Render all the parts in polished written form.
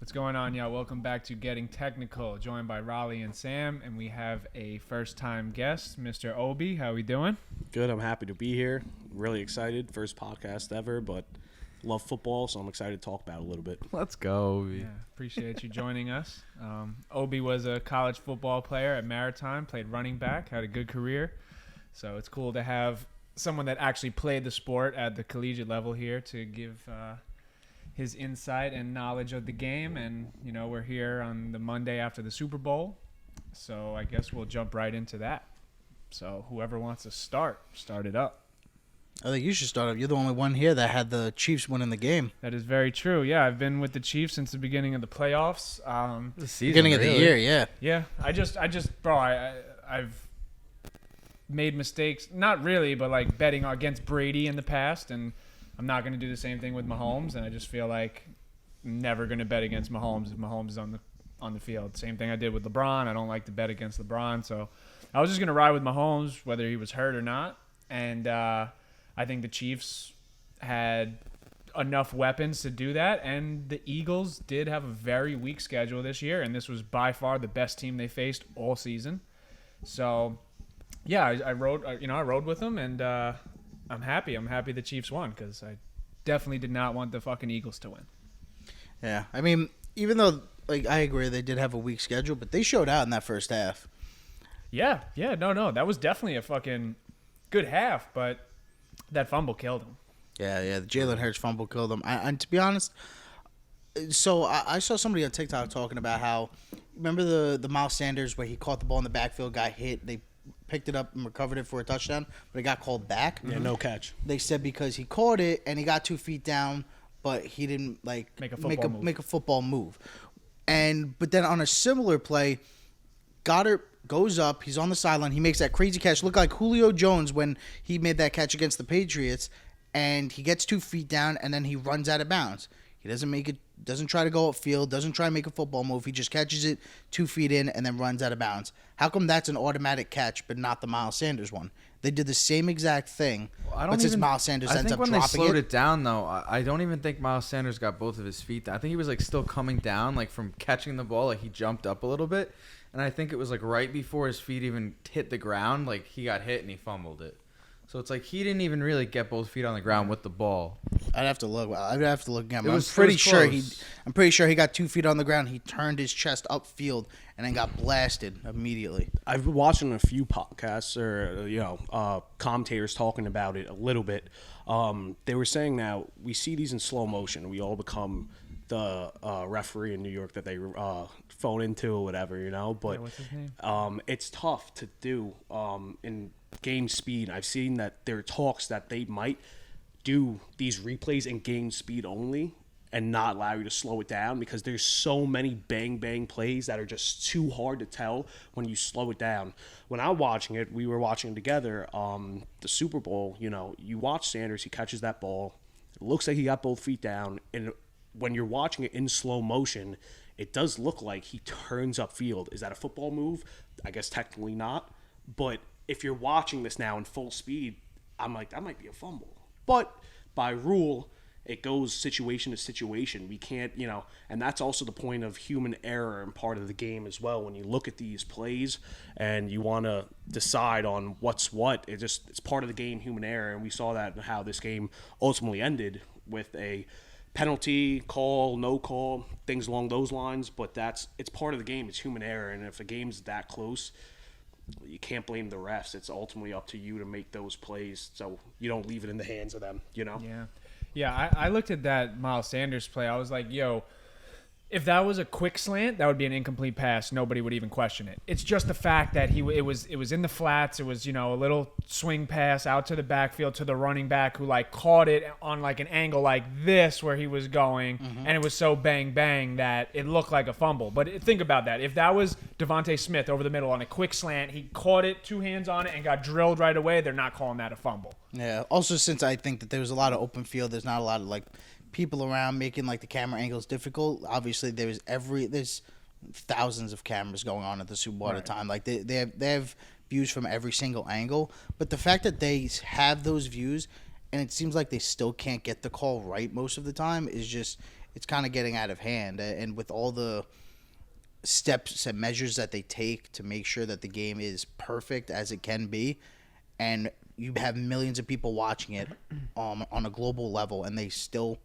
What's going on, y'all? Welcome back to Getting Technical, joined by Raleigh and Sam, and we have a first-time guest, Mr. Obi. How we doing? Good. I'm happy to be here. Really excited. First podcast ever, but love football, so I'm excited to talk about it a little bit. Let's go, Obi. Yeah, appreciate you joining us. Obi was a college football player at Maritime, played running back, had a good career. So it's cool to have someone that actually played the sport at the collegiate level here to give his insight and knowledge of the game. And, you know, we're here on the Monday after the Super Bowl, so I guess we'll jump right into that. So whoever wants to start it up. I think you should start up. You're the only one here that had the Chiefs winning the game. That is very true. Yeah, I've been with the Chiefs since the beginning of the playoffs. The season, Beginning of the year, yeah. Yeah, I've made mistakes, not really, but like betting against Brady in the past, and I'm not going to do the same thing with Mahomes, and I just feel like I'm never going to bet against Mahomes if Mahomes is on the field. Same thing I did with LeBron. I don't like to bet against LeBron, so I was just going to ride with Mahomes whether he was hurt or not, and I think the Chiefs had enough weapons to do that, and the Eagles did have a very weak schedule this year, and this was by far the best team they faced all season. So, yeah, I rode with them, and I'm happy. I'm happy the Chiefs won because I definitely did not want the fucking Eagles to win. Yeah, I mean, even though, like, I agree they did have a weak schedule, but they showed out in that first half. Yeah, no, that was definitely a fucking good half, but that fumble killed him. Yeah, the Jalen Hurts fumble killed him. And to be honest, so I saw somebody on TikTok talking about how, remember the Miles Sanders where he caught the ball in the backfield, got hit, they picked it up and recovered it for a touchdown, but it got called back? Yeah, no catch. They said because he caught it and he got 2 feet down, but he didn't make a football move. But then on a similar play, Goddard goes up, he's on the sideline, he makes that crazy catch, look like Julio Jones when he made that catch against the Patriots, and he gets 2 feet down and then he runs out of bounds. He doesn't try to go upfield, doesn't try to make a football move, he just catches it 2 feet in and then runs out of bounds. How come that's an automatic catch but not the Miles Sanders one? They did the same exact thing, but since Miles Sanders ends up dropping it. I think when they slowed it down, though, I don't even think Miles Sanders got both of his feet down. I think he was like still coming down, like from catching the ball, like he jumped up a little bit. And I think it was like right before his feet even hit the ground, like he got hit and he fumbled it. So it's like he didn't even really get both feet on the ground with the ball. I'd have to look again. I'm pretty sure he got 2 feet on the ground. He turned his chest upfield and then got blasted immediately. I've been watching a few podcasts or commentators talking about it a little bit. They were saying now we see these in slow motion. We all become the referee in New York that they phone into or whatever, But what's his name? It's tough to do in game speed. I've seen that there are talks that they might do these replays in game speed only and not allow you to slow it down because there's so many bang plays that are just too hard to tell when you slow it down. When I'm watching it, we were watching it together, the Super Bowl, you watch Sanders, he catches that ball. It looks like he got both feet down, and when you're watching it in slow motion, it does look like he turns upfield. Is that a football move? I guess technically not. But if you're watching this now in full speed, I'm like, that might be a fumble. But by rule, it goes situation to situation. We can't, and that's also the point of human error and part of the game as well. When you look at these plays and you want to decide on what's what, it's part of the game, human error. And we saw that in how this game ultimately ended with a penalty, call, no call, things along those lines. But it's part of the game. It's human error. And if a game's that close, you can't blame the refs. It's ultimately up to you to make those plays so you don't leave it in the hands of them, Yeah, I looked at that Miles Sanders play. I was like, yo, if that was a quick slant, that would be an incomplete pass. Nobody would even question it. It's just the fact that it was in the flats. It was, a little swing pass out to the backfield to the running back who like caught it on like an angle like this where he was going, and it was so bang that it looked like a fumble. But think about that. If that was Devontae Smith over the middle on a quick slant, he caught it, 2 hands on it, and got drilled right away, they're not calling that a fumble. Yeah. Also, since I think that there was a lot of open field, there's not a lot of like people around making like the camera angles difficult. Obviously, there's thousands of cameras going on at the Super Bowl at a time. Like they have views from every single angle. But the fact that they have those views and it seems like they still can't get the call right most of the time is just it's kind of getting out of hand. And with all the steps and measures that they take to make sure that the game is perfect as it can be, and you have millions of people watching it on a global level, and they still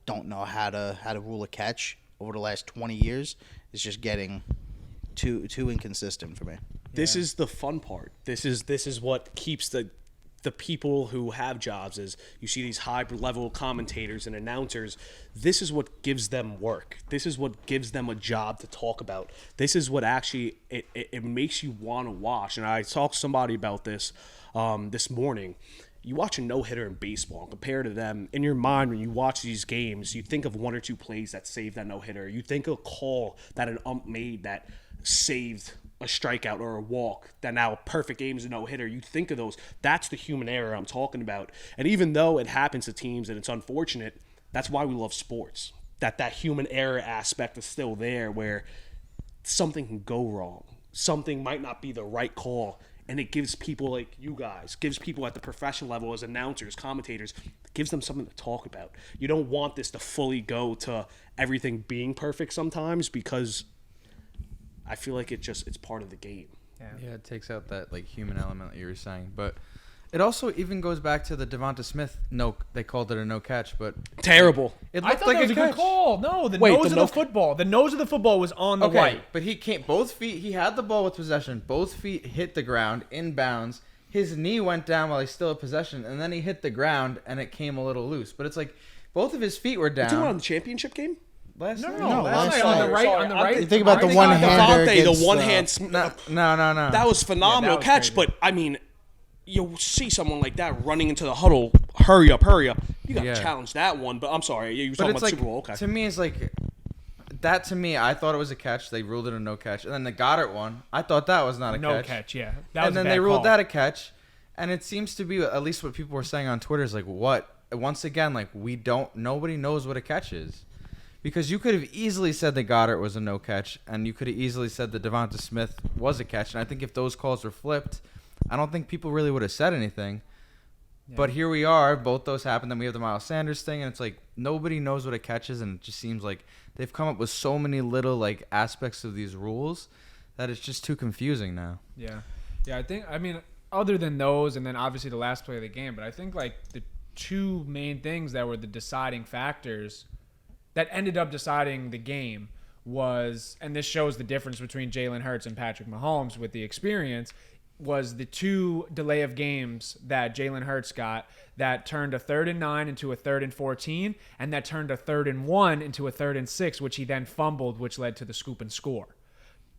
don't know how to rule a catch over the last 20 years, it's just getting too inconsistent for me. This is the fun part. This is what keeps the people who have jobs, is you see these high level commentators and announcers. This is what gives them work. This is what gives them a job to talk about. This is what actually it makes you want to watch. And I talked to somebody about this this morning. You watch a no-hitter in baseball, and compare to them, in your mind when you watch these games, you think of one or two plays that saved that no-hitter. You think of a call that an ump made that saved a strikeout or a walk, that now a perfect game is a no-hitter. You think of those. That's the human error I'm talking about. And even though it happens to teams and it's unfortunate, that's why we love sports. That human error aspect is still there, where something can go wrong. Something might not be the right call. And it gives people like you guys, gives people at the professional level as announcers, commentators, gives them something to talk about. You don't want this to fully go to everything being perfect sometimes, because I feel like it's part of the game. Yeah, it takes out that like human element that you were saying, but it also even goes back to the Devonta Smith. No, they called it a no catch, but terrible. It I looked thought like that was a a good catch. call. No, the Wait, nose the of no- the football. The nose of the football was on the Okay, white. but he can't. Both feet. He had the ball with possession. Both feet hit the ground inbounds. His knee went down while he still had possession, and then he hit the ground, and it came a little loose. But it's like both of his feet were down. You talking about the championship game? Last No, night? no, last last night on night. the right. Sorry, On the I'm right. thinking- Think about the I'm one-hander Devontae, the against, one hand. No. That was phenomenal Yeah, that was catch, crazy. but I mean, you'll see someone like that running into the huddle. Hurry up! You got to Yeah. challenge that one. But I'm sorry, you were But talking it's about like Super Bowl. Okay. to me, it's like that. To me, I thought it was a catch. They ruled it a no catch, and then the Goddard one, I thought that was not a No catch. catch. Yeah. That was And then a bad they ruled call. that a catch, and it seems to be at least what people were saying on Twitter is like, what? Once again, like nobody knows what a catch is. Because you could have easily said that Goddard was a no catch, and you could have easily said that Devonta Smith was a catch. And I think if those calls were flipped, I don't think people really would have said anything. Yeah. But here we are, both those happened. Then we have the Miles Sanders thing, and it's like nobody knows what a catch is, and it just seems like they've come up with so many little like aspects of these rules that it's just too confusing now. Yeah. Yeah, I mean, other than those, and then obviously the last play of the game, but I think like the two main things that were the deciding factors that ended up deciding the game was, and this shows the difference between Jalen Hurts and Patrick Mahomes with the experience, was the two delay of games that Jalen Hurts got that turned a 3rd and 9 into a 3rd and 14, and that turned a 3rd and 1 into a 3rd and 6, which he then fumbled, which led to the scoop and score.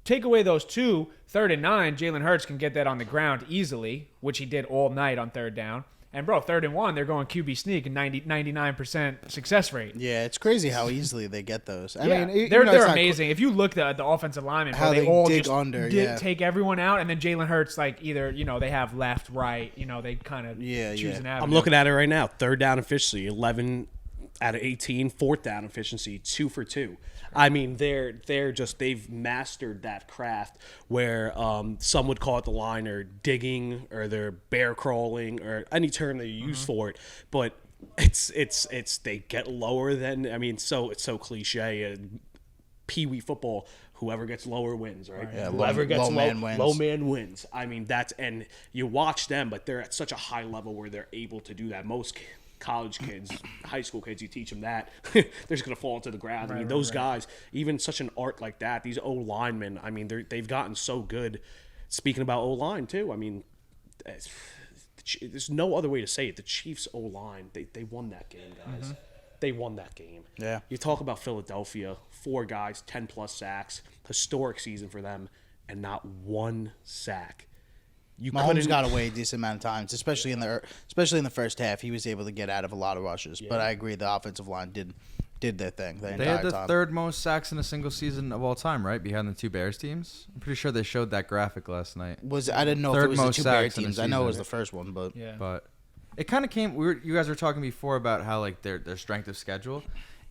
Take away those two, 3rd and 9, Jalen Hurts can get that on the ground easily, which he did all night on 3rd down. And, bro, 3rd and 1, they're going QB sneak and 99% success rate. Yeah, it's crazy how easily they get those. I Yeah, mean, you they're know, it's not amazing. If you look at the offensive linemen, How bro, they they all dig just under, yeah. take everyone out, and then Jalen Hurts, like, either, they have left, right, they kind of Yeah, choose yeah. an avenue. I'm looking at it right now. 3rd down efficiency, 11 out of 18. 4th down efficiency, 2 for 2. I mean, they've mastered that craft where some would call it the line or digging or they're bear crawling or any term they use for it. But it's they get lower than, I mean, so it's so cliche. Pee-wee football, whoever gets lower wins, right? Yeah, Whoever gets low man wins. low man wins. I mean, and you watch them, but they're at such a high level where they're able to do that. Most college kids, high school kids, you teach them that, they're just going to fall to the ground. I mean, those guys, even such an art like that, these O-linemen, I mean, they've gotten so good. Speaking about O-line, too, I mean, there's no other way to say it. The Chiefs O-line, they won that game, guys. Mm-hmm. They won that game. Yeah. You talk about Philadelphia, 4 guys, 10-plus sacks, historic season for them, and not one sack. Mahomes got away a decent amount of times, especially in the first half. He was able to get out of a lot of rushes. But I agree, the offensive line did their thing the They entire had the time. 3rd most sacks in a single season of all time, right? Behind the two Bears teams. I'm pretty sure they showed that graphic last night. I didn't know if it 3rd was the most two Bear sacks in a teams. I know it was season. the first one, but Yeah. But it kind of came. You guys were talking before about how like their strength of schedule.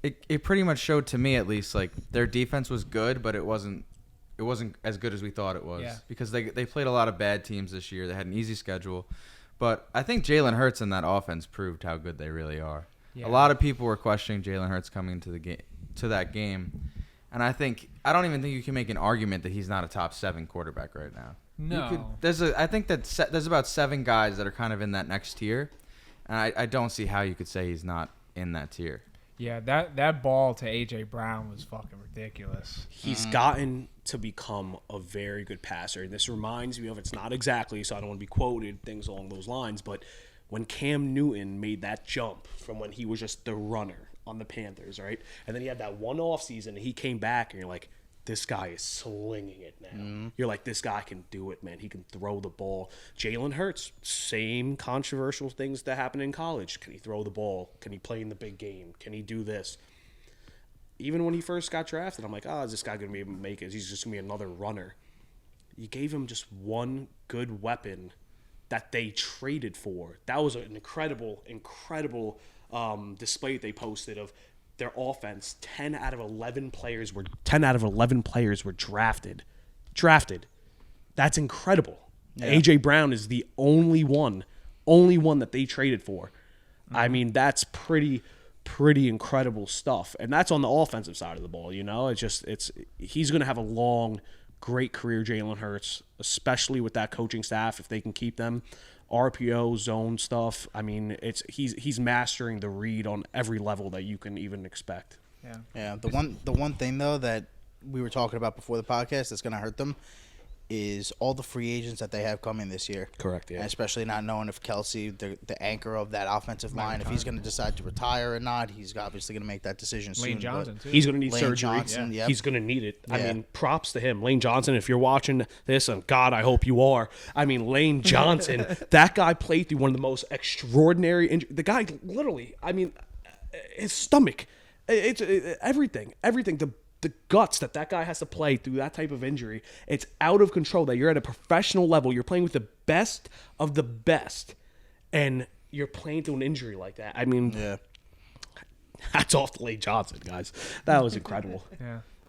It pretty much showed to me at least like their defense was good, but it wasn't as good as we thought it was. Yeah. Because they played a lot of bad teams this year. They had an easy schedule, but I think Jalen Hurts in that offense proved how good they really are. Yeah. A lot of people were questioning Jalen Hurts coming into the game to that game. And I don't even think you can make an argument that he's not a top 7 quarterback right now. No. I think that there's about 7 guys that are kind of in that next tier, and I don't see how you could say he's not in that tier. Yeah, that ball to A.J. Brown was fucking ridiculous. He's gotten to become a very good passer. And this reminds me of, it's not exactly, so I don't want to be quoted, things along those lines, but when Cam Newton made that jump from when he was just the runner on the Panthers, right? And then he had that one off season, and he came back, and you're like, this guy is slinging it now. You're like, this guy can do it, man. He can throw the ball. Jalen Hurts, same controversial things that happen in college. Can he throw the ball? Can he play in the big game? Can he do this? Even when he first got drafted, I'm like, is this guy going to be able to make it? He's just going to be another runner. You gave him just one good weapon that they traded for. That was an incredible display they posted of their offense. 10 out of 11 players were drafted. That's incredible. Yeah. AJ Brown is the only one that they traded for. I mean, that's pretty incredible stuff. And that's on the offensive side of the ball, you know? He's going to have a long, great career, Jalen Hurts, especially with that coaching staff if they can keep them. RPO, zone stuff. I mean, he's mastering the read on every level that you can even expect. Yeah. The one thing though that we were talking about before the podcast that's going to hurt them is all the free agents that they have coming this year. Correct. Yeah. And especially not knowing if Kelsey, the anchor of that offensive line, if he's going to decide to retire or not. He's obviously going to make that decision soon. Lane Johnson too. He's going to need Lane surgery. Johnson, yep. He's going to need it. Yeah. I mean, props to him. Lane Johnson, if you're watching this, and God, I hope you are. I mean, Lane Johnson, that guy played through one of the most extraordinary injuries. The guy literally, I mean, his stomach, it's everything. The guts that guy has to play through that type of injury, it's out of control. That you're at a professional level, you're playing with the best of the best, and you're playing through an injury like that. I mean, hats off to Lane Johnson, guys. That was incredible.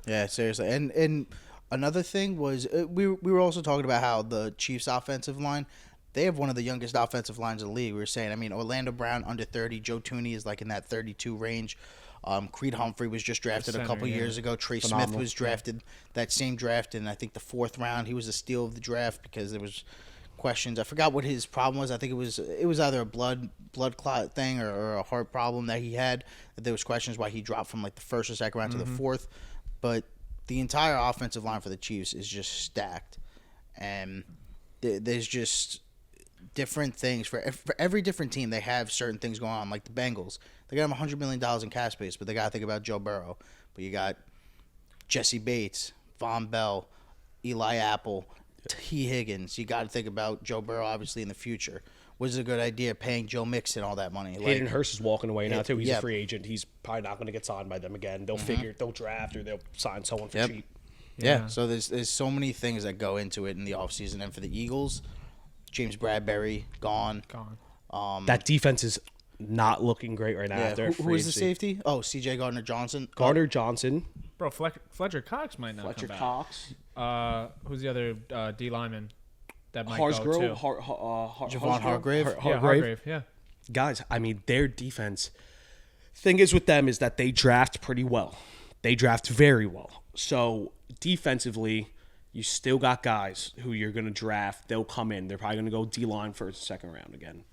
Yeah, seriously. And another thing was we were also talking about how the Chiefs' offensive line, they have one of the youngest offensive lines in the league. We were saying, I mean, Orlando Brown under 30, Joe Tooney is like in that 32 range. Creed Humphrey was just drafted a couple years ago. Trey Smith was drafted that same draft in, I think, the 4th round. He was a steal of the draft because there was questions. I forgot what his problem was. I think it was either a blood clot thing or a heart problem that he had. There was questions why he dropped from like the 1st or 2nd round to the 4th. But the entire offensive line for the Chiefs is just stacked, and there's just different things for every different team. They have certain things going on. Like the Bengals, they got them $100 million in cap space, but they got to think about Joe Burrow. But you got Jesse Bates, Von Bell, Eli Apple, T. Higgins. You got to think about Joe Burrow, obviously, in the future. Was it a good idea paying Joe Mixon all that money? Hayden Hurst is walking away now, too. He's a free agent. He's probably not going to get signed by them again. They'll they'll draft or they'll sign someone for cheap. Yeah, so there's so many things that go into it in the offseason. And for the Eagles, James Bradbury, gone. That defense is not looking great right now. Yeah. Who is the safety? Oh, C.J. Gardner-Johnson. Bro, Fletcher Cox might not come back. Cox. Who's the other D lineman that might Hargrave. go too? Javon Hargrave. Hargrave, yeah. Guys, I mean, their defense. Thing is with them is that they draft pretty well. They draft very well. So defensively, you still got guys who you're going to draft. They'll come in. They're probably going to go D-line first, 2nd round again.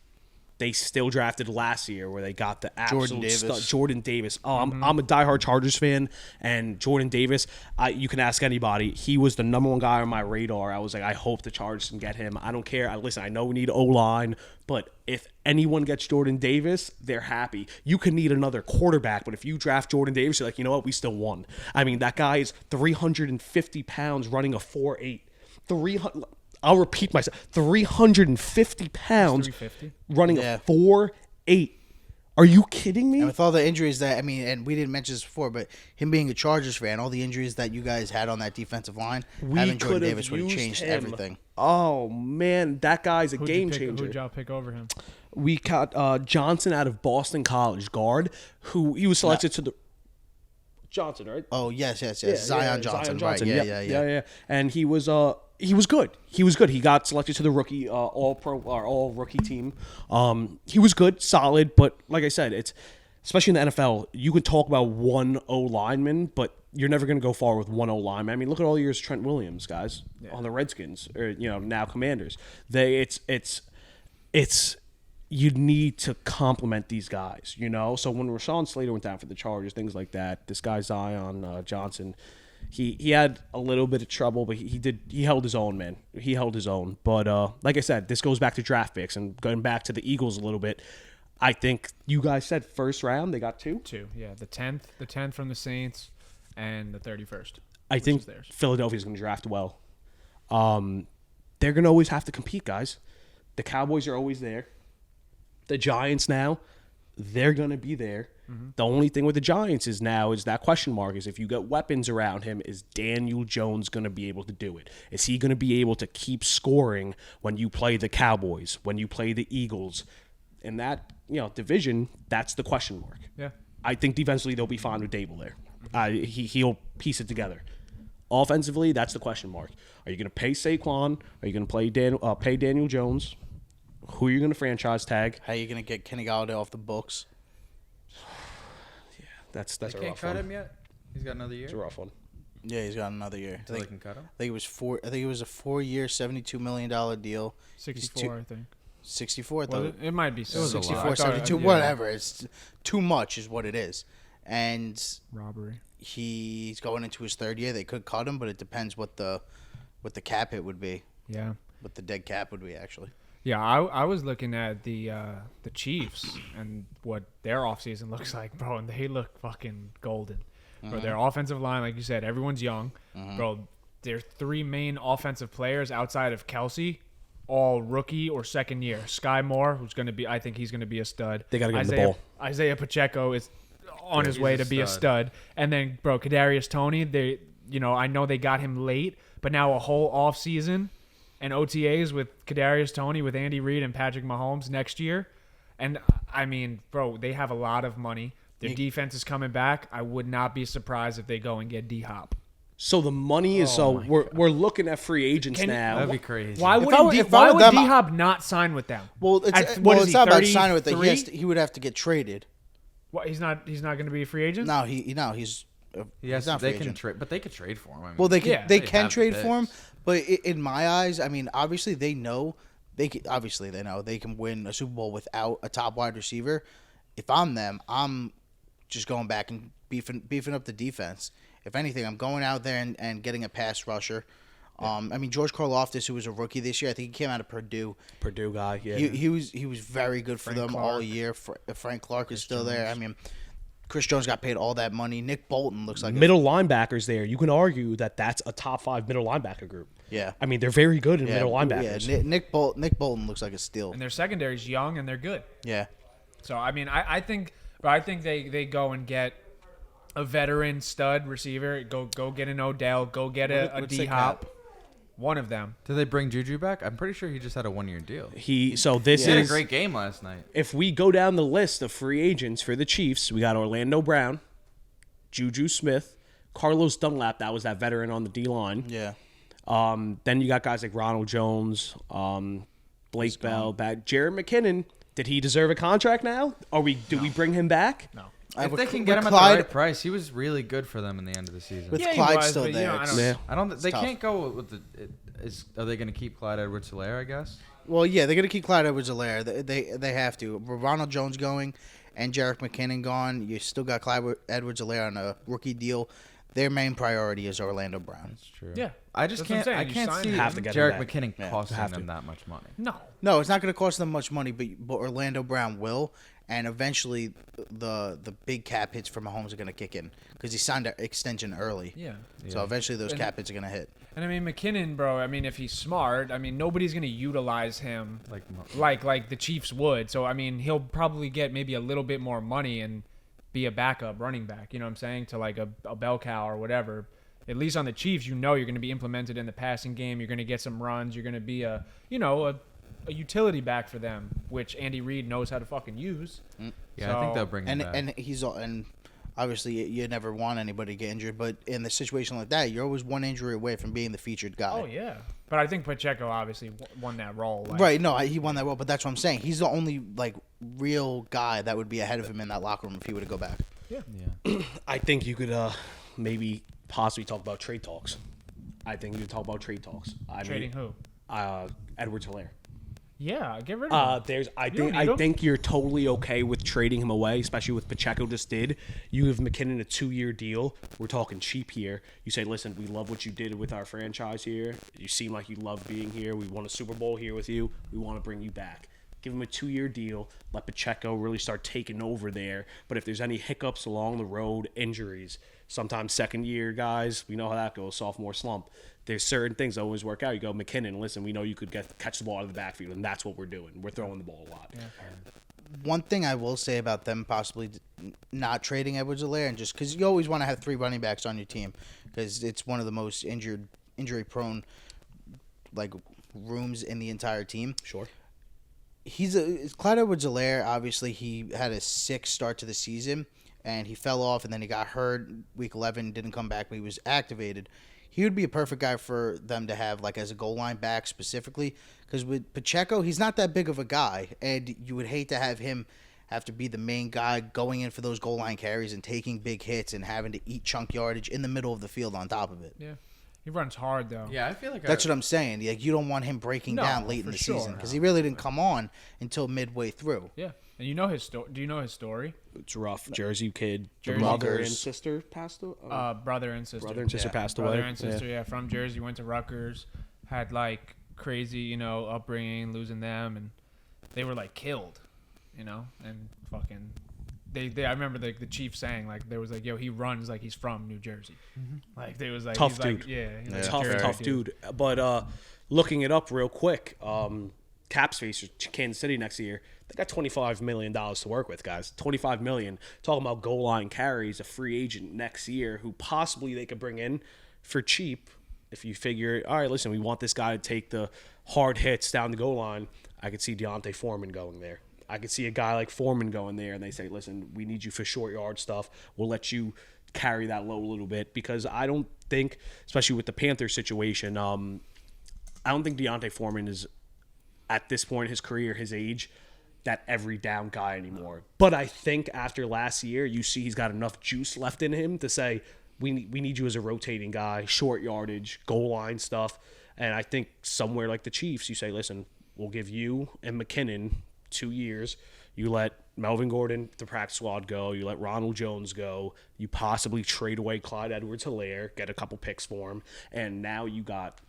They still drafted last year where they got the absolute stud, Jordan Davis. Oh, I'm a diehard Chargers fan, and Jordan Davis, you can ask anybody. He was the number 1 guy on my radar. I was like, I hope the Chargers can get him. I don't care. Listen, I know we need O-line, but if anyone gets Jordan Davis, they're happy. You can need another quarterback, but if you draft Jordan Davis, you're like, you know what? We still won. I mean, that guy is 350 pounds running a 4.8. I'll repeat myself. 350 pounds running a 4.8. Are you kidding me? And with all the injuries that, I mean, and we didn't mention this before, but him being a Chargers fan, all the injuries that you guys had on that defensive line, having Jordan Davis would have changed everything. Oh, man, that guy's a game changer. Who'd y'all pick over him? We got Johnson out of Boston College, guard, who he was selected to the... Johnson, right? Oh, yes. Zion Johnson. Right, yeah. And he was good. He got selected to the rookie all rookie team. He was good, solid, but like I said, especially in the NFL, you can talk about one O lineman, but you're never going to go far with one O lineman. I mean, look at all the years Trent Williams, guys, on the Redskins, or now Commanders. It's you need to compliment these guys, So when Rashawn Slater went down for the Chargers, things like that, this guy Zion Johnson, he had a little bit of trouble, but he held his own, man. He held his own. But like I said, this goes back to draft picks, and going back to the Eagles a little bit. I think you guys said first round they got two. Yeah, the 10th from the Saints, and the 31st. I think Philadelphia's going to draft well. They're going to always have to compete, guys. The Cowboys are always there. The Giants now, they're going to be there. Mm-hmm. The only thing with the Giants is that question mark is if you get weapons around him, is Daniel Jones going to be able to do it? Is he going to be able to keep scoring when you play the Cowboys, when you play the Eagles? In that division, that's the question mark. Yeah, I think defensively they'll be fine with Dable there. He'll piece it together. Offensively, that's the question mark. Are you going to pay Saquon? Are you going to pay Daniel Jones? Who are you going to franchise tag? How are you going to get Kenny Galladay off the books? Yeah, that's they a can't rough cut one. him yet. He's got another year. It's a rough one. Yeah, he's got another year. So they can cut him. I think it was a 4-year, $72 million deal. 64, I think. 64. It might be 64, 72, whatever. It's too much is what it is. And robbery. He's going into his third year. They could cut him, but it depends what the cap hit would be. Yeah. What the dead cap would be, actually. Yeah, I was looking at the Chiefs and what their offseason looks like, bro, and they look fucking golden. Mm-hmm. Bro, their offensive line, like you said, everyone's young. Mm-hmm. Bro, their three main offensive players outside of Kelsey, all rookie or second year. Sky Moore, I think he's going to be a stud. They got to get him the ball. Isaiah Pacheco is on his way to be a stud. And then, bro, Kadarius Toney, I know they got him late, but now a whole offseason and OTAs with Kadarius Toney, with Andy Reid and Patrick Mahomes next year. And, I mean, bro, they have a lot of money. Their defense is coming back. I would not be surprised if they go and get D-Hop. So the money is we're looking at free agents now. That'd be crazy. Why would D-Hop not sign with them? Well, it's not about signing with them. He would have to get traded. What? He's not going to be a free agent? No, he's not free agent. But they could trade for him. I mean, well, they can trade for him, but in my eyes, I mean, obviously they know they can win a Super Bowl without a top wide receiver. If I'm them, I'm just going back and beefing up the defense. If anything, I'm going out there and getting a pass rusher. I mean, George Karlaftis, who was a rookie this year, I think he came out of Purdue. Purdue guy, yeah. He was very good for them all year. Frank Clark is still there. I mean, Chris Jones got paid all that money. Nick Bolton looks like middle linebackers there. You can argue that that's a top 5 middle linebacker group. Yeah. I mean, they're very good in middle linebackers. Yeah, Nick Bolton looks like a steal. And their secondary's young and they're good. Yeah. So, I mean, I think they go and get a veteran stud receiver. Go get an Odell. Go get a D-Hop. One of them. Did they bring Juju back? I'm pretty sure he just had a 1-year deal. He had a great game last night. If we go down the list of free agents for the Chiefs, we got Orlando Brown, Juju Smith, Carlos Dunlap. That was that veteran on the D-line. Yeah. Then you got guys like Ronald Jones, Blake Bell, Jared McKinnon. Did he deserve a contract now? Do we bring him back? No. If they can get him at the right price, he was really good for them in the end of the season. With Clyde still there. They can't go with the. Are they going to keep Clyde Edwards-Helaire, I guess? Well, yeah, they're going to keep Clyde Edwards-Helaire. They have to. With Ronald Jones going and Jarek McKinnon gone, you still got Clyde Edwards-Helaire on a rookie deal. Their main priority is Orlando Brown. That's true. Yeah. I can't see Jarek McKinnon costing them that much money. No, it's not going to cost them much money, but Orlando Brown will. And eventually, the big cap hits for Mahomes are going to kick in because he signed an extension early. Yeah. So eventually, those cap hits are going to hit. And I mean, McKinnon, bro. I mean, if he's smart, I mean, nobody's going to utilize him like the Chiefs would. So I mean, he'll probably get maybe a little bit more money and be a backup running back. You know what I'm saying? To like a bell cow or whatever. At least on the Chiefs, you're going to be implemented in the passing game. You're going to get some runs. You're going to be a utility back for them, which Andy Reid knows how to fucking use. Yeah, so, I think they'll bring him back. And obviously you never want anybody to get injured, but in a situation like that, you're always one injury away from being the featured guy. Oh yeah, but I think Pacheco obviously won that role. Right? No, he won that role, but that's what I'm saying. He's the only real guy that would be ahead of him in that locker room if he were to go back. Yeah. I think you could maybe possibly talk about trade talks. Trading who? Edwards-Helaire. Yeah, get rid of him. I think you're totally okay with trading him away, especially with Pacheco just did. You give McKinnon a 2-year deal. We're talking cheap here. You say, listen, we love what you did with our franchise here. You seem like you love being here. We won a Super Bowl here with you. We want to bring you back. Give him a 2-year deal. Let Pacheco really start taking over there. But if there's any hiccups along the road, injuries, sometimes second-year guys, we know how that goes, sophomore slump. There's certain things that always work out. You go, McKinnon, listen, we know you could catch the ball out of the backfield, and that's what we're doing. We're throwing the ball a lot. Yeah. One thing I will say about them possibly not trading Edwards-Helaire, and just because you always want to have 3 running backs on your team, because it's one of the most injury-prone rooms in the entire team. Sure. Clyde Edwards-Helaire, obviously, he had a sick start to the season, and he fell off, and then he got hurt week 11, didn't come back, but he was activated. He would be a perfect guy for them to have, as a goal line back specifically, because with Pacheco, he's not that big of a guy, and you would hate to have him have to be the main guy going in for those goal line carries and taking big hits and having to eat chunk yardage in the middle of the field on top of it. Yeah. He runs hard, though. Yeah, I feel like that's what I'm saying. You don't want him breaking down late in the season because he really didn't come on until midway through. Yeah. And you know his story. Do you know his story? It's rough. Jersey kid. Jersey Mother and sister passed away. Brother and sister. Passed away. Brother and sister, from Jersey, went to Rutgers, had crazy, upbringing, losing them, and they were killed, and fucking. I remember the Chiefs saying there was yo, he runs like he's from New Jersey. Mm-hmm. They was tough dude. Tough dude. But looking it up real quick, cap space for Kansas City next year. They got $25 million to work with, guys. $25 million. Talking about goal line carries, a free agent next year who possibly they could bring in for cheap. If you figure, all right, listen, we want this guy to take the hard hits down the goal line. I could see Deontay Foreman going there. I could see a guy like Foreman going there, and they say, listen, we need you for short yard stuff. We'll let you carry that load a little bit, because I don't think, especially with the Panthers situation, I don't think Deontay Foreman is, at this point in his career, his age, that every down guy anymore. But I think after last year, you see he's got enough juice left in him to say, we need you as a rotating guy, short yardage, goal line stuff. And I think somewhere like the Chiefs, you say, listen, we'll give you and McKinnon 2 years. You let Melvin Gordon, the practice squad, go. You let Ronald Jones go. You possibly trade away Clyde Edwards-Helaire, get a couple picks for him. And now you got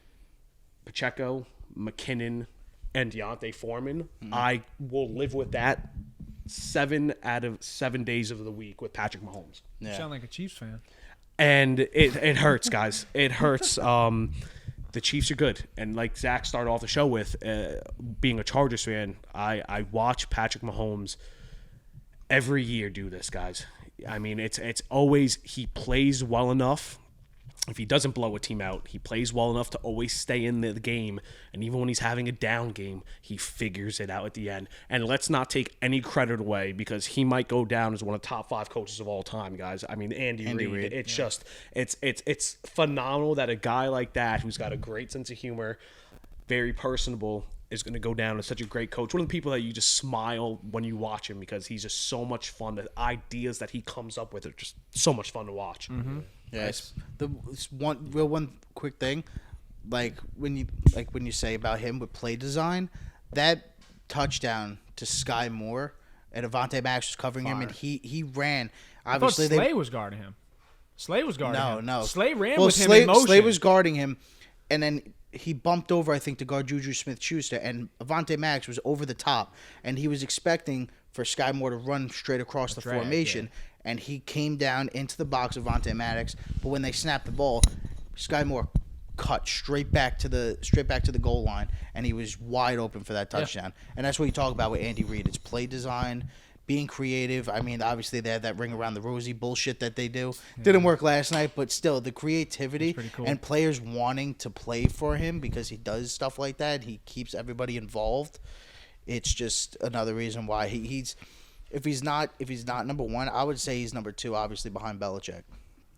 Pacheco, McKinnon, and Deontay Foreman. I will live with that 7 out of 7 days of the week with Patrick Mahomes. Yeah. You sound like a Chiefs fan. And it hurts, guys. It hurts. The Chiefs are good. And like Zach started off the show with, being a Chargers fan, I watch Patrick Mahomes every year do this, guys. I mean, it's always, he plays well enough. If he doesn't blow a team out, he plays well enough to always stay in the game. And even when he's having a down game, he figures it out at the end. And let's not take any credit away, because he might go down as one of the top 5 coaches of all time, guys. I mean, Andy Reid. It's just, it's phenomenal that a guy like that, who's got a great sense of humor, very personable, is going to go down as such a great coach. One of the people that you just smile when you watch him, because he's just so much fun. The ideas that he comes up with are just so much fun to watch. Mm-hmm. Yes. One quick thing, when you say about him with play design, that touchdown to Sky Moore and Avonte Maddox was covering him, and he ran. Obviously, Slay was guarding him. Slay was guarding him. No. Slay ran with him in motion. Slay was guarding him, and then he bumped over, I think, to guard Juju Smith-Schuster, and Avonte Maddox was over the top, and he was expecting for Sky Moore to run straight across the formation, and he came down into the box of Avonte Maddox, but when they snapped the ball, Sky Moore cut straight back to the goal line, and he was wide open for that touchdown. And that's what you talk about with Andy Reid. It's play design, being creative. I mean, obviously they had that ring around the rosy bullshit that they do. Didn't work last night, but still, the creativity and players wanting to play for him because he does stuff like that. He keeps everybody involved. It's just another reason why he's if he's not number 1, I would say he's number 2, obviously behind Belichick.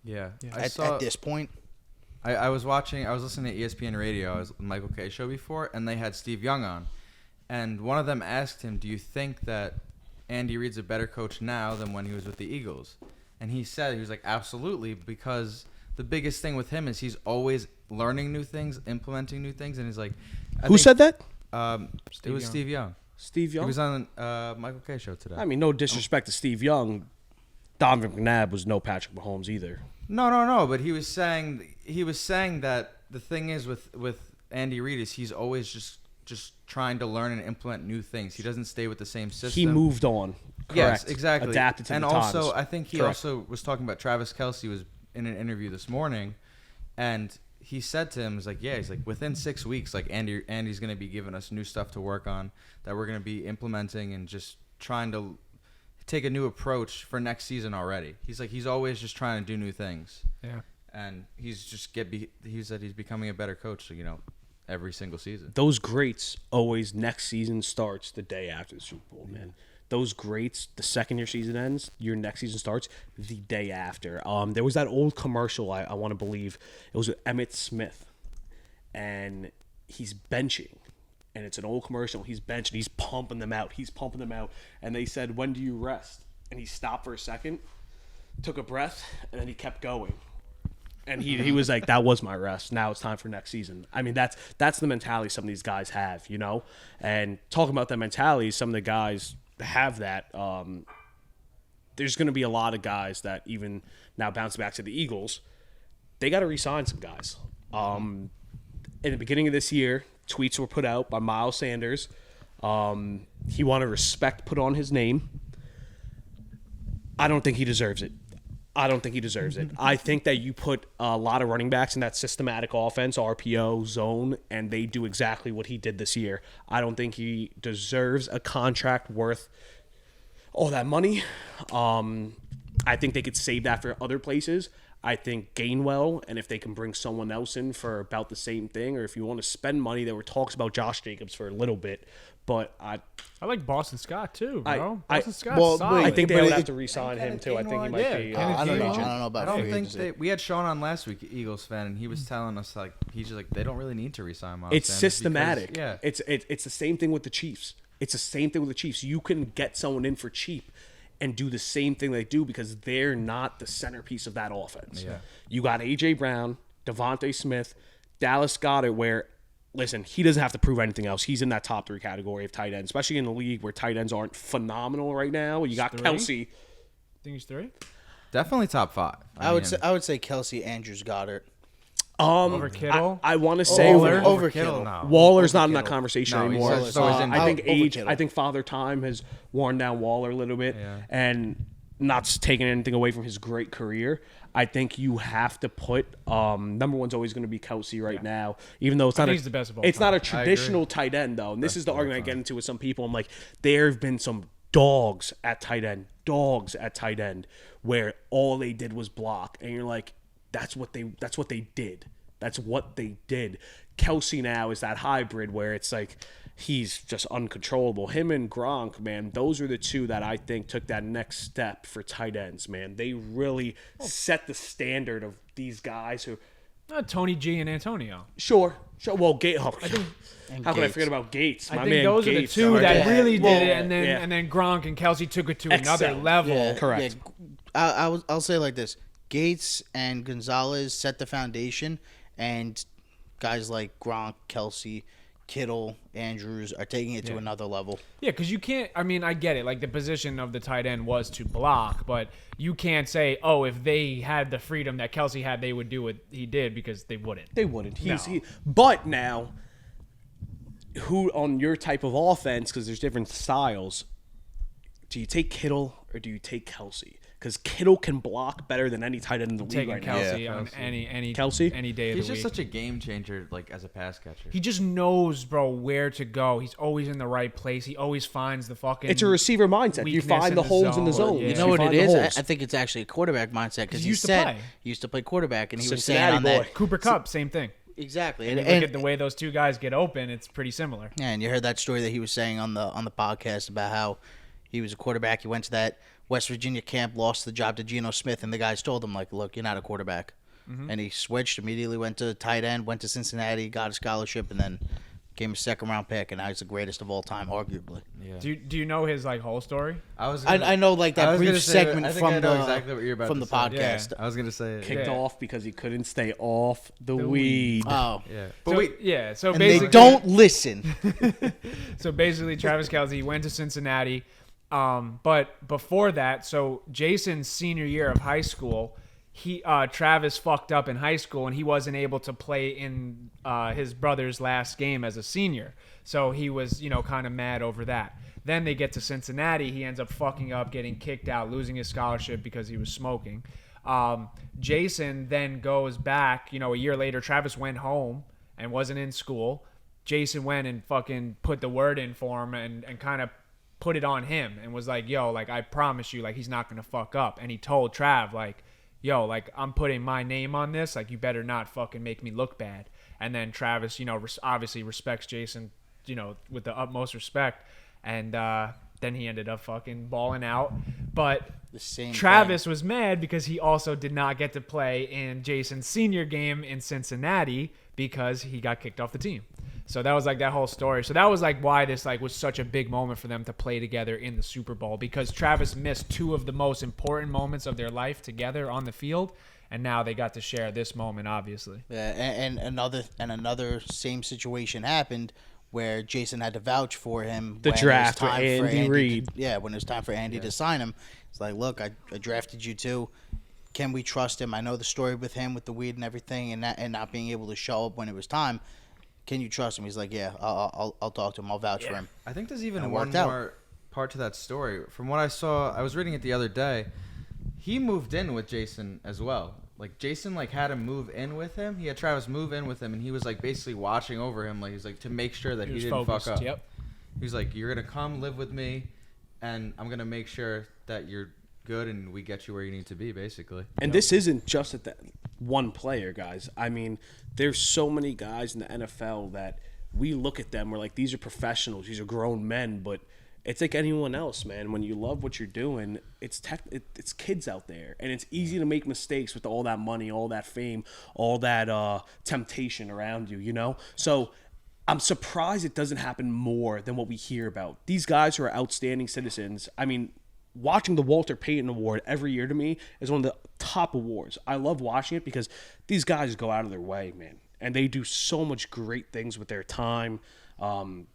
Yeah. At this point. I was listening to ESPN Radio. I was on Michael Kay show before, and they had Steve Young on. And one of them asked him, do you think that Andy Reid's a better coach now than when he was with the Eagles? And he was like, absolutely, because the biggest thing with him is he's always learning new things, implementing new things, and he's like, Who said that? It was Steve Young. Steve Young? He was on Michael K. show today. I mean, no disrespect to Steve Young. Donovan McNabb was no Patrick Mahomes either. No. But he was saying that the thing is with Andy Reid is he's always just trying to learn and implement new things. He doesn't stay with the same system. He moved on. Correct. Yes, exactly. Adapted to and the also, times. I think he also was talking about Travis Kelce was in an interview this morning, and he said to him, he's like, within 6 weeks, like Andy's going to be giving us new stuff to work on that we're going to be implementing and just trying to take a new approach for next season already. He's like, he's always just trying to do new things. Yeah. And he said he's becoming a better coach, every single season. Those greats always next season starts the day after the Super Bowl, man. Those greats, the second your season ends, your next season starts the day after. There was that old commercial, I want to believe. It was with Emmitt Smith. And he's benching. And it's an old commercial. He's benching. He's pumping them out. And they said, when do you rest? And he stopped for a second, took a breath, and then he kept going. And he was like, that was my rest. Now it's time for next season. I mean, that's the mentality some of these guys have, And talking about that mentality, some of the guys have that. There's going to be a lot of guys that even now bounce back to the Eagles. They got to re-sign some guys. In the beginning of this year, tweets were put out by Miles Sanders. He wanted respect put on his name. I don't think he deserves it. I think that you put a lot of running backs in that systematic offense, RPO, zone, and they do exactly what he did this year. I don't think he deserves a contract worth all that money. I think they could save that for other places. I think Gainwell, and if they can bring someone else in for about the same thing, or if you want to spend money, there were talks about Josh Jacobs for a little bit, but I like Boston Scott too, bro. Boston Scott's solid. I think they would have to re-sign him too. I think he might be. I don't know about. I don't think we had Sean on last week, Eagles fan, and he was telling us he's just like they don't really need to re-sign Miles It's Sanders systematic. Because, It's the same thing with the Chiefs. You can get someone in for cheap and do the same thing they do because they're not the centerpiece of that offense. Yeah. You got A.J. Brown, Devontae Smith, Dallas Goedert, where, listen, he doesn't have to prove anything else. He's in that top 3 category of tight ends, especially in the league where tight ends aren't phenomenal right now. You got 3? Kelce. Think he's 3? definitely top 5. I would say Kelce, Andrews, Goddard. Over Kittle. I want to say over Kittle. No. Waller's not in that conversation No, anymore. he's always in I think over Kittle. I think Father Time has worn down Waller a little bit, Yeah. and not taking anything away from his great career. I think you have to put number one's always going to be Kelce right now, even though it's not. He's the best of all It's time. not a traditional tight end though, and this Best is the of all argument I get time. into with some people. I'm like, there have been some dogs at tight end, where all they did was block, and you're like, that's what they did. That's what they did. Kelce now is that hybrid where it's like he's just uncontrollable. Him and Gronk, man, those are the two that I think took that next step for tight ends, man. They really set the standard of these guys who. Tony G and Antonio. Sure. Well, Gates. How could I Gates. forget about Gates? I think those are the two that really did it, and then Gronk and Kelce took it to another Excel. level. Yeah, Correct. Yeah. I'll say it like this: Gates and Gonzalez set the foundation, and guys like Gronk, Kelce, Kittle, Andrews are taking it to another level. Yeah, because you can't. I mean, I get it. Like the position of the tight end was to block, but you can't say, "Oh, if they had the freedom that Kelce had, they would do what he did," because they wouldn't. They wouldn't. No. But now, who on your type of offense? Because there's different styles. Do you take Kittle or do you take Kelce? Because Kittle can block better than any tight end in the league Taking right now. Kelce on any Kelce? any day of He's the just week. such a game changer, like as a pass catcher. He just knows, bro, where to go. He's always in the right place. He always finds the fucking. It's a receiver mindset. You weakness find in the the holes in the zone. zone. Yeah. You know what find it the is? holes. I think it's actually a quarterback mindset because He he used to said play. he used to play quarterback, and he was Cincinnati saying on boy. that Cooper Kupp, same thing. exactly. And, look at the way those two guys get open. It's pretty similar. Yeah, and you heard that story that he was saying on the podcast about how he was a quarterback. He went to that West Virginia camp, lost the job to Geno Smith, and the guys told him, like, look, you're not a quarterback. And he switched, immediately went to tight end, went to Cincinnati, got a scholarship, and then Became a second-round pick, and now he's the greatest of all time, arguably. Yeah. Do you know his like whole story? I know like that brief segment from the say. podcast. I was gonna say it. Kicked off because he couldn't stay off the weed. Oh, Yeah, But so and basically, they don't listen. So basically, Travis Kelce went to Cincinnati. But before that, so Jason's senior year of high school, Travis fucked up in high school and he wasn't able to play in his brother's last game as a senior. So he was, kind of mad over that. Then they get to Cincinnati. He ends up fucking up, getting kicked out, losing his scholarship because he was smoking. Jason then goes back, a year later. Travis went home and wasn't in school. Jason went and fucking put the word in for him and kind of put it on him and was like, yo, like, I promise you, like, he's not going to fuck up. And he told Trav, like, yo, like, I'm putting my name on this. Like, you better not fucking make me look bad. And then Travis, obviously respects Jason, with the utmost respect. And then he ended up fucking balling out. But Travis was mad because he also did not get to play in Jason's senior game in Cincinnati because he got kicked off the team. So that was like that whole story. So that was like why this like was such a big moment for them to play together in the Super Bowl, because Travis missed two of the most important moments of their life together on the field, and now they got to share this moment, obviously. Yeah, and another same situation happened where Jason had to vouch for him. The draft for Andy Reid. When it was time for Andy to sign him, it's like, look, I drafted you too. Can we trust him? I know the story with him with the weed and everything, and not being able to show up when it was time. Can you trust him? He's like, yeah, I'll talk to him. I'll vouch for him. I think there's even one more part to that story. From what I saw, I was reading it the other day. He moved in with Jason as well. Like, Jason, like, had him move in with him. He had Travis move in with him, and he was, like, basically watching over him. Like, he's like, to make sure that he didn't fuck up. Yep. He's like, you're going to come live with me, and I'm going to make sure that you're good and we get you where you need to be, basically. And this isn't just at that one player, guys. I mean, there's so many guys in the NFL that we look at them, we're like, these are professionals, these are grown men, but it's like anyone else, man. When you love what you're doing, it's kids out there, and it's easy to make mistakes with all that money, all that fame, all that temptation around you, So I'm surprised it doesn't happen more than what we hear about. These guys who are outstanding citizens, I mean, watching the Walter Payton Award every year to me is one of the top awards. I love watching it because these guys go out of their way, man. And they do so much great things with their time,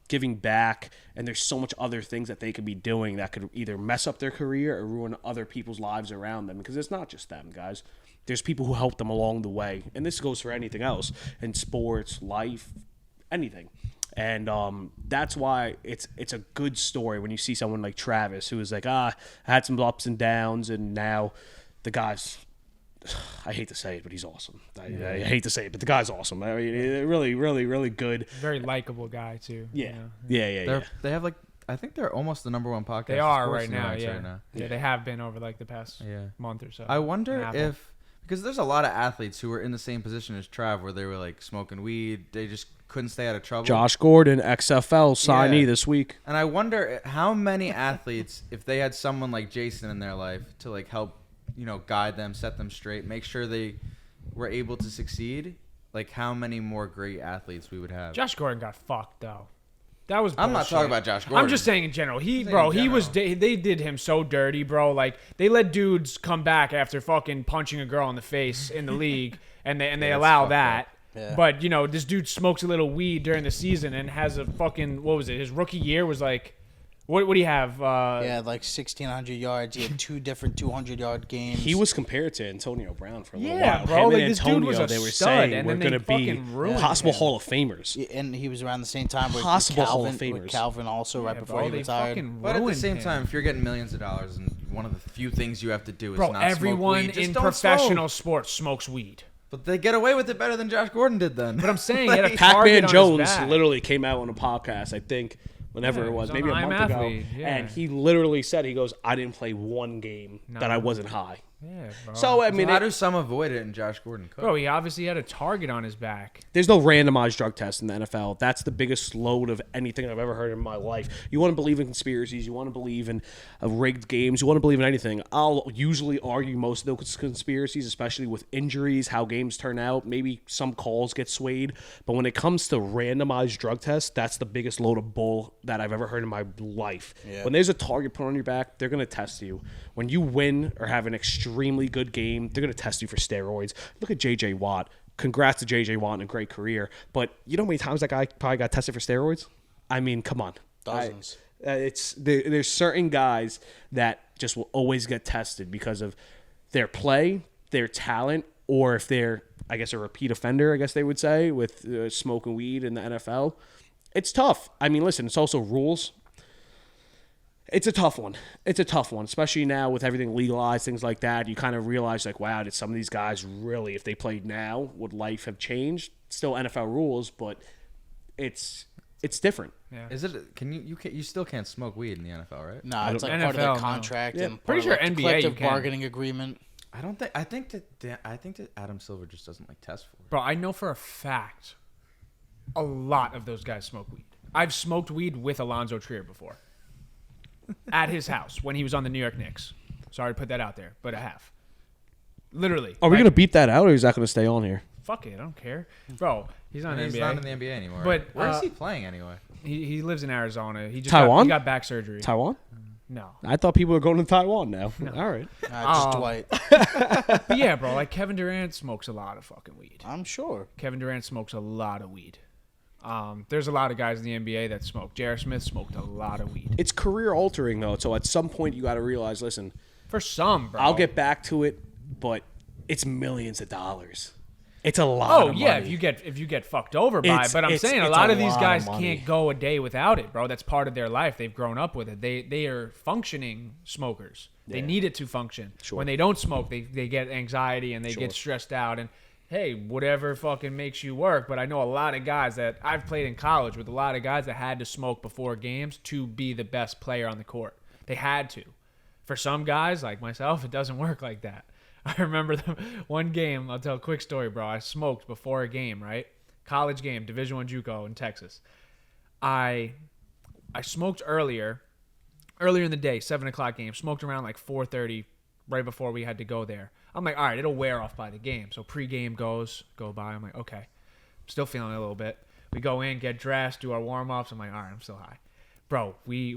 giving back. And there's so much other things that they could be doing that could either mess up their career or ruin other people's lives around them. Because it's not just them, guys. There's people who help them along the way. And this goes for anything else in sports, life, anything. And that's why it's a good story when you see someone like Travis, who is like, I had some ups and downs, and now the guy's, I hate to say it, but he's awesome. I hate to say it, but the guy's awesome. I mean, really, really, really good. Very likable guy, too. Yeah. They have, like, I think they're almost the number one podcast. They are right now, right now. Yeah, they have been over, like, the past month or so. I wonder if, because there's a lot of athletes who were in the same position as Trav, where they were, like, smoking weed. They just couldn't stay out of trouble. Josh Gordon, XFL signee this week. And I wonder how many athletes, if they had someone like Jason in their life to, like, help, guide them, set them straight, make sure they were able to succeed, like, how many more great athletes we would have. Josh Gordon got fucked, though. That was bullshit. I'm not talking about Josh Gordon. I'm just saying in general. He was. They did him so dirty, bro. Like, they let dudes come back after fucking punching a girl in the face in the league, and they allow that. Yeah. But, this dude smokes a little weed during the season and has a fucking, what was it? His rookie year was like, what do you have? Like 1,600 yards. He had two different 200-yard games. He was compared to Antonio Brown for a little while. Yeah, bro. Like, this dude was a they were stud, saying and we're then going to be possible Hall of Famers. And he was around the same time with Hall of Famers. With Calvin also right before he retired. But at the same time, if you're getting millions of dollars, and one of the few things you have to do is not smoke weed, everyone in professional sports smokes weed. But they get away with it better than Josh Gordon did then. But I'm saying, he had a Pac-Man Jones literally came out on a podcast, I think, whenever it was, maybe a month ago. Yeah. And he literally said, he goes, I didn't play one game that I wasn't high. Yeah, bro. So I mean, how do some avoid it? And Josh Gordon could. Bro, he obviously had a target on his back. there's no randomized drug test in the NFL. That's the biggest load of anything I've ever heard in my life. You want to believe in conspiracies, you want to believe in rigged games, you want to believe in anything. I'll usually argue most of those conspiracies, especially with injuries, how games turn out. Maybe some calls get swayed. But when it comes to randomized drug tests, that's the biggest load of bull that I've ever heard in my life. Yeah. When there's a target put on your back, they're going to test you. When you win or have an extremely good game, they're going to test you for steroids. Look at J.J. Watt. Congrats to J.J. Watt and a great career. But you know how many times that guy probably got tested for steroids? I mean, come on. Dozens. There's certain guys that just will always get tested because of their play, their talent, or if they're, I guess, a repeat offender, I guess they would say, with smoking weed in the NFL. It's tough. I mean, listen, it's also rules. It's a tough one. It's a tough one, especially now with everything legalized, things like that. You kind of realize, like, wow, did some of these guys really, if they played now, would life have changed? Still NFL rules, but it's different. Yeah. Is it? You still can't smoke weed in the NFL, right? No, it's like NFL, part of their no. contract Yeah. and Pretty part of sure like NBA collective you can. bargaining agreement. I don't think. I think that Adam Silver just doesn't like test for it. Bro, I know for a fact a lot of those guys smoke weed. I've smoked weed with Alonzo Trier before. At his house when he was on the New York Knicks. Sorry to put that out there, but I have. Literally. Are we going to beat that out, or is that going to stay on here? Fuck it, I don't care. Bro, he's not in the He's NBA. not in the NBA anymore. But, where is he playing anyway? He lives in Arizona. He just Taiwan? he got back surgery. Taiwan? No. I thought people were going to Taiwan now. All right. Just Dwight. But yeah, bro, like Kevin Durant smokes a lot of fucking weed. I'm sure. Kevin Durant smokes a lot of weed. There's a lot of guys in the NBA that smoke. J.R. Smith smoked a lot of weed. It's career altering, though. So at some point, you got to realize, listen, For some, bro. I'll get back to it, but it's millions of dollars. It's a lot Oh of yeah, money. if you get fucked over by it. But I'm saying a it's lot of these lot guys of money. can't go a day without it, bro. That's part of their life. They've grown up with it. They are functioning smokers. They need it to function. Sure. When they don't smoke, they get anxiety and they Sure. get stressed out. And hey, whatever fucking makes you work. But I know a lot of guys that I've played in college with, a lot of guys that had to smoke before games to be the best player on the court. They had to. For some guys like myself, it doesn't work like that. I remember one game. I'll tell a quick story, bro. I smoked before a game, right? College game, Division I JUCO in Texas. I smoked earlier in the day, 7 o'clock game. Smoked around like 4:30, right before we had to go there. I'm like, all right, it'll wear off by the game. So pregame go by. I'm like, okay. I'm still feeling it a little bit. We go in, get dressed, do our warm-ups. I'm like, all right, I'm still high. Bro, we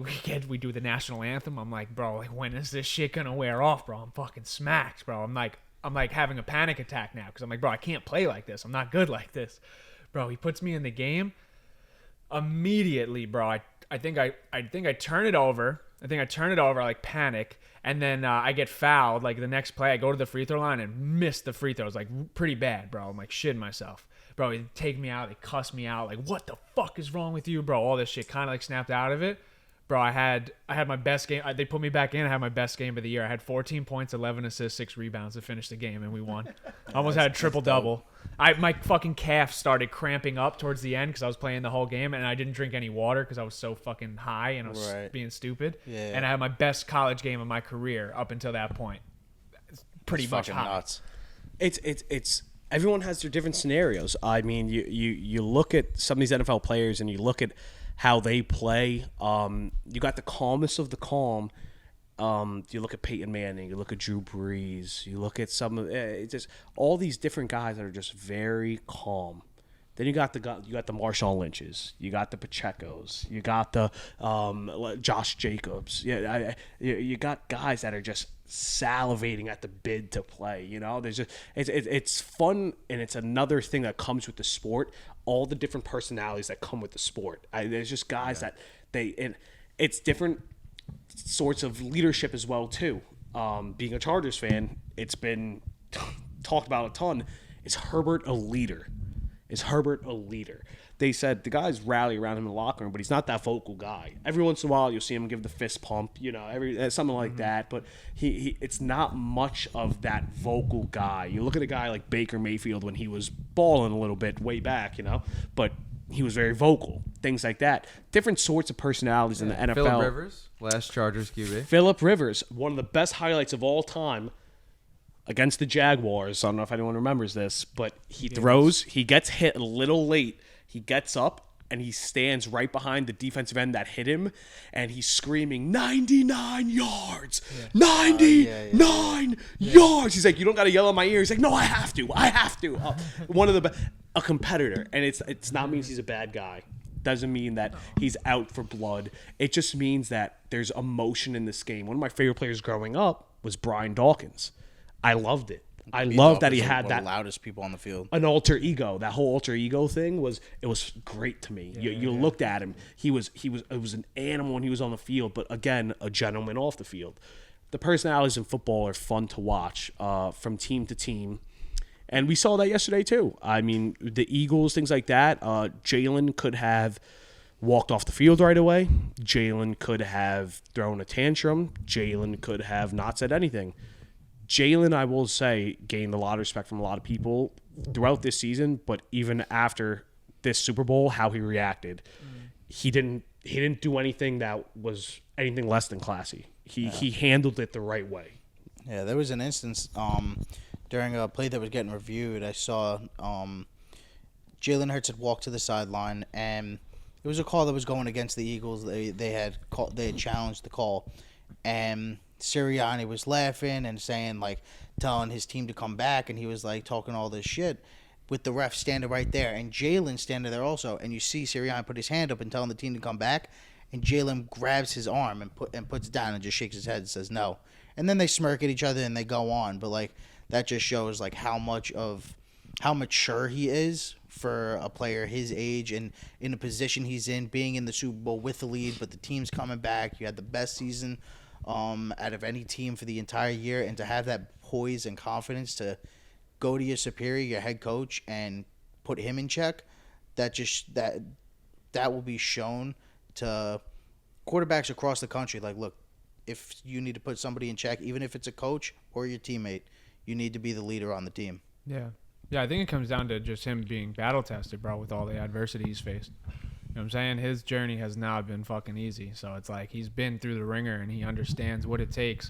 do the national anthem. I'm like, bro, like, when is this shit gonna wear off, bro? I'm fucking smacked, bro. I'm like having a panic attack now because I'm like, bro, I can't play like this. I'm not good like this, bro. He puts me in the game immediately, bro. I think I turn it over. I like panic, and then I get fouled. Like the next play, I go to the free throw line and miss the free throws, like pretty bad, bro. I'm like shitting myself. Bro, they take me out. They cuss me out. Like, what the fuck is wrong with you, bro? All this shit kind of like snapped out of it. Bro, I had my best game. They put me back in. I had my best game of the year. I had 14 points, 11 assists, 6 rebounds to finish the game, and we won. I almost had a triple-double. My fucking calf started cramping up towards the end because I was playing the whole game, and I didn't drink any water because I was so fucking high and I was being stupid. Yeah. And I had my best college game of my career up until that point. It's pretty It's much fucking high. nuts. It's everyone has their different scenarios. I mean, you look at some of these NFL players and you look at how they play. You got the calmest of the calm. You look at Peyton Manning. You look at Drew Brees. You look at some of it's just all these different guys that are just very calm. Then you got the Marshawn Lynches. You got the Pachecos. You got the Josh Jacobs. Yeah, you got guys that are just salivating at the bid to play. You know, there's just it's fun, and it's another thing that comes with the sport. All the different personalities that come with the sport. There's just guys that it's different sorts of leadership as well too. Being a Chargers fan, it's been talked about a ton. Is Herbert a leader? Is Herbert a leader? They said the guys rally around him in the locker room, but he's not that vocal guy. Every once in a while, you'll see him give the fist pump, you know, something like that. But it's not much of that vocal guy. You look at a guy like Baker Mayfield when he was balling a little bit way back, you know, but he was very vocal, things like that. Different sorts of personalities in the NFL. Phillip Rivers, last Chargers QB. Phillip Rivers, one of the best highlights of all time. against the Jaguars. I don't know if anyone remembers this, but he throws. He gets hit a little late. He gets up and he stands right behind the defensive end that hit him, and he's screaming 99 yards, 99 yards. He's like, you don't got to yell in my ear. He's like, no, I have to. One of a competitor, and it's not means he's a bad guy. Doesn't mean that he's out for blood. It just means that there's emotion in this game. One of my favorite players growing up was Brian Dawkins. I loved it. I love that he had that loudest people on the field. An alter ego. That whole alter ego thing was great to me. You looked at him. It was an animal when he was on the field, but again, a gentleman off the field. The personalities in football are fun to watch from team to team. And we saw that yesterday too. I mean, the Eagles, things like that. Jalen could have walked off the field right away. Jalen could have thrown a tantrum. Jalen could have not said anything. Jalen, I will say, gained a lot of respect from a lot of people throughout this season, but even after this Super Bowl, how he reacted, he didn't do anything that was anything less than classy. He handled it the right way. Yeah, there was an instance during a play that was getting reviewed. I saw Jalen Hurts had walked to the sideline, and it was a call that was going against the Eagles. They had challenged the call, and Sirianni was laughing and saying, like, telling his team to come back, and he was like talking all this shit with the ref standing right there, and Jalen standing there also, and you see Sirianni put his hand up and telling the team to come back, and Jalen grabs his arm and puts it down and just shakes his head and says no, and then they smirk at each other and they go on. But like, that just shows like how mature he is for a player his age and in the position he's in, being in the Super Bowl with the lead, but the team's coming back. You had the best season out of any team for the entire year, and to have that poise and confidence to go to your superior, your head coach, and put him in check, that will be shown to quarterbacks across the country. Like, look, if you need to put somebody in check, even if it's a coach or your teammate, you need to be the leader on the team. Yeah, I think it comes down to just him being battle tested, bro, with all the adversity he's faced. You know what I'm saying? His journey has not been fucking easy. So it's like he's been through the ringer and he understands what it takes.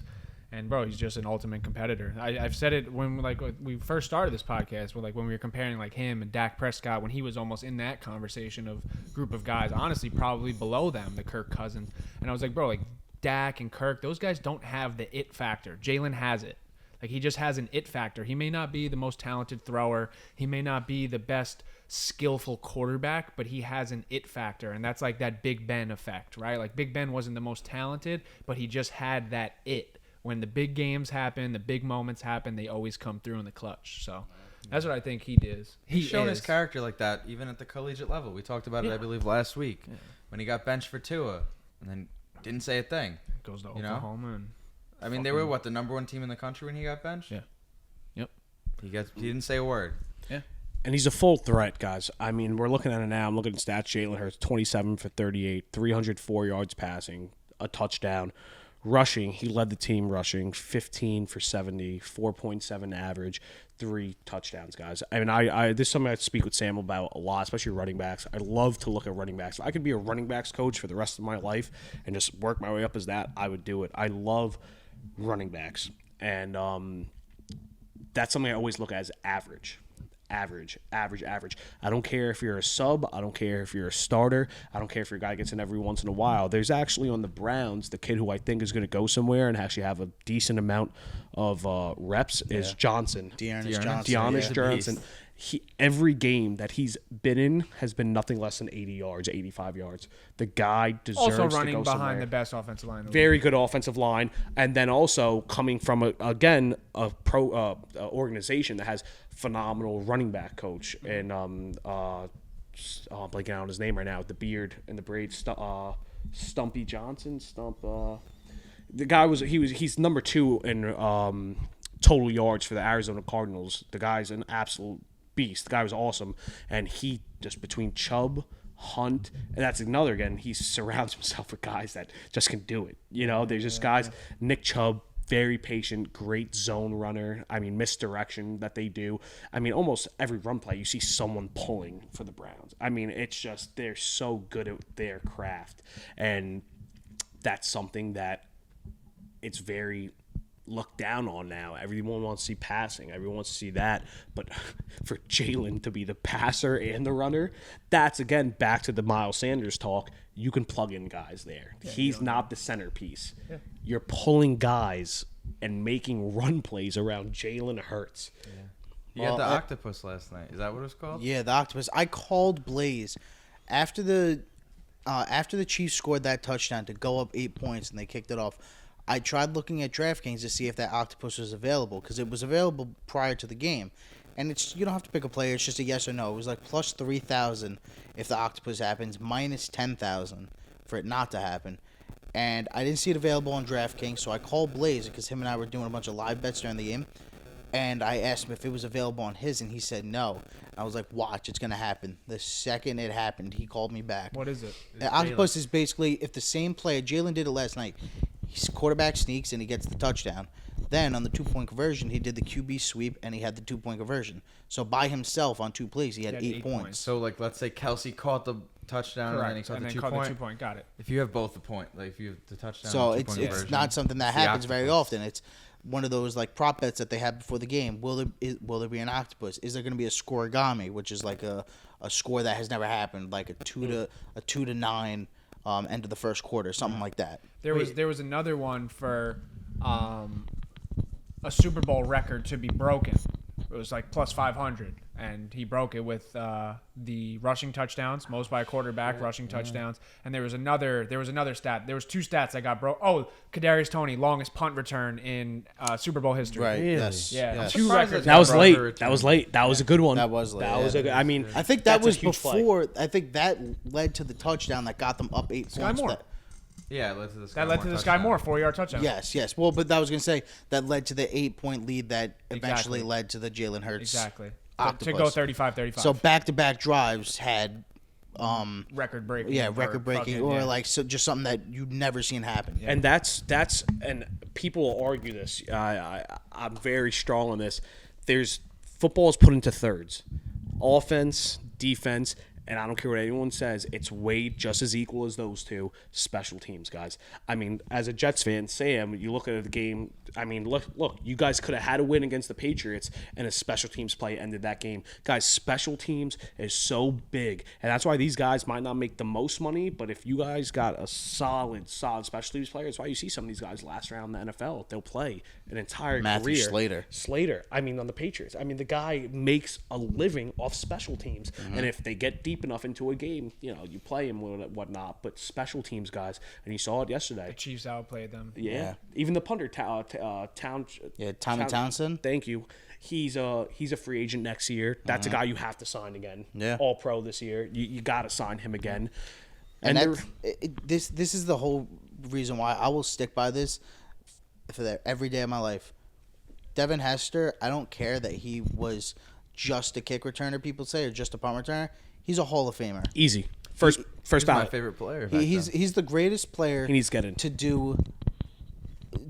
And, bro, he's just an ultimate competitor. I've said it when we first started this podcast, when we were comparing like him and Dak Prescott, when he was almost in that conversation of group of guys, honestly, probably below them, the Kirk Cousins. And I was like, bro, like Dak and Kirk, those guys don't have the it factor. Jalen has it. Like, he just has an it factor. He may not be the most talented thrower. He may not be the best skillful quarterback, but he has an it factor, and that's like that Big Ben effect, right? Like, Big Ben wasn't the most talented, but he just had that it. When the big games happen, the big moments happen, they always come through in the clutch. So that's what I think he does. He's shown his character like that even at the collegiate level. We talked about it, I believe, last week when he got benched for Tua and then didn't say a thing. Goes to Oklahoma and... I mean, they were, the number one team in the country when he got benched? Yeah. Yep. He didn't say a word. Yeah. And he's a full threat, guys. I mean, we're looking at it now. I'm looking at stats. Jalen Hurts, 27 for 38, 304 yards passing, a touchdown. Rushing, he led the team rushing, 15 for 70, 4.7 average, 3 touchdowns, guys. I mean, this is something I speak with Sam about a lot, especially running backs. I love to look at running backs. If I could be a running backs coach for the rest of my life and just work my way up as that, I would do it. I love running backs. And that's something I always look at as average. Average. I don't care if you're a sub. I don't care if you're a starter. I don't care if your guy gets in every once in a while. There's actually on the Browns, the kid who I think is going to go somewhere and actually have a decent amount of reps is Johnson. Dearness Johnson. Every game that he's been in has been nothing less than 80 yards, 85 yards. The guy deserves to go somewhere. Also running behind the best offensive line. Very good offensive line. And then also coming from, a pro organization that has phenomenal running back coach. And I'm blanking out on his name right now, with the beard and the braids. Stumpy Johnson. The guy he's number 2 in total yards for the Arizona Cardinals. The guy's an absolute beast. The guy was awesome, and he just, between Chubb, Hunt, and that's another, again, he surrounds himself with guys that just can do it. You know, there's just guys. Nick Chubb, very patient, great zone runner. I mean, misdirection that they do. I mean, almost every run play you see someone pulling for the Browns. I mean, it's just, they're so good at their craft, and that's something that it's very looked down on now. Everyone wants to see passing. Everyone wants to see that. But for Jalen to be the passer and the runner, that's, again, back to the Miles Sanders talk. You can plug in guys there. Yeah, he's not the centerpiece. Yeah. You're pulling guys and making run plays around Jalen Hurts. Yeah. You had the octopus last night. Is that what it was called? Yeah, the octopus. I called Blaze after the Chiefs scored that touchdown to go up 8 points and they kicked it off. I tried looking at DraftKings to see if that octopus was available because it was available prior to the game. And you don't have to pick a player. It's just a yes or no. It was like plus 3,000 if the octopus happens, minus 10,000 for it not to happen. And I didn't see it available on DraftKings, so I called Blaze because him and I were doing a bunch of live bets during the game. And I asked him if it was available on his, and he said no. I was like, watch, it's going to happen. The second it happened, he called me back. What is it? The octopus is basically if the same player, Jalen did it last night, his quarterback sneaks and he gets the touchdown. Then on the 2-point conversion, he did the QB sweep and he had the 2-point conversion. So by himself on 2 plays, he had 8 points. So, like, let's say Kelsey caught the touchdown Correct. and then he caught caught the 2-point. Got it. If you have both the point, like if you have the touchdown, so and the 2-point it's conversion, not something that happens very often. It's one of those like prop bets that they have before the game. Will there be an octopus? Is there going to be a scoregami, which is like a score that has never happened, like a 2-9 end of the first quarter, something like that. There was another one for a Super Bowl record to be broken. It was like plus 500, and he broke it with the rushing touchdowns, most by a quarterback, rushing touchdowns. And there was another stat. There was 2 stats that got broke. Oh, Kadarius Toney, longest punt return in Super Bowl history. Right. Really? Yes. Yeah. Yes. 2 records. That was late. That was a good one. That was late. That was a good. I mean, I think that was before. I think that led to the touchdown that got them up 8 Sky points. Moore. Yeah, it led to the Sky That led Moore to the touchdown. Sky Moore 4-yard touchdown. Yes. Well, but I was going to say that led to the 8-point lead that eventually Exactly. led to the Jalen Hurts. Exactly. Octopus. To go 35-35. So back-to-back drives had record breaking. yeah, record breaking or yeah. like so just something that you've never seen happen. And and people will argue this. I'm very strong on this. Football is put into thirds, offense, defense, and I don't care what anyone says. It's weighed just as equal as those two special teams, guys. I mean, as a Jets fan, Sam, you look at the game. I mean, look, you guys could have had a win against the Patriots, and a special teams play ended that game. Guys, special teams is so big, and that's why these guys might not make the most money, but if you guys got a solid special teams player, that's why you see some of these guys last round in the NFL. They'll play an entire Matthew career. Slater. I mean, on the Patriots. I mean, the guy makes a living off special teams, and if they get deep enough into a game, you play him and whatnot. But special teams guys, and you saw it yesterday. The Chiefs outplayed them. Yeah. Even the punter, Tommy Townsend. Thank you. He's a free agent next year. That's a guy you have to sign again. Yeah. All pro this year. You got to sign him again. And this is the whole reason why I will stick by this for every day of my life. Devin Hester, I don't care that he was just a kick returner, people say, or just a punt returner. He's a Hall of Famer. Easy. First He's my ballot. favorite player. He's the greatest player He needs to get in.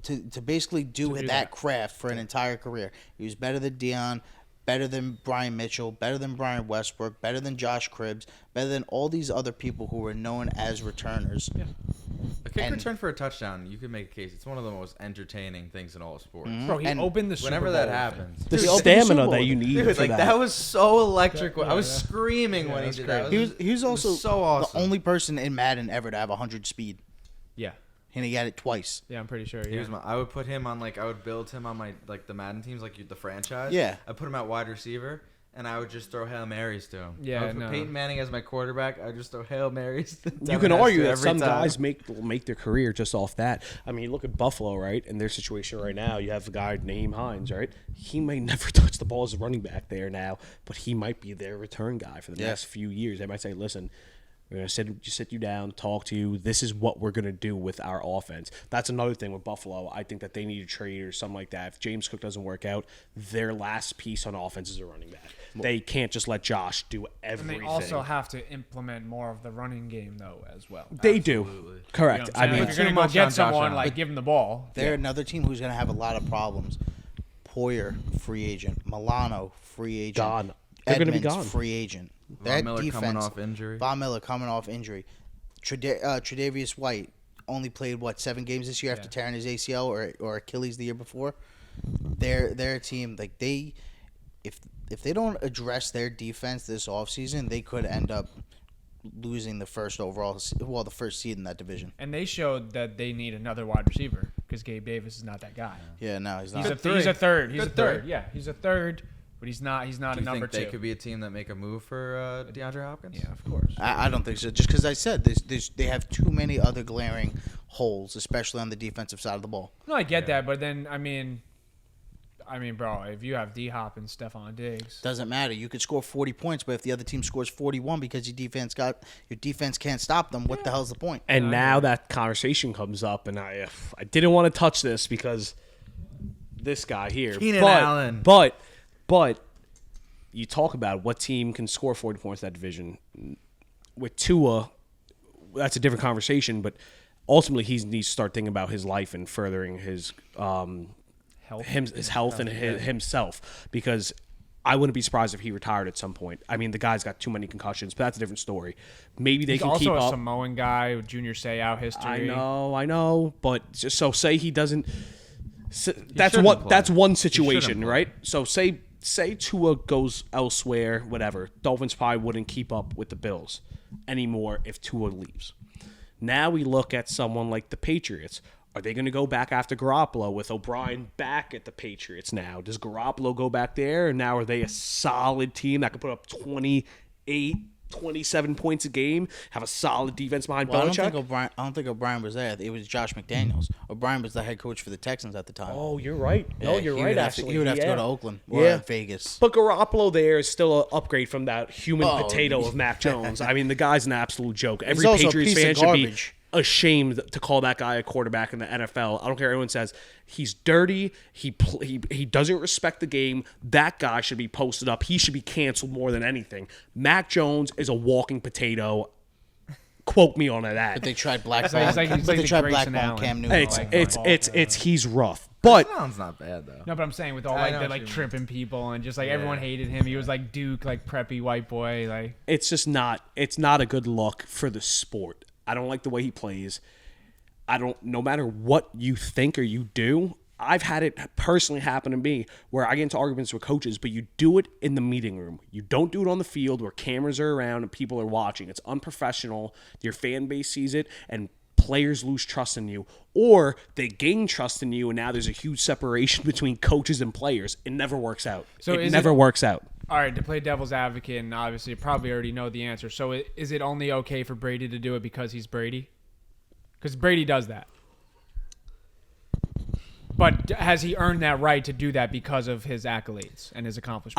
to basically do that craft for an entire career. He was better than Deion, better than Brian Mitchell, better than Brian Westbrook, better than Josh Cribbs, better than all these other people who were known as returners. Yeah. A kick return for a touchdown, you could make a case. It's one of the most entertaining things in all of sports. Bro, he And opened the Super Whenever Bowl. that happens. The He opened the stamina Super Bowl. that you need Dude, for like that was so electric. I was screaming when he that's did crazy. that. He was also so awesome. the only person in Madden ever to have 100 speed, Yeah. and he had it twice. Yeah, I'm pretty sure. He Yeah. was I would put him on I would build him on my the Madden teams the franchise. Yeah. I put him at wide receiver and I would just throw Hail Marys to him. Yeah, I would put Peyton Manning as my quarterback. I would just throw Hail Marys. To You Devin can argue Hester that every some time. guys make their career just off that. I mean, look at Buffalo, right? In their situation right now, you have a guy named Hines, right? He may never touch the ball as a running back there now, but he might be their return guy for the next few years. They might say, listen, we're going to sit you down, talk to you. This is what we're going to do with our offense. That's another thing with Buffalo. I think that they need a trade or something like that. If James Cook doesn't work out, their last piece on offense is a running back. They can't just let Josh do And everything. they also have to implement more of the running game, though, as well. They do. Correct. You know what I'm saying? I mean, If you're going to too go much get on Josh someone, Allen. give him the ball. They're another team who's going to have a lot of problems. Poyer, free agent. Milano, free agent. Gone. They're going to be Edmonds, gone. free agent. Von Miller coming off injury. Von Miller coming off injury. Tre'Davious White, only played 7 games this year after tearing his ACL or Achilles the year before. They're a team like if they don't address their defense this offseason, they could end up losing the first seed in that division. And they showed that they need another wide receiver because Gabe Davis is not that guy. Yeah, no, he's not. He's a third. Yeah, he's a third, but he's not a number two. They could be a team that make a move for DeAndre Hopkins? Yeah, of course. I don't think so. Just because I said they have too many other glaring holes, especially on the defensive side of the ball. No, I get that, but then I mean, bro, if you have D-Hop and Stephon Diggs, doesn't matter. You could score 40 points, but if the other team scores 41 because your defense can't stop them, what the hell's the point? And now that conversation comes up, and I didn't want to touch this because this guy here, Keenan Allen. But you talk about what team can score 40 points in that division. With Tua, that's a different conversation, but ultimately he needs to start thinking about his life and furthering his health and himself, because I wouldn't be surprised if he retired at some point. I mean, the guy's got too many concussions, but that's a different story. Maybe they can keep up. He's also a Samoan guy with Junior Seau history. I know, but just so say he doesn't. That's one situation, right? So say Tua goes elsewhere, whatever. Dolphins probably wouldn't keep up with the Bills anymore if Tua leaves. Now we look at someone like the Patriots. Are they going to go back after Garoppolo with O'Brien back at the Patriots now? Does Garoppolo go back there? And now are they a solid team that could put up 28, 27 points a game, have a solid defense behind Belichick? I don't think O'Brien was there. It was Josh McDaniels. O'Brien was the head coach for the Texans at the time. Oh, you're right. No, you're right, actually. He would have to go to Oakland or Vegas. But Garoppolo there is still an upgrade from that human potato of Mac Jones. I mean, the guy's an absolute joke. Every Patriots fan should be ashamed to call that guy a quarterback in the NFL. I don't care what anyone says. He's dirty. He doesn't respect the game. That guy should be posted up. He should be canceled more than anything. Mac Jones is a walking potato. Quote me on that. But they tried blackball. They tried blackball Cam Newton. He's rough. But sounds not bad though. No, but I'm saying with all the tripping people and just everyone hated him. He was like Duke, like preppy white boy. Like it's just not. It's not a good look for the sport. I don't like the way he plays. No matter what you think or you do, I've had it personally happen to me where I get into arguments with coaches, but you do it in the meeting room. You don't do it on the field where cameras are around and people are watching. It's unprofessional. Your fan base sees it and players lose trust in you, or they gain trust in you, and now there's a huge separation between coaches and players. It never works out. It never works out. All right, to play devil's advocate, and obviously you probably already know the answer. So is it only okay for Brady to do it because he's Brady? Because Brady does that. But has he earned that right to do that because of his accolades and his accomplishments?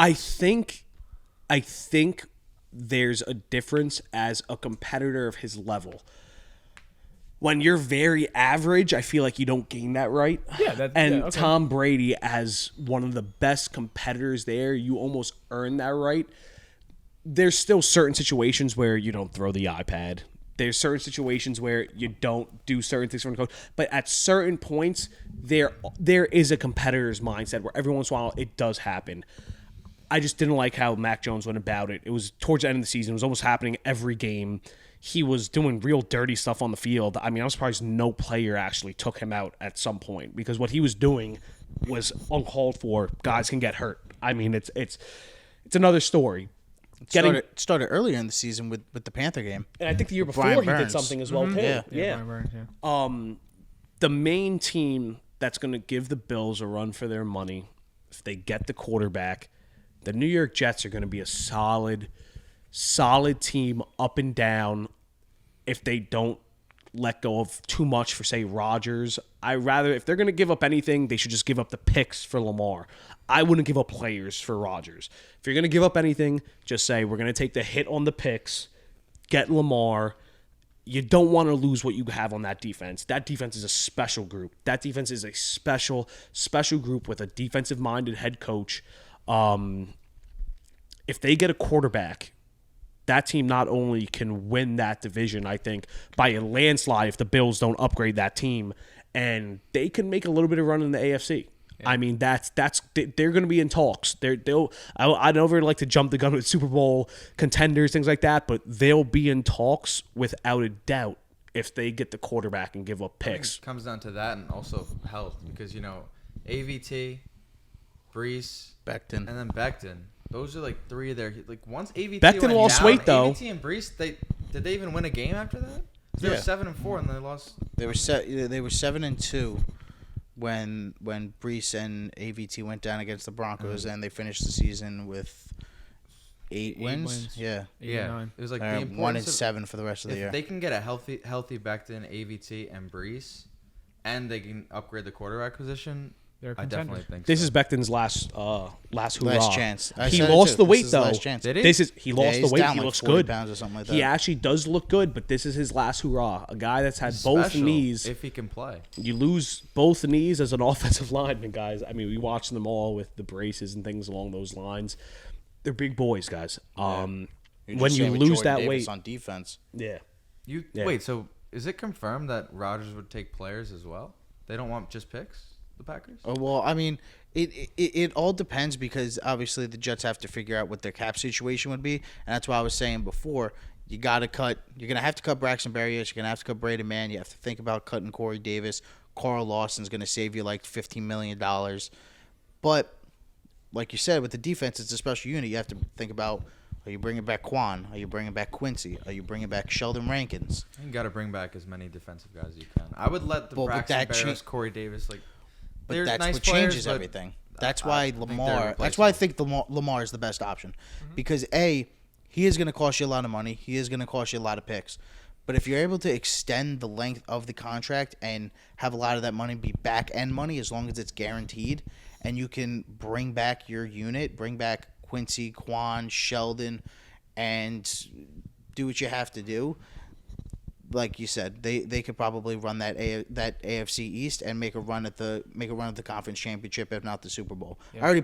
I think there's a difference as a competitor of his level. When you're very average, I feel like you don't gain that right. Yeah, Tom Brady, as one of the best competitors there, you almost earn that right. There's still certain situations where you don't throw the iPad. There's certain situations where you don't do certain things from the coach. But at certain points, there is a competitor's mindset where every once in a while it does happen. I just didn't like how Mac Jones went about it. It was towards the end of the season. It was almost happening every game. He was doing real dirty stuff on the field. I mean, I'm surprised no player actually took him out at some point because what he was doing was uncalled for. Guys can get hurt. I mean, it's another story. It started earlier in the season with the Panther game. And I think the year before he did something as well, too. Yeah. Brian Burns, the main team that's going to give the Bills a run for their money, if they get the quarterback, the New York Jets are going to be a solid team up and down if they don't let go of too much for, say, Rodgers. If they're going to give up anything, they should just give up the picks for Lamar. I wouldn't give up players for Rodgers. If you're going to give up anything, just say, we're going to take the hit on the picks, get Lamar. You don't want to lose what you have on that defense. That defense is a special group. That defense is a special group with a defensive-minded head coach. If they get a quarterback, that team not only can win that division, I think, by a landslide if the Bills don't upgrade that team, and they can make a little bit of run in the AFC. Yeah. I mean, they're going to be in talks. I never like to jump the gun with Super Bowl contenders, things like that, but they'll be in talks without a doubt if they get the quarterback and give up I think picks. it comes down to that and also health because, AVT, Brees, Becton. and then Becton. Those are like three of their once AVT Becton went lost down, weight, though. AVT and Brees, did they even win a game after that? They were 7-4 and they lost. They were 7-2 when Brees and AVT went down against the Broncos, and they finished the season with 8 wins. Yeah, 8 or 9. It was like the 1-7 for the rest of the year. If they can get a healthy Becton, AVT, and Brees, and they can upgrade the quarterback position, They're I definitely think This so. is Becton's last hurrah. Last chance. I He said it lost too. the This weight is his though. last chance. Did he? He lost Yeah, the he's weight. down He like looks 40 good. pounds or something like that. He actually does look good, but this is his last hurrah. A guy that's had both Special knees. if he can play. You lose both knees as an offensive lineman, guys. I mean, we watched them all with the braces and things along those lines. They're big boys, guys. You're just When you saying with lose Jordan that Davis weight, on defense. yeah. Yeah. Wait, so is it confirmed that Rodgers would take players as well? They don't want just picks, the Packers? Oh, well, I mean, it all depends because obviously the Jets have to figure out what their cap situation would be, and that's why I was saying before. You're gonna have to cut Braxton Berrios. You're gonna have to cut Braden Mann. You have to think about cutting Corey Davis. Carl Lawson's gonna save you like $15 million, but like you said, with the defense, it's a special unit. You have to think about. Are you bringing back Quan? Are you bringing back Quincy? Are you bringing back Sheldon Rankins? You got to bring back as many defensive guys as you can. I would let the Well, but Braxton that Berrios, Corey Davis, But they're that's nice what players, changes but everything. That's I why think they're Lamar. That's why I replaceable. think Lamar is the best option, because he is going to cost you a lot of money. He is going to cost you a lot of picks. But if you're able to extend the length of the contract and have a lot of that money be back end money, as long as it's guaranteed, and you can bring back your unit, bring back Quincy, Quan, Sheldon, and do what you have to do. Like you said, they could probably run that AFC East and make a run at the conference championship, if not the Super Bowl. Yeah. I already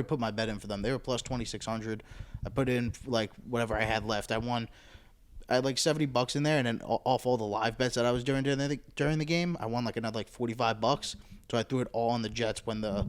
put my bet in for them. They were plus 2,600. I put in like whatever I had left. I had like $70 in there, and then off all the live bets that I was doing during the game, I won like another like $45. So I threw it all on the Jets when the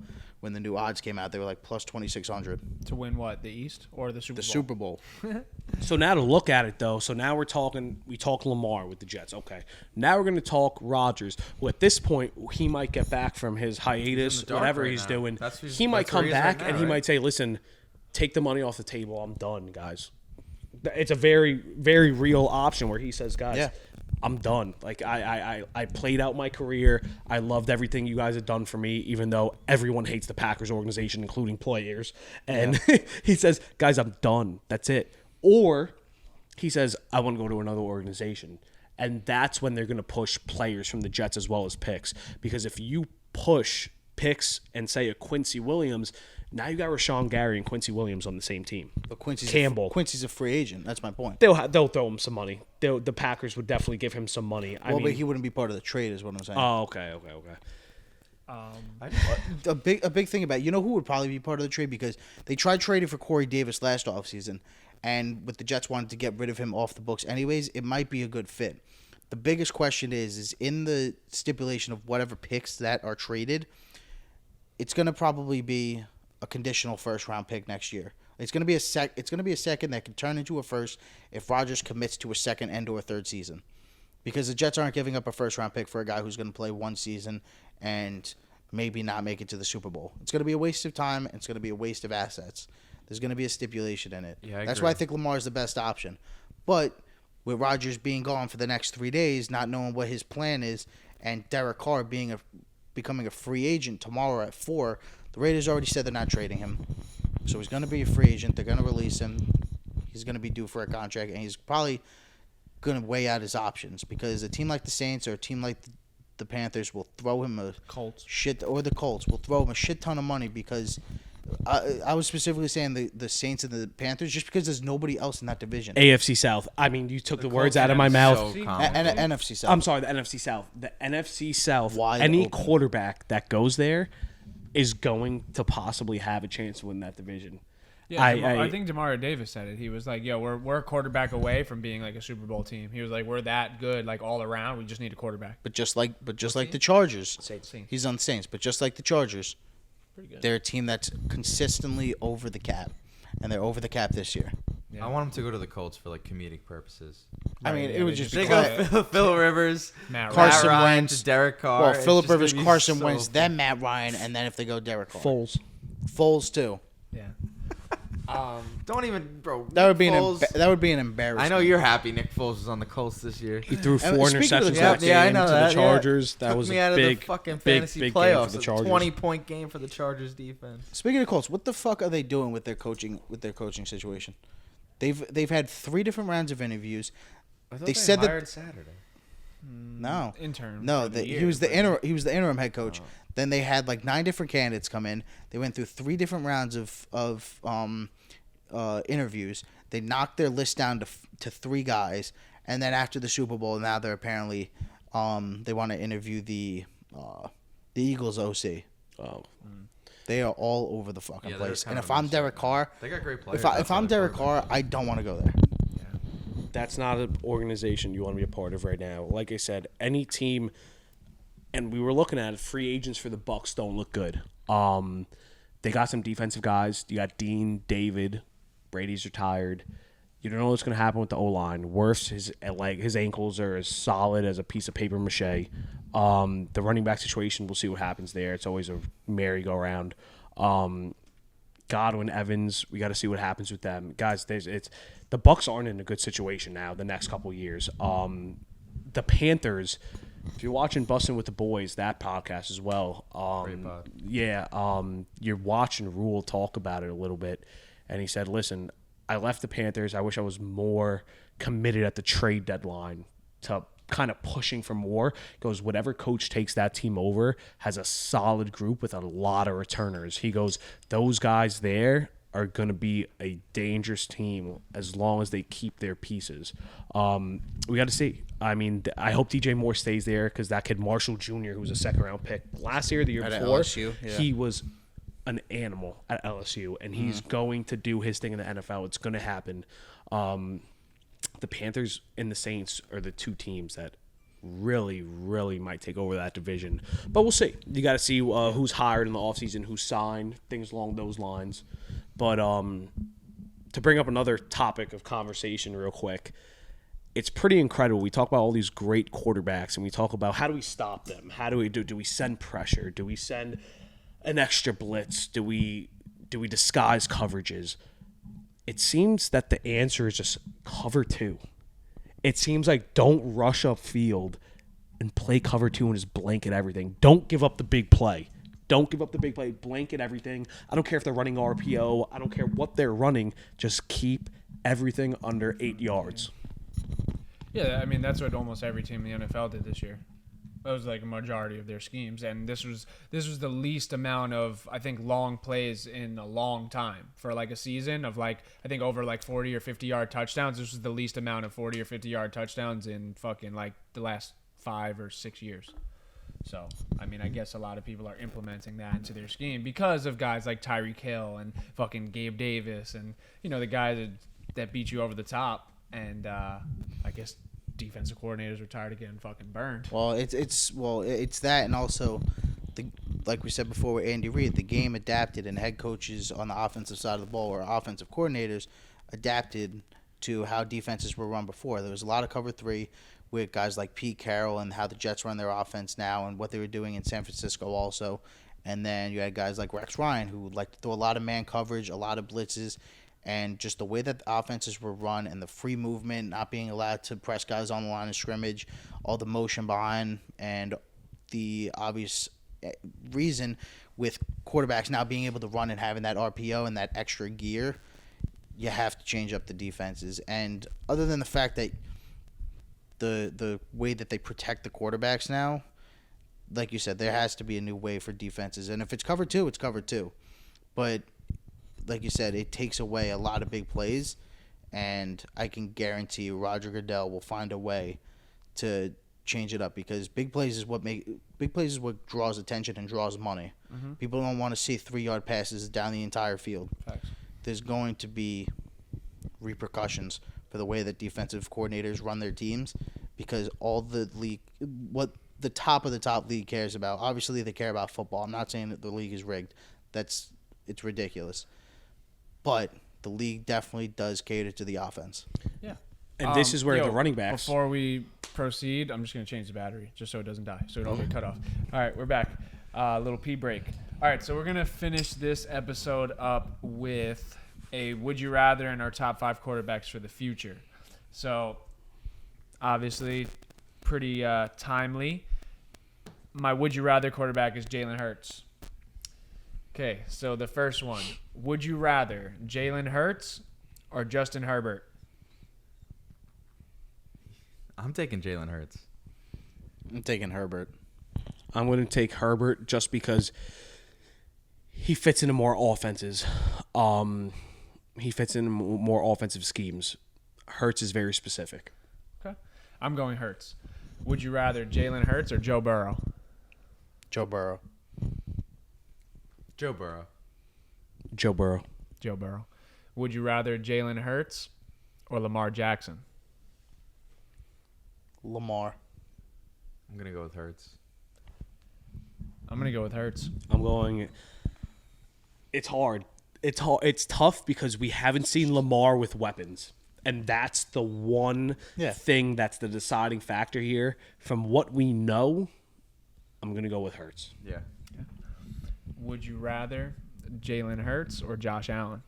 new odds came out. They were like plus 2,600 to win what, the East or the Super Bowl? The Super Bowl. So now to look at it though, so now we talk Lamar with the Jets. Okay, now we're going to talk Rodgers, who at this point he might get back from his hiatus, whatever right he's now. doing. That's He might where come he is back right now, and he right? might say, "Listen, take the money off the table. I'm done, guys." It's a very, very real option where he says, "Guys, Yeah. I'm done. Like I played out my career. I loved everything you guys have done for me, even though everyone hates the Packers organization, including players." And he says, "Guys, I'm done. That's it." Or he says, "I want to go to another organization." And that's when they're going to push players from the Jets as well as picks. Because if you push picks and say a Quincy Williams, now you got Rashawn Gary and Quincy Williams on the same team. But Quincy's Campbell. a free agent. That's my point. They'll throw him some money. The Packers would definitely give him some money. I mean, But he wouldn't be part of the trade, is what I'm saying. Oh, okay. A big thing about who would probably be part of the trade, because they tried trading for Corey Davis last offseason, and with the Jets wanted to get rid of him off the books anyways, it might be a good fit. The biggest question is in the stipulation of whatever picks that are traded, it's going to probably be a conditional first round pick next year. It's going to be a second that can turn into a first if Rodgers commits to a second and or a third season. Because the Jets aren't giving up a first round pick for a guy who's going to play one season and maybe not make it to the Super Bowl. It's going to be a waste of time, and it's going to be a waste of assets. There's going to be a stipulation in it. Yeah, That's agree. why I think Lamar is the best option. But with Rodgers being gone for the next 3 days, not knowing what his plan is, and Derek Carr becoming a free agent tomorrow at 4, the Raiders already said they're not trading him. So he's going to be a free agent. They're going to release him. He's going to be due for a contract, and he's probably going to weigh out his options, because a team like the Saints or a team like the Panthers will throw him the Colts will throw him a shit ton of money, because I was specifically saying the Saints and the Panthers just because there's nobody else in that division. AFC South. I mean, you took the words Colts out of my are mouth. so complicated. And NFC South. I'm sorry, the NFC South. The NFC South, Wide any open. quarterback that goes there is going to possibly have a chance to win that division. Yeah, I think Demario Davis said it. He was like, "Yo, we're a quarterback away from being like a Super Bowl team." He was like, "We're that good, like all around. We just need a quarterback." But just like the Chargers, Saints. he's on the Saints. But just like the Chargers, Pretty good. they're a team that's consistently over the cap, and they're over the cap this year. Yeah. I want him to go to the Colts for like comedic purposes. I mean, it would just be They go Phil Rivers, Matt Carson Ryan, Wentz, Derek Carr. Well, It's Phillip just gonna Rivers, be Carson so- Wentz, then Matt Ryan, and then if they go Derek Carr. Foles. Too. Yeah. Don't even, bro. That would be Foles, that would be an embarrassment. I know you're happy Nick Foles was on the Colts this year. He threw 4 And speaking of interceptions the that Colts- game I know to that, the Chargers. Yeah. That Took was me a out of big, the fucking big, fantasy big game playoffs. for the A Chargers. 20-point game for the Chargers defense. Speaking of Colts, what the fuck are they doing with their coaching situation? They've had 3 different rounds of interviews. They said that Saturday. no Intern. No, for the he year, was the but- he was the interim head coach. Then they had like 9 different candidates come in. They went through 3 different rounds of interviews. They knocked their list down to 3 guys, and then after the Super Bowl, now they're apparently they want to interview the Eagles OC. Oh. They are all over the fucking Yeah, they're place. kind And of if I'm messed Derek up. Carr, They got great players. if I'm Derek Carr, I don't want to go there. That's not an organization you want to be a part of right now. Like I said, any team, and we were looking at it, free agents for the Bucks don't look good. They got some defensive guys. You got Dean, David, Brady's retired. You don't know what's going to happen with the O-line. Worse, his ankles are as solid as a piece of paper mache. The running back situation, we'll see what happens there. It's always a merry-go-round. Godwin, Evans, we got to see what happens with them. Guys, the Bucks aren't in a good situation now the next couple of years. The Panthers, if you're watching Bustin' with the Boys, that podcast as well. Great pod. Yeah, you're watching Rule talk about it a little bit, and he said, listen, I left the Panthers. I wish I was more committed at the trade deadline to kind of pushing for more. He goes, whatever coach takes that team over has a solid group with a lot of returners. He goes, those guys there are going to be a dangerous team as long as they keep their pieces. We got to see. I mean, I hope DJ Moore stays there because that kid Marshall Jr., who was a second-round pick last year, the year At before, LSU, yeah. he was an animal at LSU, and he's going to do his thing in the NFL. It's going to happen. The Panthers and the Saints are the 2 teams that really, really might take over that division. But we'll see. You got to see who's hired in the offseason, who's signed, things along those lines. But to bring up another topic of conversation real quick, it's pretty incredible. We talk about all these great quarterbacks, and we talk about how do we stop them? How do we do we send pressure? Do we send an extra blitz? Do we disguise coverages? It seems that the answer is just cover 2. It seems like don't rush upfield and play cover 2 and just blanket everything. Don't give up the big play. Don't give up the big play. Blanket everything. I don't care if they're running RPO. I don't care what they're running. Just keep everything under 8 yards. Yeah, I mean that's what almost every team in the NFL did this year. That was like a majority of their schemes, and this was the least amount of, I think, long plays in a long time for like a season of like, I think over like 40 or 50 yard touchdowns. This was the least amount of 40 or 50 yard touchdowns in fucking like the last 5 or 6 years. So, I mean, I guess a lot of people are implementing that into their scheme because of guys like Tyreek Hill and fucking Gabe Davis and, you know, the guys that beat you over the top. And I guess defensive coordinators are tired of getting fucking burned. Well, it's that, and also, like we said before with Andy Reid, the game adapted, and head coaches on the offensive side of the ball or offensive coordinators adapted to how defenses were run before. There was a lot of cover 3 with guys like Pete Carroll and how the Jets run their offense now and what they were doing in San Francisco also. And then you had guys like Rex Ryan who would like to throw a lot of man coverage, a lot of blitzes, and just the way that the offenses were run and the free movement, not being allowed to press guys on the line of scrimmage, all the motion behind, and the obvious reason with quarterbacks now being able to run and having that RPO and that extra gear, you have to change up the defenses. And other than the fact that the way that they protect the quarterbacks now, like you said, there has to be a new way for defenses. And if it's cover 2, it's cover 2. But like you said, it takes away a lot of big plays, and I can guarantee you Roger Goodell will find a way to change it up because big plays is what draws attention and draws money. Mm-hmm. People don't want to see 3-yard passes down the entire field. Facts. There's going to be repercussions for the way that defensive coordinators run their teams because all the league, what the top of the top league cares about, obviously they care about football. I'm not saying that the league is rigged. It's ridiculous. But the league definitely does cater to the offense. Yeah. And this is where the running backs. Before we proceed, I'm just going to change the battery just so it doesn't die, so it don't get cut off. All right, we're back. Little pee break. All right, so we're going to finish this episode up with a would you rather in our top 5 quarterbacks for the future. So, obviously, pretty timely. My would you rather quarterback is Jalen Hurts. Okay, so the first one. Would you rather Jalen Hurts or Justin Herbert? I'm taking Jalen Hurts. I'm taking Herbert. I'm going to take Herbert just because he fits into more offenses. He fits in more offensive schemes. Hurts is very specific. Okay. I'm going Hurts. Would you rather Jalen Hurts or Joe Burrow? Joe Burrow. Joe Burrow. Joe Burrow. Joe Burrow. Would you rather Jalen Hurts or Lamar Jackson? Lamar. I'm going to go with Hurts. I'm going to go with Hurts. I'm going. It's hard. It's tough because we haven't seen Lamar with weapons. And that's the one thing that's the deciding factor here. From what we know, I'm going to go with Hurts. Yeah. Would you rather Jalen Hurts or Josh Allen?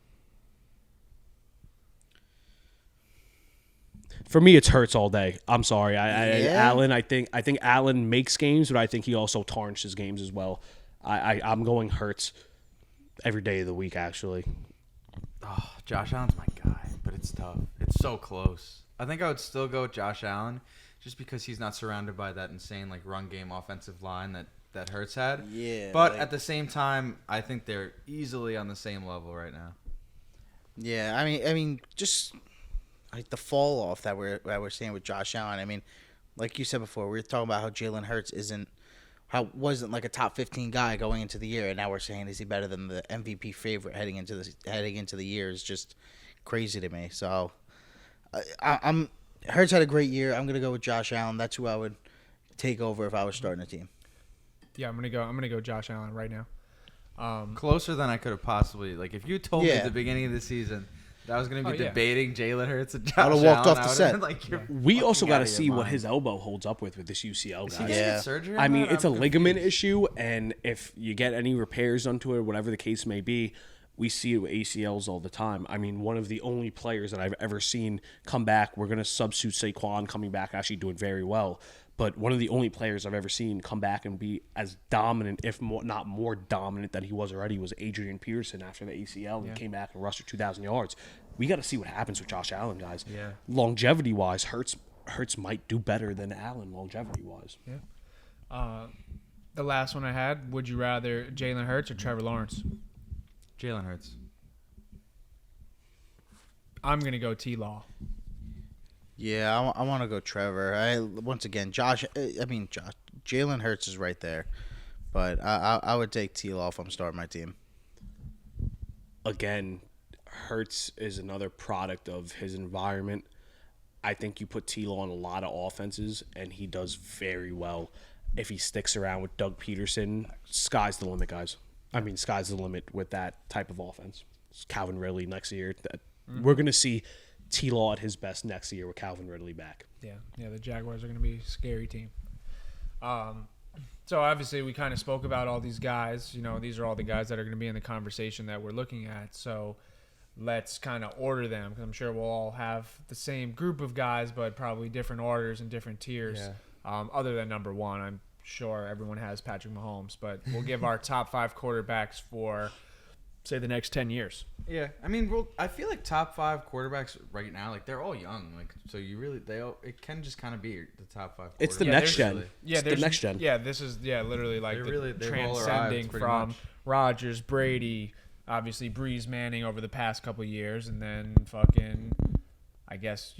For me, it's Hurts all day. I'm sorry. Allen, I think Allen makes games, but I think he also tarnishes games as well. I'm going Hurts every day of the week, actually. Oh, Josh Allen's my guy, but it's tough. It's so close. I think I would still go with Josh Allen just because he's not surrounded by that insane run game offensive line that Hurts had. Yeah. But at the same time, I think they're easily on the same level right now. Yeah, I mean, just the fall off that we're seeing with Josh Allen. I mean, like you said before, we were talking about how Jalen Hurts wasn't like a top 15 guy going into the year, and now we're saying is he better than the MVP favorite heading into the year is just crazy to me. So, I'm Hurts had a great year. I'm gonna go with Josh Allen. That's who I would take over if I was starting a team. Yeah, I'm gonna go Josh Allen right now. Closer than I could have possibly. If you told me at the beginning of the season that I was going to be debating Jalen Hurts and Josh Allen, I'd have walked off the set. We also got to see what his elbow holds up with this UCL, guys. Get surgery on I mean, that? it's a ligament issue, and if you get any repairs onto it, whatever the case may be, we see it with ACLs all the time. I mean, one of the only players that I've ever seen come back, we're going to substitute Saquon coming back, actually doing very well. But one of the only players I've ever seen come back and be as dominant, if not more dominant than he was already, was Adrian Peterson after the ACL and came back and rushed for 2,000 yards. We got to see what happens with Josh Allen, guys. Yeah. Longevity-wise, Hurts might do better than Allen longevity-wise. Yeah. The last one I had, would you rather Jalen Hurts or Trevor Lawrence? Jalen Hurts. I'm going to go T-Law. Yeah, I want to go Trevor. Jalen Hurts is right there, but I would take T-Law if I'm starting my team. Again, Hurts is another product of his environment. I think you put T-Law on a lot of offenses, and he does very well. If he sticks around with Doug Peterson, sky's the limit, guys. I mean, sky's the limit with that type of offense. It's Calvin Ridley next year. We're going to see T-Law at his best next year with Calvin Ridley back. Yeah, the Jaguars are going to be a scary team. So obviously we kind of spoke about all these guys. These are all the guys that are going to be in the conversation that we're looking at. So let's kind of order them because I'm sure we'll all have the same group of guys, but probably different orders and different tiers. Yeah. Other than number one, I'm sure everyone has Patrick Mahomes, but we'll give our top 5 quarterbacks for, say, the next 10 years. Yeah, I mean, I feel like top 5 quarterbacks right now, they're all young. So you really, it can just kind of be the top 5 quarterbacks. It's the next gen. Yeah, it's the next gen. Yeah, this is literally they transcending from Rodgers, Brady, obviously Breeze, Manning over the past couple of years, and then fucking, I guess,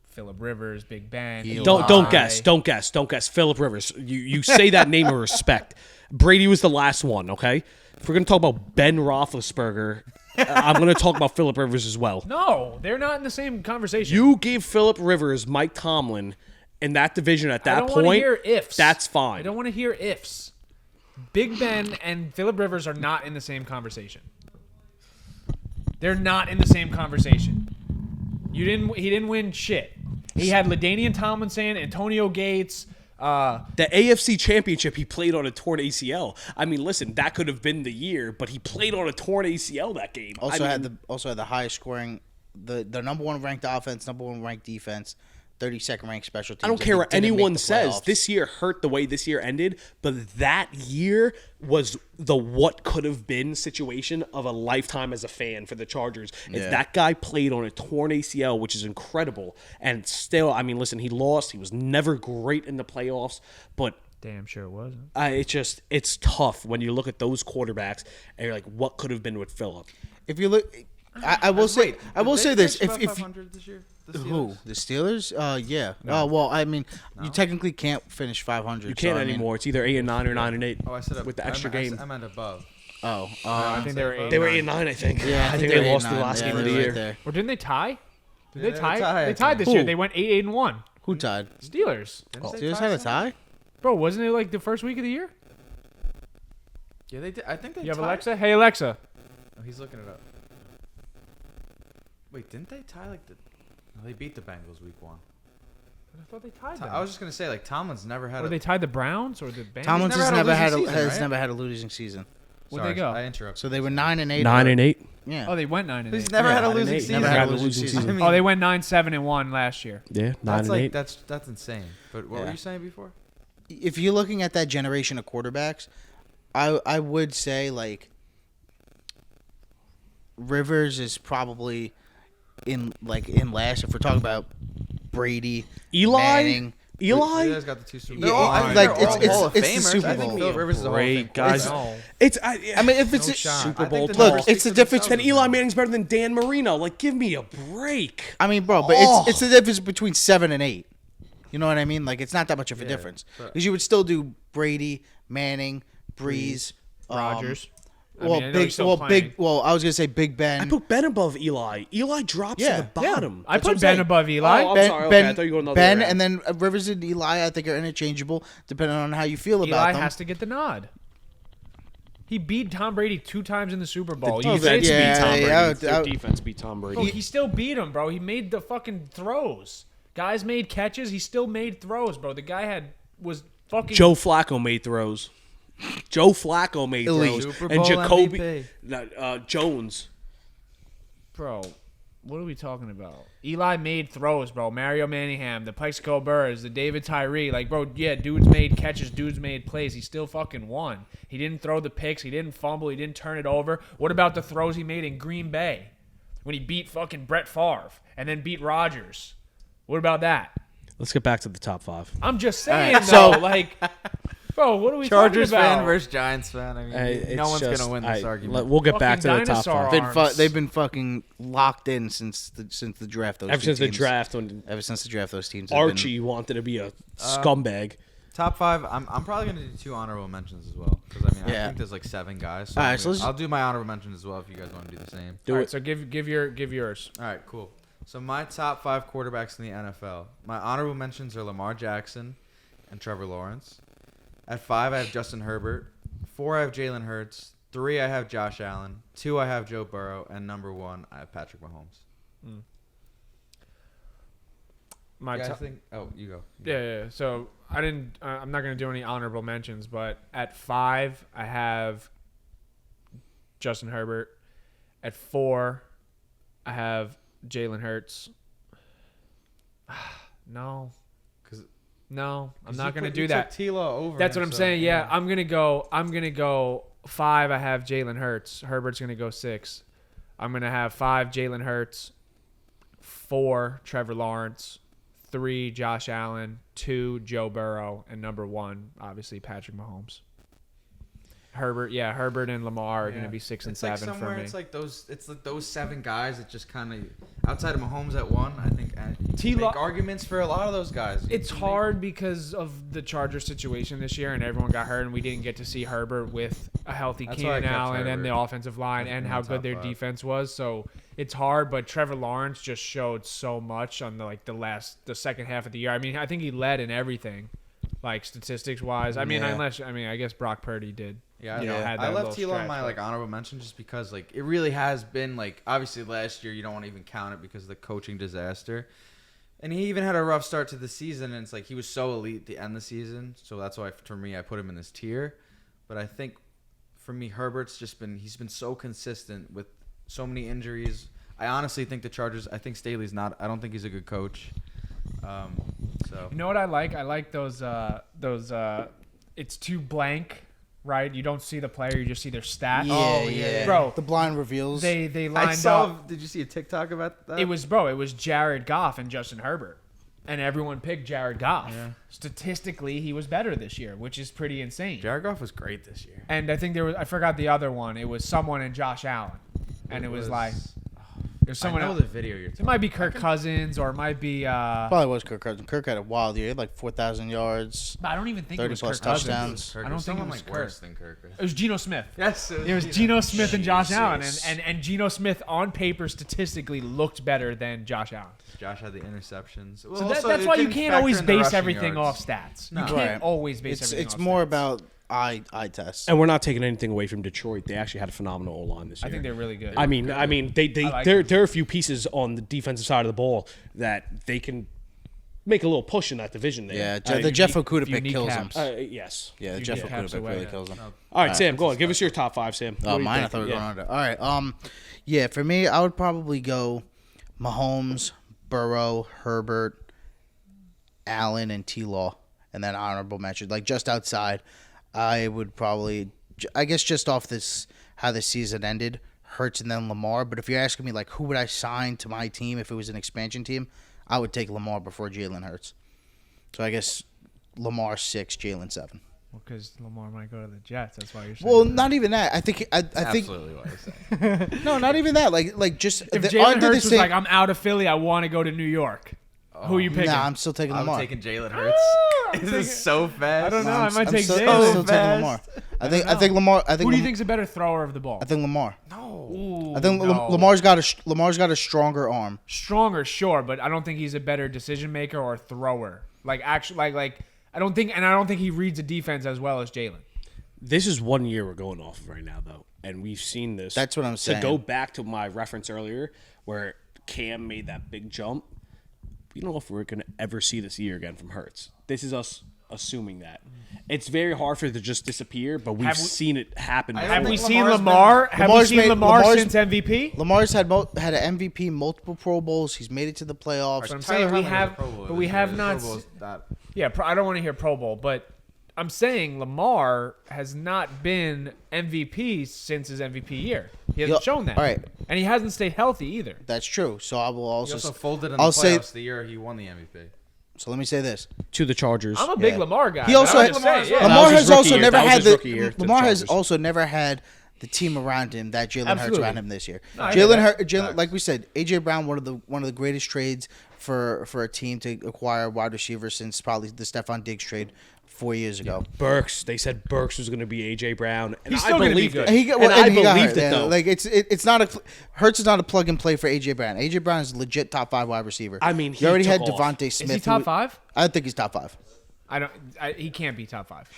Phillip Rivers, Big Ben. Don't guess. Phillip Rivers. You say that name of respect. Brady was the last one, okay? If we're going to talk about Ben Roethlisberger, I'm going to talk about Phillip Rivers as well. No, they're not in the same conversation. You gave Phillip Rivers Mike Tomlin in that division at that point. I don't want to hear ifs. That's fine. I don't want to hear ifs. Big Ben and Phillip Rivers are not in the same conversation. They're not in the same conversation. He didn't win shit. He had LaDainian Tomlinson, Antonio Gates. The AFC Championship, he played on a torn ACL. I mean, listen, that could have been the year, but he played on a torn ACL that game. Also had the highest scoring, the number one ranked offense, number one ranked defense, 32nd ranked special teams. I don't care what anyone says. This year hurt the way this year ended, but that year was the what could have been situation of a lifetime as a fan for the Chargers. If that guy played on a torn ACL, which is incredible, and still, I mean, listen, he lost. He was never great in the playoffs, but damn sure it wasn't. It's tough when you look at those quarterbacks and you're like, what could have been with Phillip? If you look, I will say this: if this year? Who? The Steelers? Yeah. No. Well, I mean, you technically can't finish 500. You can't anymore. It's either 8-9 or 9-8. Oh, I said with the extra game. I meant above. Oh, I think they were 8-9. They were 8-9, I think. Yeah, I think they lost the last game of the year. Or didn't they tie? Did Yeah, they tie? tie, They tied this Who? year. They went 8-1. Who tied? Steelers. Steelers had a tie. Bro, wasn't it like the first week of the year? Yeah, they did. I think they. You have tied. Alexa? Hey, Alexa. Oh, he's looking it up. Wait, didn't they tie like the? No, they beat the Bengals week 1. I thought they tied them. I was just gonna say like Tomlin's never had. Or they tied the Browns or the Bengals? Tomlin's never had a losing season, right? never had a losing season. Where'd they go? I interrupted. So they were 9-8. 9-8. Yeah. Oh, they went 9-8. He's never had a 9-8. losing season. Never had a losing season. I mean, Oh, they went 9-7-1 last year. Yeah, 9-8. that's like that's insane. But what were Yeah. you saying before? If you're looking at that generation of quarterbacks, I would say like Rivers is probably in last. If we're talking about Brady, Manning, You guys got the 2 Super Yeah, Bowls. I- like, it's Hall of the Famers. Super I think Bowl. Philip Rivers is a Hall of Fame. Great guys. No. I mean, if it's No a shot. Super I Bowl think the look, numbers it's speak the for difference. Then themselves. Eli Manning's better than Dan Marino. Like, give me a break. I mean, bro, but it's the difference between 7 and 8. You know what I mean? Like, it's not that much of a Yeah, difference but- because you would still do Brady, Manning, Breeze, Rodgers. I Well, mean, I know he's still playing. I was gonna say Big Ben. I put Ben above Eli. Eli drops Yeah, to the bottom. I That's put what I'm Ben saying. above Eli. Oh, I'm Ben, sorry. Okay, Ben, I thought you were another Ben way around. and then Rivers and Eli, I think, are interchangeable depending on how you feel about Eli them. has to get the nod. He beat Tom Brady 2 times in the Super Bowl. The You defense say- Yeah, beat Tom Brady. yeah, Their defense beat Tom Brady. Bro, he still beat him, bro. He made the fucking throws. Guys made catches. He still made throws, bro. The guy was fucking. Joe Flacco made throws. Joe Flacco made Elite. throws. Super And Bowl Jacoby MVP. Jones. Bro, what are we talking about? Eli made throws, bro. Mario Manningham, the Plexico Burrs, the David Tyree. Like, bro, yeah, dudes made catches. Dudes made plays. He still fucking won. He didn't throw the picks. He didn't fumble. He didn't turn it over. What about the throws he made in Green Bay when he beat fucking Brett Favre and then beat Rodgers? What about that? Let's get back to the top 5. I'm just saying, right, though, so- like, bro, what are we Chargers talking about? fan versus Giants fan. I mean, no one's gonna win this argument. We'll get back to Fucking the top dinosaur 5. They've been fucking locked in since the draft. Those Ever two since the teams. draft, when Ever since the draft, those teams. Have Archie wanted to be a scumbag. Top 5. I'm probably gonna do 2 honorable mentions as well because I mean I Yeah. think there's like 7 guys. So All right, I'm so gonna- let's- I'll do my honorable mentions as well if you guys want to do the same. All right, so give yours. All right, cool. So my top 5 quarterbacks in the NFL. My honorable mentions are Lamar Jackson and Trevor Lawrence. At 5, I have Justin Herbert. 4, I have Jalen Hurts. 3, I have Josh Allen. 2, I have Joe Burrow. And number 1, I have Patrick Mahomes. My You guys top. think? Oh, you go. Yeah. So I'm not gonna do any honorable mentions, but at 5 I have Justin Herbert. At 4 I have Jalen Hurts. No, 'Cause- I'm not gonna do that. Tila over. That's him, what I'm so, saying. Yeah, I'm gonna go 5. I have Jalen Hurts. Herbert's gonna go 6. I'm gonna have 5 Jalen Hurts, 4 Trevor Lawrence, 3 Josh Allen, 2 Joe Burrow, and number 1 obviously Patrick Mahomes. Herbert and Lamar are gonna be 6 and It's like 7 for somewhere me. it's like those 7 guys that just kind of outside of Mahomes at 1. I think T-Law- make arguments for a lot of those guys. It's hard because of the Chargers situation this year, and everyone got hurt, and we didn't get to see Herbert with a healthy That's why I Keenan kept Allen and Herbert. the offensive line and in how the good top their 5. defense was. So it's hard, but Trevor Lawrence just showed so much on the second half of the year. I mean, I think he led in everything, like statistics wise. I mean, Yeah. I guess Brock Purdy did. Yeah, had I that left little Tila on stretch, my but- like honorable mention just because like it really has been like obviously last year you don't want to even count it because of the coaching disaster. And he even had a rough start to the season, and it's like he was so elite to end the season. So that's why, for me, I put him in this tier. But I think, for me, Herbert's he's been so consistent with so many injuries. I honestly think the Chargers, I don't think he's a good coach. So You know what I like? I like those it's too blank, right? You don't see the player, you just see their stats. Yeah. Bro, The blind reveals. they lined I up. Did you see a TikTok about that? It was Jared Goff and Justin Herbert. And everyone picked Jared Goff. Yeah. Statistically, he was better this year, which is pretty insane. Jared Goff was great this year. And I think I forgot the other one. It was someone and Josh Allen. And it was like there's someone I know else. the video you're talking It might be Kirk Cousins or it might be Probably was Kirk Cousins. Kirk had a wild year. He had like 4,000 yards. but I don't even think it 30 was plus Kirk Cousins. touchdowns. I don't think it was Kirk. worse than Kirk. It was Geno Smith. Yes, It was Geno Smith and Josh Allen, Jesus. and Geno Smith on paper statistically looked better than Josh Allen. Josh had the interceptions. So that's why you can't always base everything off stats. No. You can't Right. always base everything It's off more stats. about eye tests. And we're not taking anything away from Detroit. They actually had a phenomenal O-line this year. I think they're really good. I mean, they I like there are a few pieces on the defensive side of the ball that they can make a little push in that division there. Yeah, the Jeff Okuda pick unique kills him. caps. Yes. Yeah, the you Jeff get Okuda caps pick away, really yeah. kills him. All right, Sam, go on. Give us your top 5, Sam. What Oh, do you mine. I think? thought we were Yeah. going on to. All right. Yeah, for me, I would probably go Mahomes, Burrow, Herbert, Allen, and T-Law, and then honorable mention. Like just outside, I would probably, I guess, just off this how the season ended, Hurts and then Lamar. But if you're asking me like who would I sign to my team if it was an expansion team, I would take Lamar before Jalen Hurts. So I guess Lamar 6, Jalen 7. because Lamar might go to the Jets. That's why you're saying. Well, that. not even that. I think I think Absolutely what I say. no, not even that. Like just if the, Jalen under the Hurts was same. like, I'm out of Philly, I want to go to New York. Who are you picking? Nah, I'm still taking I'm Lamar. taking Jalen Hurts. I'm This is so fast. I don't know. I I'm might take still, Jalen. I'm still taking fast. Lamar. I think Lamar. I think Who do you think's a better thrower of the ball? I think Lamar. Ooh, I think no. Lamar's got a stronger arm. Stronger, sure, but I don't think he's a better decision maker or thrower. Like actually, like I don't think he reads a defense as well as Jalen. This is 1 year we're going off of right now, though, and we've seen this. That's what I'm saying. To go back to my reference earlier, where Cam made that big jump, we don't know if we're going to ever see this year again from Hurts. This is us assuming that. It's very hard for it to just disappear, but we've seen it happen. I don't Have think we Lamar's seen been- Lamar? Have we Lamar's seen made- Lamar Lamar's- since MVP? Lamar's had an MVP, multiple Pro Bowls. He's made it to the playoffs. But I'm saying we have, but we have not. Yeah, I don't want to hear Pro Bowl, but I'm saying Lamar has not been MVP since his MVP year. He hasn't shown that. All right. And he hasn't stayed healthy either. That's true. So I will He also. also folded in the I'll say. playoffs the year he won the MVP. So let me say this. to the Chargers. I'm a big Yeah. Lamar guy. He also but I'm had, just saying, yeah. That Lamar was his has rookie also year. never That was had his the rookie year to the Lamar has Chargers. also never had the team around him that Jalen Hurts Absolutely. around him this year. No, I get that. Jalen, like we said, AJ Brown, one of the greatest trades for a team to acquire wide receivers since probably the Stephon Diggs trade 4 years ago. Burks. They said Burks was going to be A.J. Brown. And He's I still gonna be believed good. it. He got, and I he got believed hurt, it, yeah. though. Like it's not Hurts is not a plug and play for AJ Brown. AJ Brown is a legit top 5 wide receiver. I mean, you already he had took off. Devontae Smith. Is he top 5? I think he's top 5. He can't be top 5.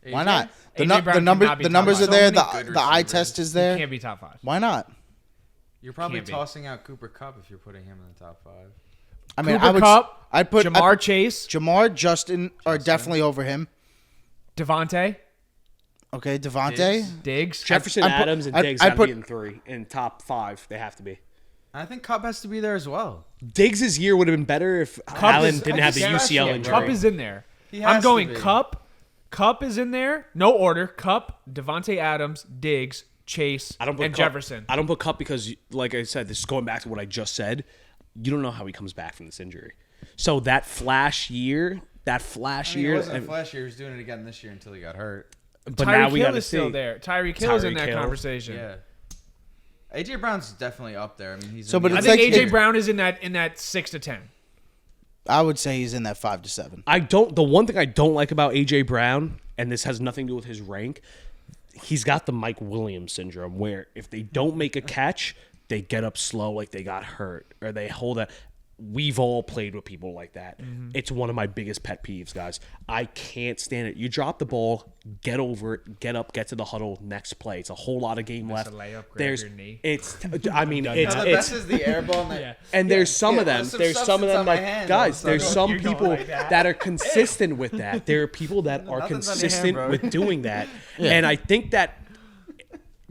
Why not? The, AJ Brown cannot be the top numbers five. are there. So many good The eye receivers. test is He there. can't be top 5. Why not? You're probably Can't be. tossing out Cooper Kupp if you're putting him in the top 5. I mean, Cooper I would. Kupp, I'd put Jamar Chase, Jamar, Justin are definitely over him. Devontae, Okay, Devontae. Diggs. Jefferson, I'd put- Adams, and I'd- Diggs I'd have put- to be in 3. In top 5, they have to be. I think Kupp has to be there as well. Diggs' year would have been better if Allen didn't have the UCL yeah, injury. Cup is in there. He has I'm to going be. Cup is in there. No order. Cup, Devontae Adams, Diggs, Chase, I don't put and Kupp- Jefferson. I don't put Cup because, like I said, this is going back to what I just said. You don't know how he comes back from this injury. So that flash year, I mean, it year, wasn't a flash year. He was doing it again this year until he got hurt. but now we Tyreek got Hill to is still see. there. Tyreek Hill is in Tyreek that Hill. conversation. Yeah. AJ Brown's definitely up there. I mean, he's So, in but the- I It's think like- AJ Brown is in that 6 to 10. I would say he's in that 5 to 7. The one thing I don't like about AJ Brown, and this has nothing to do with his rank, he's got the Mike Williams syndrome, where if they don't make a catch, they get up slow like they got hurt, or they hold it. we've all played with people like that. It's one of my biggest pet peeves, guys. I can't stand it. You drop the ball, get over it, get up, get to the huddle, next play. It's a whole lot of game left. A layup, grab your knee. It's, I mean, it's, The best is the air ball. and there's some of them. Some There's some of them substance on like my hand, guys. all of a There's sudden. some You're going people like that. that are consistent with that. There are people that are Nothing's on your hand, consistent bro. with doing that, and I think that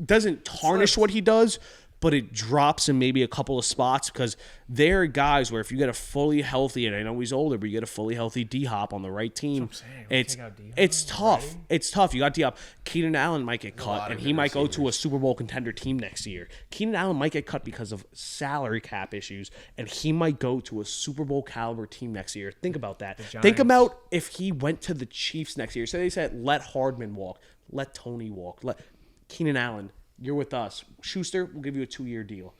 doesn't tarnish what he does, but it drops in maybe a couple of spots because there are guys where if you get a fully healthy, and I know he's older, but you get a fully healthy D-Hop on the right team, it's tough. It's tough. You got D-Hop. Keenan Allen might get cut, and he might go to a Super Bowl contender team next year. Keenan Allen might get cut because of salary cap issues, and he might go to a Super Bowl caliber team next year. Think about that. Think about if he went to the Chiefs next year. Say they said, let Hardman walk, let Tony walk, let Keenan Allen, you're with us. Schuster, we'll give you a 2-year deal.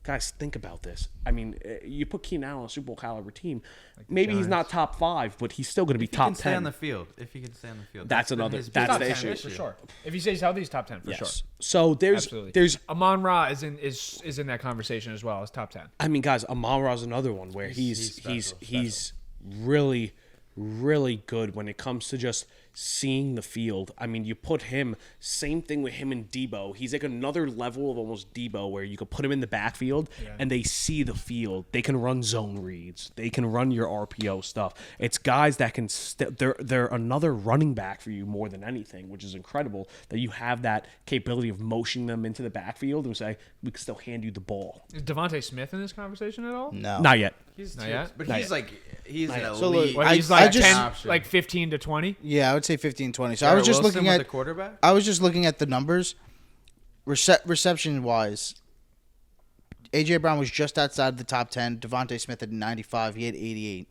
Guys, think about this. I mean, you put Keenan Allen on a Super Bowl caliber team. Maybe he's not top 5, but he's still going to be top 10. Stay on the field. If he can stay on the field. That's Top the 10, issue. for sure. If he stays healthy, he's top 10 for sure. So Absolutely. there's Amon-Ra is in that conversation as well as top 10. I mean, guys, Amon-Ra's another one where he's really, really good when it comes to just seeing the field. I mean, you put him, same thing with him and Debo. He's like another level of almost Debo where you could put him in the backfield and they see the field. They can run zone reads. They can run your RPO stuff. It's guys that can, they're another running back for you more than anything, which is incredible that you have that capability of motioning them into the backfield and say, we can still hand you the ball. Is Devontae Smith in this conversation at all? No. Not yet. He's Not yet? But Not he's yet. like he's an elite. So look, What, I- he's I like just- 10, like 15 to 20? Yeah, I would say 15, 20. So I Garrett was just Wilson looking with at the quarterback. I was just looking at the numbers. Reception wise, AJ Brown was just outside the top 10. Devontae Smith had 95. He had 88.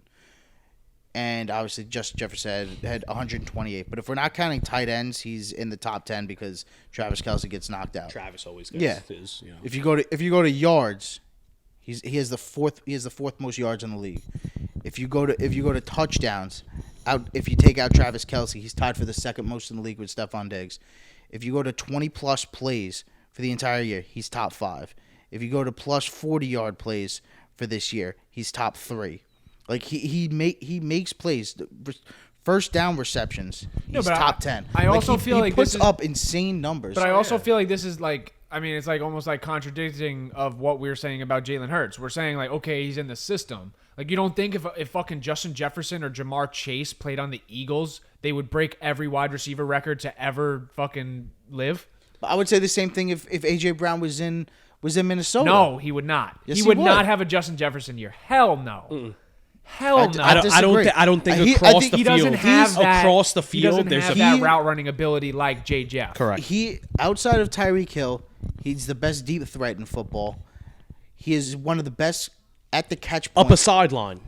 And obviously, Justin Jefferson had 128. But if we're not counting tight ends, he's in the top 10 because Travis Kelce gets knocked out. Travis always gets Yeah. his, you know. If you go to yards, he has the fourth most yards in the league. If you go to touchdowns, if you take out Travis Kelce, he's tied for the second most in the league with Stephon Diggs. If you go to 20 plus plays for the entire year, he's top 5. If you go to plus 40-yard plays for this year, he's top 3. Like he makes plays. First down receptions, he's but top 10. I also feel he like puts this is- up insane numbers. But I also feel like this is like, I mean, it's like almost like contradicting of what we were saying about Jalen Hurts. We're saying like, okay, he's in the system. Like, you don't think if fucking Justin Jefferson or Jamar Chase played on the Eagles, they would break every wide receiver record to ever fucking live? I would say the same thing if AJ Brown was in Minnesota. No, he would not. Yes, he he would would. not have a Justin Jefferson year. Hell no. Hell no. I don't think across think the he field. doesn't have that. Across the He field, doesn't there's have a that route running ability like J. Jeff. correct. He outside of Tyreek Hill, he's the best deep threat in football. He is one of the best at the catch point. Up a sideline.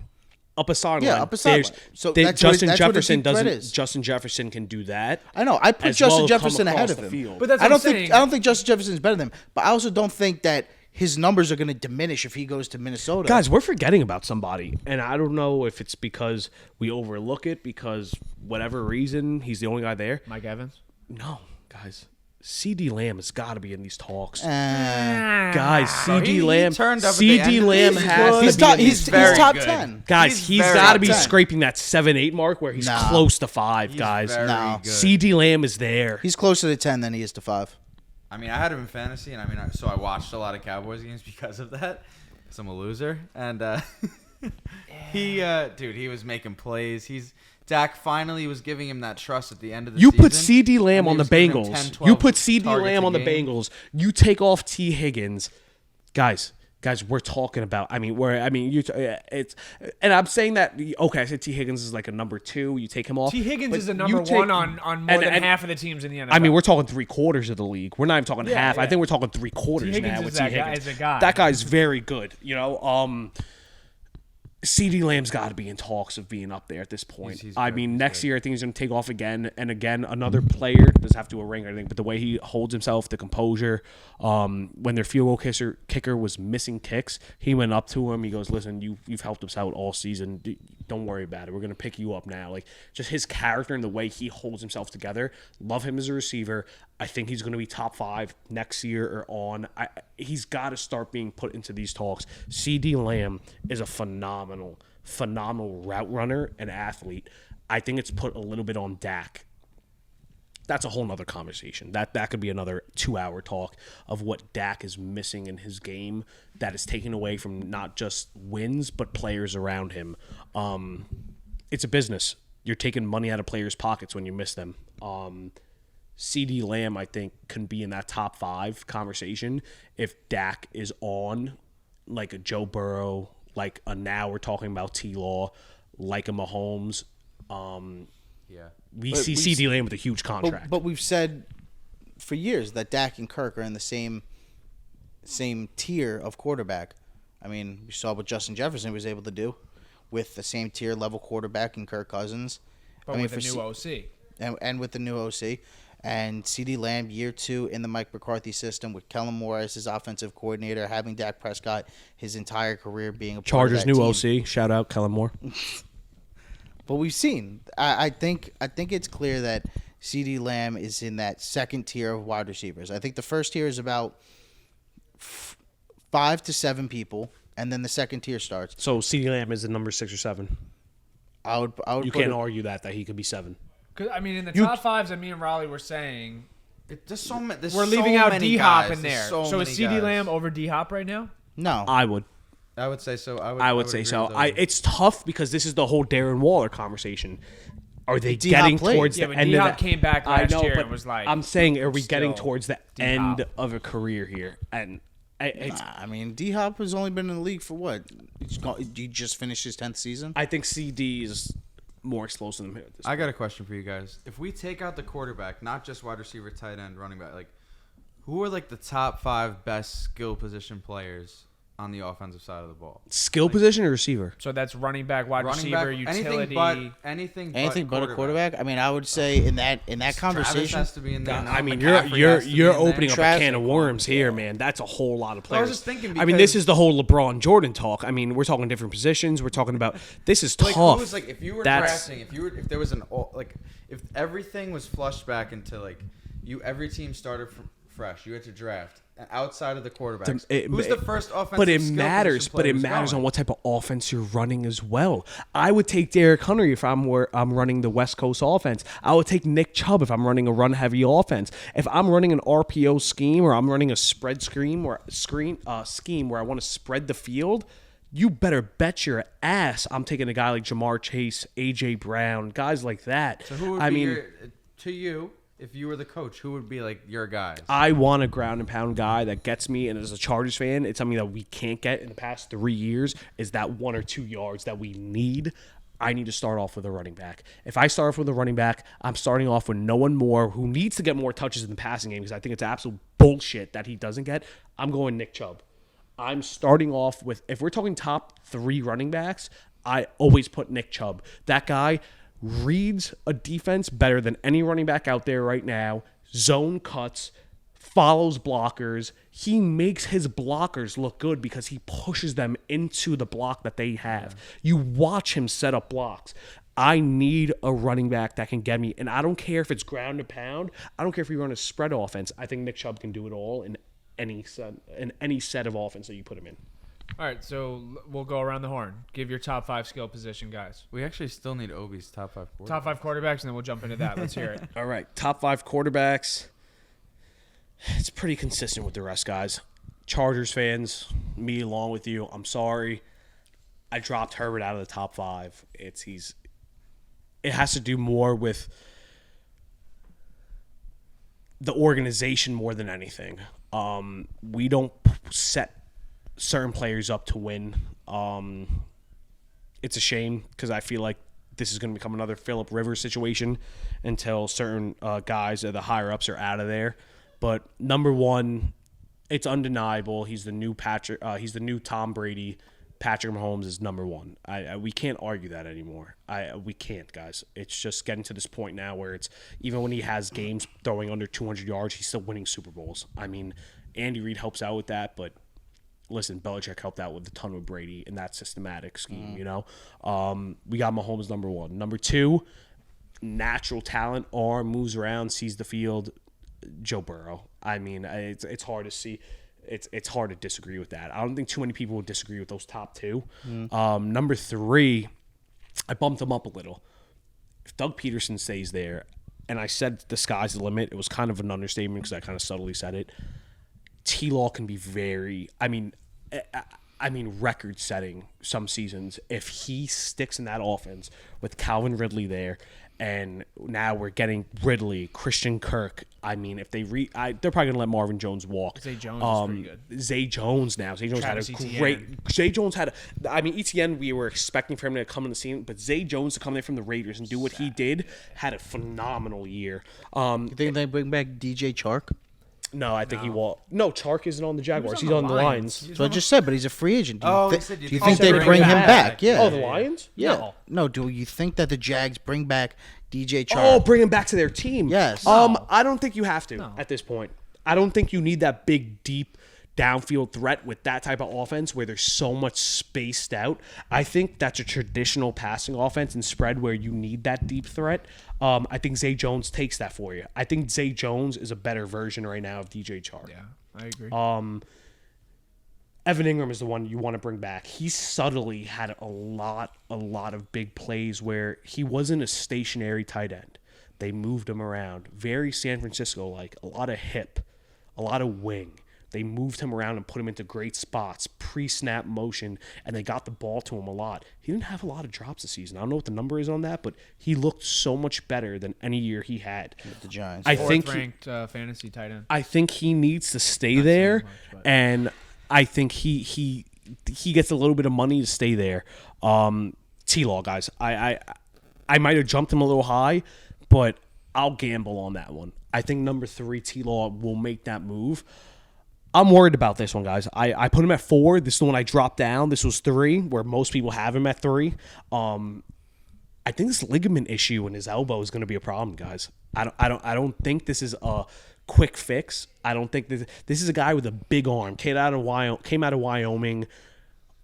Up a sideline. Yeah, up a sideline. So that's Justin what a Jefferson deep threat doesn't. is. Justin Jefferson can do that. I know. I put as Justin well come Jefferson ahead across of the him. field. But that's I what don't I'm think saying. I don't think Justin Jefferson's better than him. But I also don't think that his numbers are going to diminish if he goes to Minnesota. Guys, we're forgetting about somebody, and I don't know if it's because we overlook it because whatever reason he's the only guy there. Mike Evans. No, guys, C.D. Lamb has got to be in these talks. Uh, Guys, C.D. he Lamb. turned up at the end C.D. of the Lamb season. has he's to be top, in he's, these he's very top good. 10. Guys, He's he's very got to be top 10. scraping that 7-8 mark where he's Nah. close to 5, He's guys. very No. good. C.D. Lamb is there. He's closer to 10 than he is to 5. I mean, I had him in fantasy, and I mean, so I watched a lot of Cowboys games because of that. Because I'm a loser, and he was making plays. Dak finally was giving him that trust at the end of the You season. put C.D. Lamb and he on the was giving him Bengals. 10, You 12 put C.D. targets Lamb a on the game. Bengals. You take off T. Higgins. Guys, we're talking about. I mean, it's, and I'm saying that. Okay, I said T. Higgins is like a number 2. You take him off. T. Higgins but is a you number take- 1 on more than half of the teams in the NFL. I mean, we're talking 3/4 of the league. We're not even talking half. I yeah. think we're talking 3/4 T. Higgins now is with that T. guy- Higgins. is a guy. That guy's very good. You know, CeeDee Lamb's got to be in talks of being up there at this point. He's I good. mean, He's next good. year I think he's going to take off again and again. Another player doesn't have to do a ring or anything, but the way he holds himself, the composure. When their field goal kicker was missing kicks, he went up to him. He goes, "Listen, you've helped us out all season. Don't worry about it. We're going to pick you up now." Like, just his character and the way he holds himself together. Love him as a receiver. I think he's going to be top 5 next year or on. He's got to start being put into these talks. CeeDee Lamb is a phenomenal route runner and athlete. I think it's put a little bit on Dak. That's a whole nother conversation. That could be another 2-hour talk of what Dak is missing in his game that is taken away from not just wins but players around him. It's a business. You're taking money out of players' pockets when you miss them. CeeDee Lamb, I think, can be in that top 5 conversation if Dak is on, like a Joe Burrow, like a now we're talking about T-Law, like a Mahomes. We see CeeDee Lamb with a huge contract. But we've said for years that Dak and Kirk are in the same tier of quarterback. I mean, we saw what Justin Jefferson was able to do with the same tier level quarterback in Kirk Cousins. But with the new OC. And with the new OC. And CeeDee Lamb, year 2 in the Mike McCarthy system with Kellen Moore as his offensive coordinator, having Dak Prescott his entire career being a part Chargers of that new team. OC. Shout out Kellen Moore. But we've seen. I think it's clear that CeeDee Lamb is in that second tier of wide receivers. I think the first tier is about 5 to 7 people, and then the second tier starts. So CeeDee Lamb is the number 6 or 7. I would. You can't argue that he could be 7. Cause, I mean, in the top 5s that me and Raleigh were saying, We're leaving out D-Hop in there. So is CeeDee Lamb over D-Hop right now? No. I would say so. I would say agree so. with those. It's tough because this is the whole Darren Waller conversation. Are they D-Hop getting played. towards Yeah, the but end D-Hop of the came back last year but and was like, I'm saying, are we getting still towards the D-Hop. end of a career here? And I mean, D-Hop has only been in the league for what? He just finished his 10th season? I think CD is more explosive than him at this I point. got a question for you guys. If we take out the quarterback, not just wide receiver, tight end, running back, like who are like the top 5 best skill position players on the offensive side of the ball? Skill position or receiver? So that's running back, wide Running receiver, back, utility. anything but a quarterback? I mean, I would say in that Travis conversation. has to be in there. I mean, McCaffrey you're has to be in there. opening up a Travis- can of worms here, man. That's a whole lot of Well, I players. was just thinking I mean, this because- is the whole LeBron Jordan talk. I mean, we're talking different positions. We're talking about this is Like, tough. who's, like, if you were That's- drafting, if there was if everything was flushed back into every team started fresh, you had to draft outside of the quarterbacks. Who's the first offensive? But it skill matters. position But player it who's matters going? on what type of offense you're running as well. I would take Derrick Henry if I'm running the West Coast offense. I would take Nick Chubb if I'm running a run-heavy offense. If I'm running an RPO scheme or I'm running a spread scheme where I want to spread the field, you better bet your ass I'm taking a guy like Jamar Chase, A.J. Brown, guys like that. So who would be to you? If you were the coach, who would be like your guys? I want a ground and pound guy that gets me, and as a Chargers fan, it's something that we can't get in the past 3 years, is that 1 or 2 yards that we need. I need to start off with a running back. If I start off with a running back, I'm starting off with no one more who needs to get more touches in the passing game because I think it's absolute bullshit that he doesn't get. I'm going Nick Chubb. I'm starting off with, if we're talking top 3 running backs, I always put Nick Chubb. That guy reads a defense better than any running back out there right now, zone cuts, follows blockers. He makes his blockers look good because he pushes them into the block that they have. You watch him set up blocks. I need a running back that can get me, and I don't care if it's ground and pound. I don't care if we run a spread offense. I think Nick Chubb can do it all in any set of offense that you put him in. All right, so we'll go around the horn. Give your top 5 skill position guys. We actually still need Obi's top 5 quarterbacks. Top 5 quarterbacks, and then we'll jump into that. Let's hear it. All right, top 5 quarterbacks. It's pretty consistent with the rest, guys. Chargers fans, me along with you, I'm sorry. I dropped Herbert out of the top 5. It has to do more with the organization more than anything. We don't set certain players up to win. It's a shame because I feel like this is going to become another Phillip Rivers situation until certain guys at the higher ups are out of there. But number one, it's undeniable. He's the new Tom Brady. Patrick Mahomes is number one. We can't argue that anymore. We can't, guys. It's just getting to this point now where it's even when he has games throwing under 200 yards, he's still winning Super Bowls. I mean, Andy Reid helps out with that, but listen, Belichick helped out with a ton with Brady in that systematic scheme. You know, we got Mahomes number one. Number two, natural talent, arm, moves around, sees the field. Joe Burrow. I mean, it's hard to see. It's hard to disagree with that. I don't think too many people would disagree with those top two. Number three, I bumped him up a little. If Doug Peterson stays there, and I said the sky's the limit, it was kind of an understatement because I kind of subtly said it. T-Law can be very, I mean, record-setting some seasons if he sticks in that offense with Calvin Ridley there. And now we're getting Ridley, Christian Kirk. I mean, if they they're probably gonna let Marvin Jones walk. Zay Jones is pretty good. Zay Jones now. Zay Jones Travis had a Etienne. great. Zay Jones had. I mean, Etienne. We were expecting for him to come on the scene, but Zay Jones to come there from the Raiders and do what he did had a phenomenal year. You think they bring back DJ Chark? No, I think he will. No, Chark isn't on the Jaguars. He's on on the the Lions. Lions. So I just said, but he's a free agent. Do Oh, you, he said do you you think think they they'll bring bring him him back? back. Yeah. Oh, the Lions? Yeah. No, do you think that the Jags bring back DJ Chark? Oh, bring him back to their team. Yes. I don't think you have to at this point. I don't think you need that big, deep downfield threat with that type of offense where there's so much spaced out. I think that's a traditional passing offense and spread where you need that deep threat. I think Zay Jones takes that for you. I think Zay Jones is a better version right now of DJ Chark. Yeah, I agree. Evan Ingram is the one you want to bring back. He subtly had a lot of big plays where he wasn't a stationary tight end. They moved him around. Very San Francisco-like. A lot of hip, a lot of wing. They moved him around and put him into great spots, pre-snap motion, and they got the ball to him a lot. He didn't have a lot of drops this season. I don't know what the number is on that, but he looked so much better than any year he had. With the Giants. I think Fourth-ranked fantasy tight end. I think he needs to stay there, much, but- and I think he gets a little bit of money to stay there. T-Law, guys, I might have jumped him a little high, but I'll gamble on that one. I think number 3, T-Law, will make that move. I'm worried about this one, guys. I put him at 4. This is the one I dropped down. This was 3, where most people have him at 3. I think this ligament issue in his elbow is going to be a problem, guys. I don't think this is a quick fix. I don't think this is a guy with a big arm. Came out of Wyoming,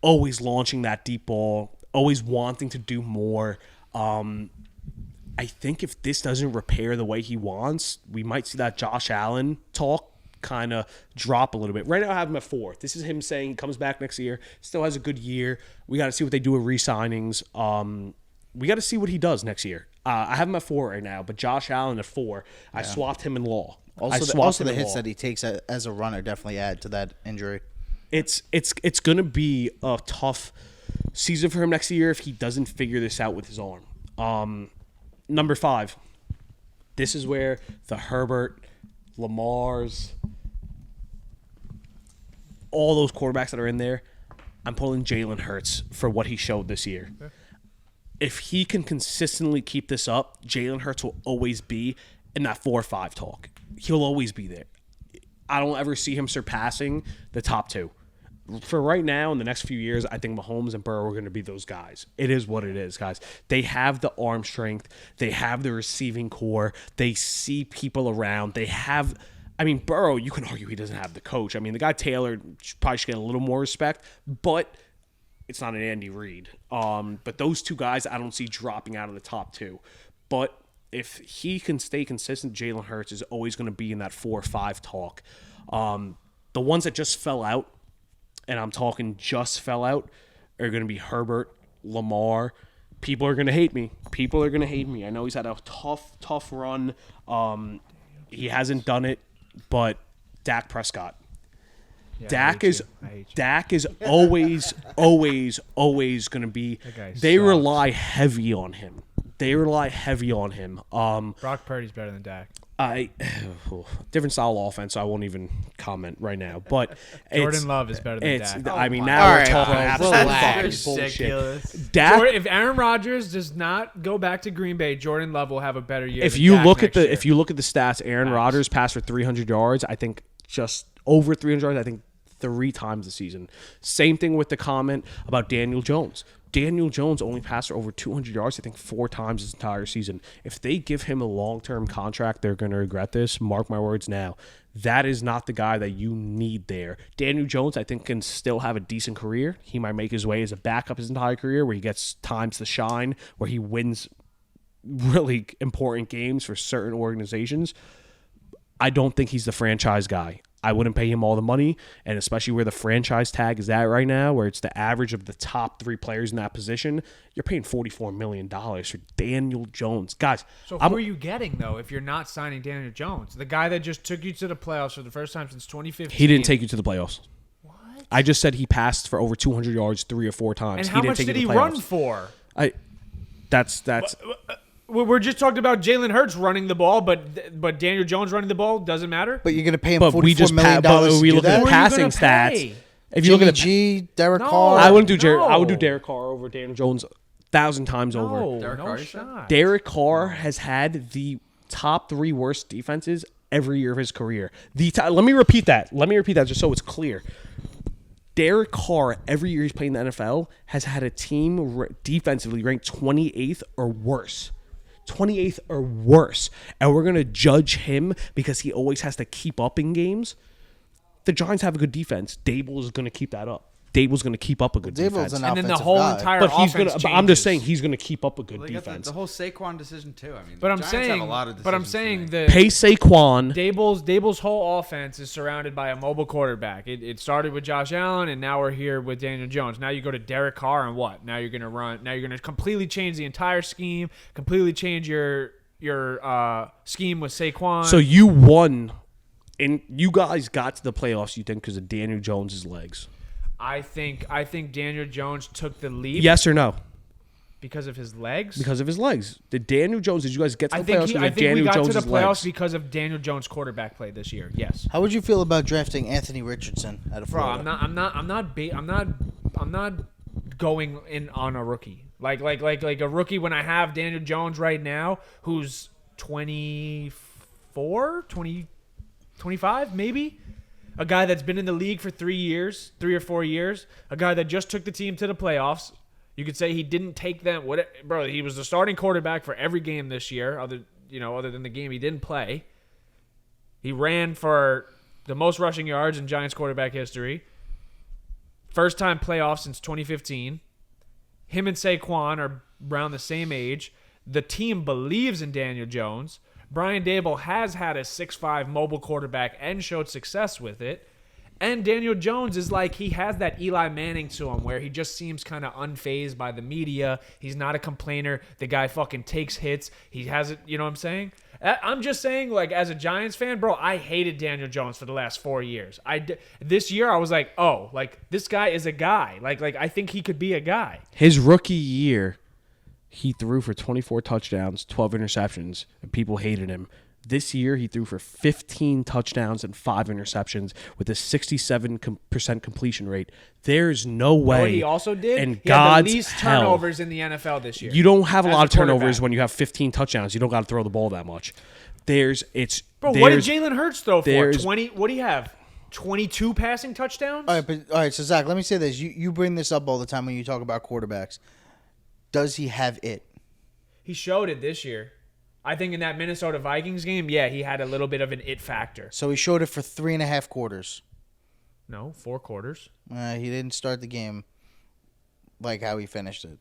always launching that deep ball, always wanting to do more. I think if this doesn't repair the way he wants, we might see that Josh Allen talk kind of drop a little bit. Right now I have him at 4. This is him saying he comes back next year, still has a good year. We got to see what they do with re-signings. We got to see what he does next year. I have him at 4 right now, but Josh Allen at 4. I swapped him in Law. Also, the hits that he takes as a runner definitely add to that injury. It's going to be a tough season for him next year if he doesn't figure this out with his arm. Number 5. This is where the Herbert, Lamar's, all those quarterbacks that are in there, I'm pulling Jalen Hurts for what he showed this year. Okay. If he can consistently keep this up, Jalen Hurts will always be in that 4 or 5 talk. He'll always be there. I don't ever see him surpassing the top 2. For right now, in the next few years, I think Mahomes and Burrow are going to be those guys. It is what it is, guys. They have the arm strength. They have the receiving core. They see people around. They have... I mean, Burrow, you can argue he doesn't have the coach. I mean, the guy Taylor probably should get a little more respect, but it's not an Andy Reid. But those 2 guys, I don't see dropping out of the top 2. But if he can stay consistent, Jalen Hurts is always going to be in that 4 or 5 talk. The ones that just fell out, and I'm talking just fell out, are going to be Herbert, Lamar. People are going to hate me. I know he's had a tough run. He hasn't done it, but Dak Prescott. Yeah, Dak is always going to be. They sucks. rely heavy on him. Brock Purdy's better than Dak. Different style of offense, so I won't even comment right now. But Jordan Love is better than Dak. I mean, now we're talking absolute That's fucking ridiculous. bullshit. Dak, If Aaron Rodgers does not go back to Green Bay, Jordan Love will have a better year. if than you Dak look at next the year. stats, Aaron Rodgers passed for 300 yards. I think just over 300 yards. I think 3 times this season. Same thing with the comment about Daniel Jones. Daniel Jones only passed for over 200 yards, I think, 4 times this entire season. If they give him a long-term contract, they're going to regret this. Mark my words now. That is not the guy that you need there. Daniel Jones, I think, can still have a decent career. He might make his way as a backup his entire career where he gets times to shine, where he wins really important games for certain organizations. I don't think he's the franchise guy. I wouldn't pay him all the money, and especially where the franchise tag is at right now, where it's the average of the top 3 players in that position, you're paying $44 million for Daniel Jones. Guys, so who are you getting, though, if you're not signing Daniel Jones? The guy that just took you to the playoffs for the first time since 2015. He didn't take you to the playoffs. What? I just said he passed for over 200 yards 3 or 4 times. And how much did he run for? That's We're just talking about Jalen Hurts running the ball, but Daniel Jones running the ball doesn't matter. But you're going to pay him but we $44 just million but we to look do at that? the passing stats. If you look at G, Derek No. Carr. I wouldn't do No. I would do Derek Carr over Daniel Jones 1,000 times over. Derek No Carr, shot. Derek Carr has had the top 3 worst defenses every year of his career. Let me repeat that just so it's clear. Derek Carr, every year he's played in the NFL, has had a team defensively ranked 28th or worse. 28th or worse. And we're going to judge him because he always has to keep up in games. The Giants have a good defense. Dable is going to keep that up. Dable's going to keep up a good defense. And then the whole entire but he's offense going to. I'm just changes. saying he's going to keep up a good They got defense. the whole Saquon decision too. I mean, But the I'm Giants saying, have a lot of decisions to make. Pay Saquon. Dable's whole offense is surrounded by a mobile quarterback. It started with Josh Allen, and now we're here with Daniel Jones. Now you go to Derek Carr, and what? Now you're gonna run. Now you're gonna completely change the entire scheme. Completely change your scheme with Saquon. So you won, and you guys got to the playoffs. You think because of Daniel Jones's legs? I think Daniel Jones took the leap. Yes or no? Because of his legs. Because of his legs. Did you guys get to the playoffs because I of think Daniel we got Jones's to the playoffs legs? because of Daniel Jones' quarterback play this year. Yes. How would you feel about drafting Anthony Richardson out of Bro, Florida? I'm not going in on a rookie. Like a rookie when I have Daniel Jones right now, who's 24, 25 maybe. A guy that's been in the league for 3 or 4 years. A guy that just took the team to the playoffs. You could say he didn't take them. Bro, he was the starting quarterback for every game this year, other than the game he didn't play. He ran for the most rushing yards in Giants quarterback history. First time playoff since 2015. Him and Saquon are around the same age. The team believes in Daniel Jones. Brian Dable has had a 6'5" mobile quarterback and showed success with it. And Daniel Jones is like, he has that Eli Manning to him where he just seems kind of unfazed by the media. He's not a complainer. The guy fucking takes hits. He has it, you know what I'm saying? I'm just saying, like, as a Giants fan, bro, I hated Daniel Jones for the last 4 years. This year, I was like, oh, like, this guy is a guy. Like I think he could be a guy. His rookie year, he threw for 24 touchdowns, 12 interceptions, and people hated him. This year, he threw for 15 touchdowns and 5 interceptions with a 67% completion rate. There's no way. You know what he also did? And he God's had the least hell, turnovers in the NFL this year. you don't have a as lot of turnovers quarterback. when you have 15 touchdowns. You don't got to throw the ball that much. Bro, what did there's- Jalen Hurts throw for? there's- 20? What do you have? 22 passing touchdowns? All right, so Zach, let me say this. You bring this up all the time when you talk about quarterbacks. Does he have it? He showed it this year. I think in that Minnesota Vikings game, yeah, he had a little bit of an it factor. So he showed it for 3.5 quarters. No, 4 quarters. He didn't start the game like how he finished it,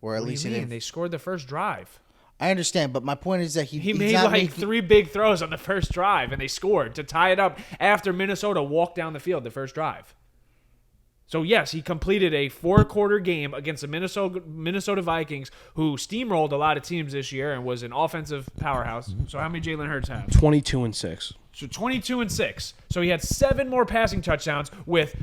or at What do least you he mean? didn't. They scored the first drive. I understand, but my point is that He he's made not like making- 3 big throws on the first drive, and they scored to tie it up after Minnesota walked down the field the first drive. So, yes, he completed a 4-quarter game against the Minnesota Vikings, who steamrolled a lot of teams this year and was an offensive powerhouse. So how many Jalen Hurts have? 22-6. So 22-6. So he had 7 more passing touchdowns with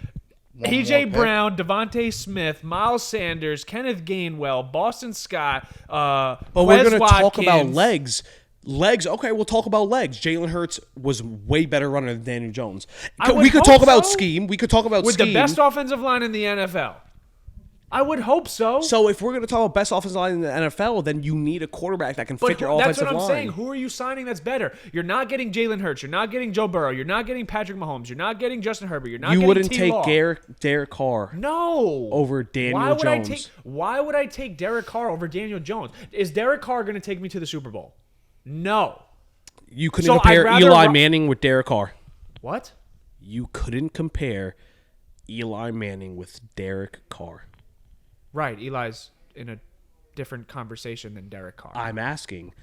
One A.J. more pick. Brown, Devontae Smith, Miles Sanders, Kenneth Gainwell, Boston Scott, But we're Quez going to talk about Watkins. legs. Legs, okay, we'll talk about legs. Jalen Hurts was way better runner than Daniel Jones. I would We could hope talk about so. scheme. We could talk about With scheme. the best offensive line in the NFL. I would hope so. So if we're going to talk about best offensive line in the NFL, then you need a quarterback that can fit your offensive line. That's what I'm saying. Who are you signing that's better? You're not getting Jalen Hurts. You're not getting Joe Burrow. You're not getting Patrick Mahomes. You're not getting Justin Herbert. You're not getting wouldn't T-Law. take Derek Carr. No. Over Daniel Jones. Why would I take Derek Carr over Daniel Jones? Is Derek Carr going to take me to the Super Bowl? No. You couldn't compare Eli Manning with Derek Carr. What? You couldn't compare Eli Manning with Derek Carr. Right, Eli's in a different conversation than Derek Carr. I'm asking,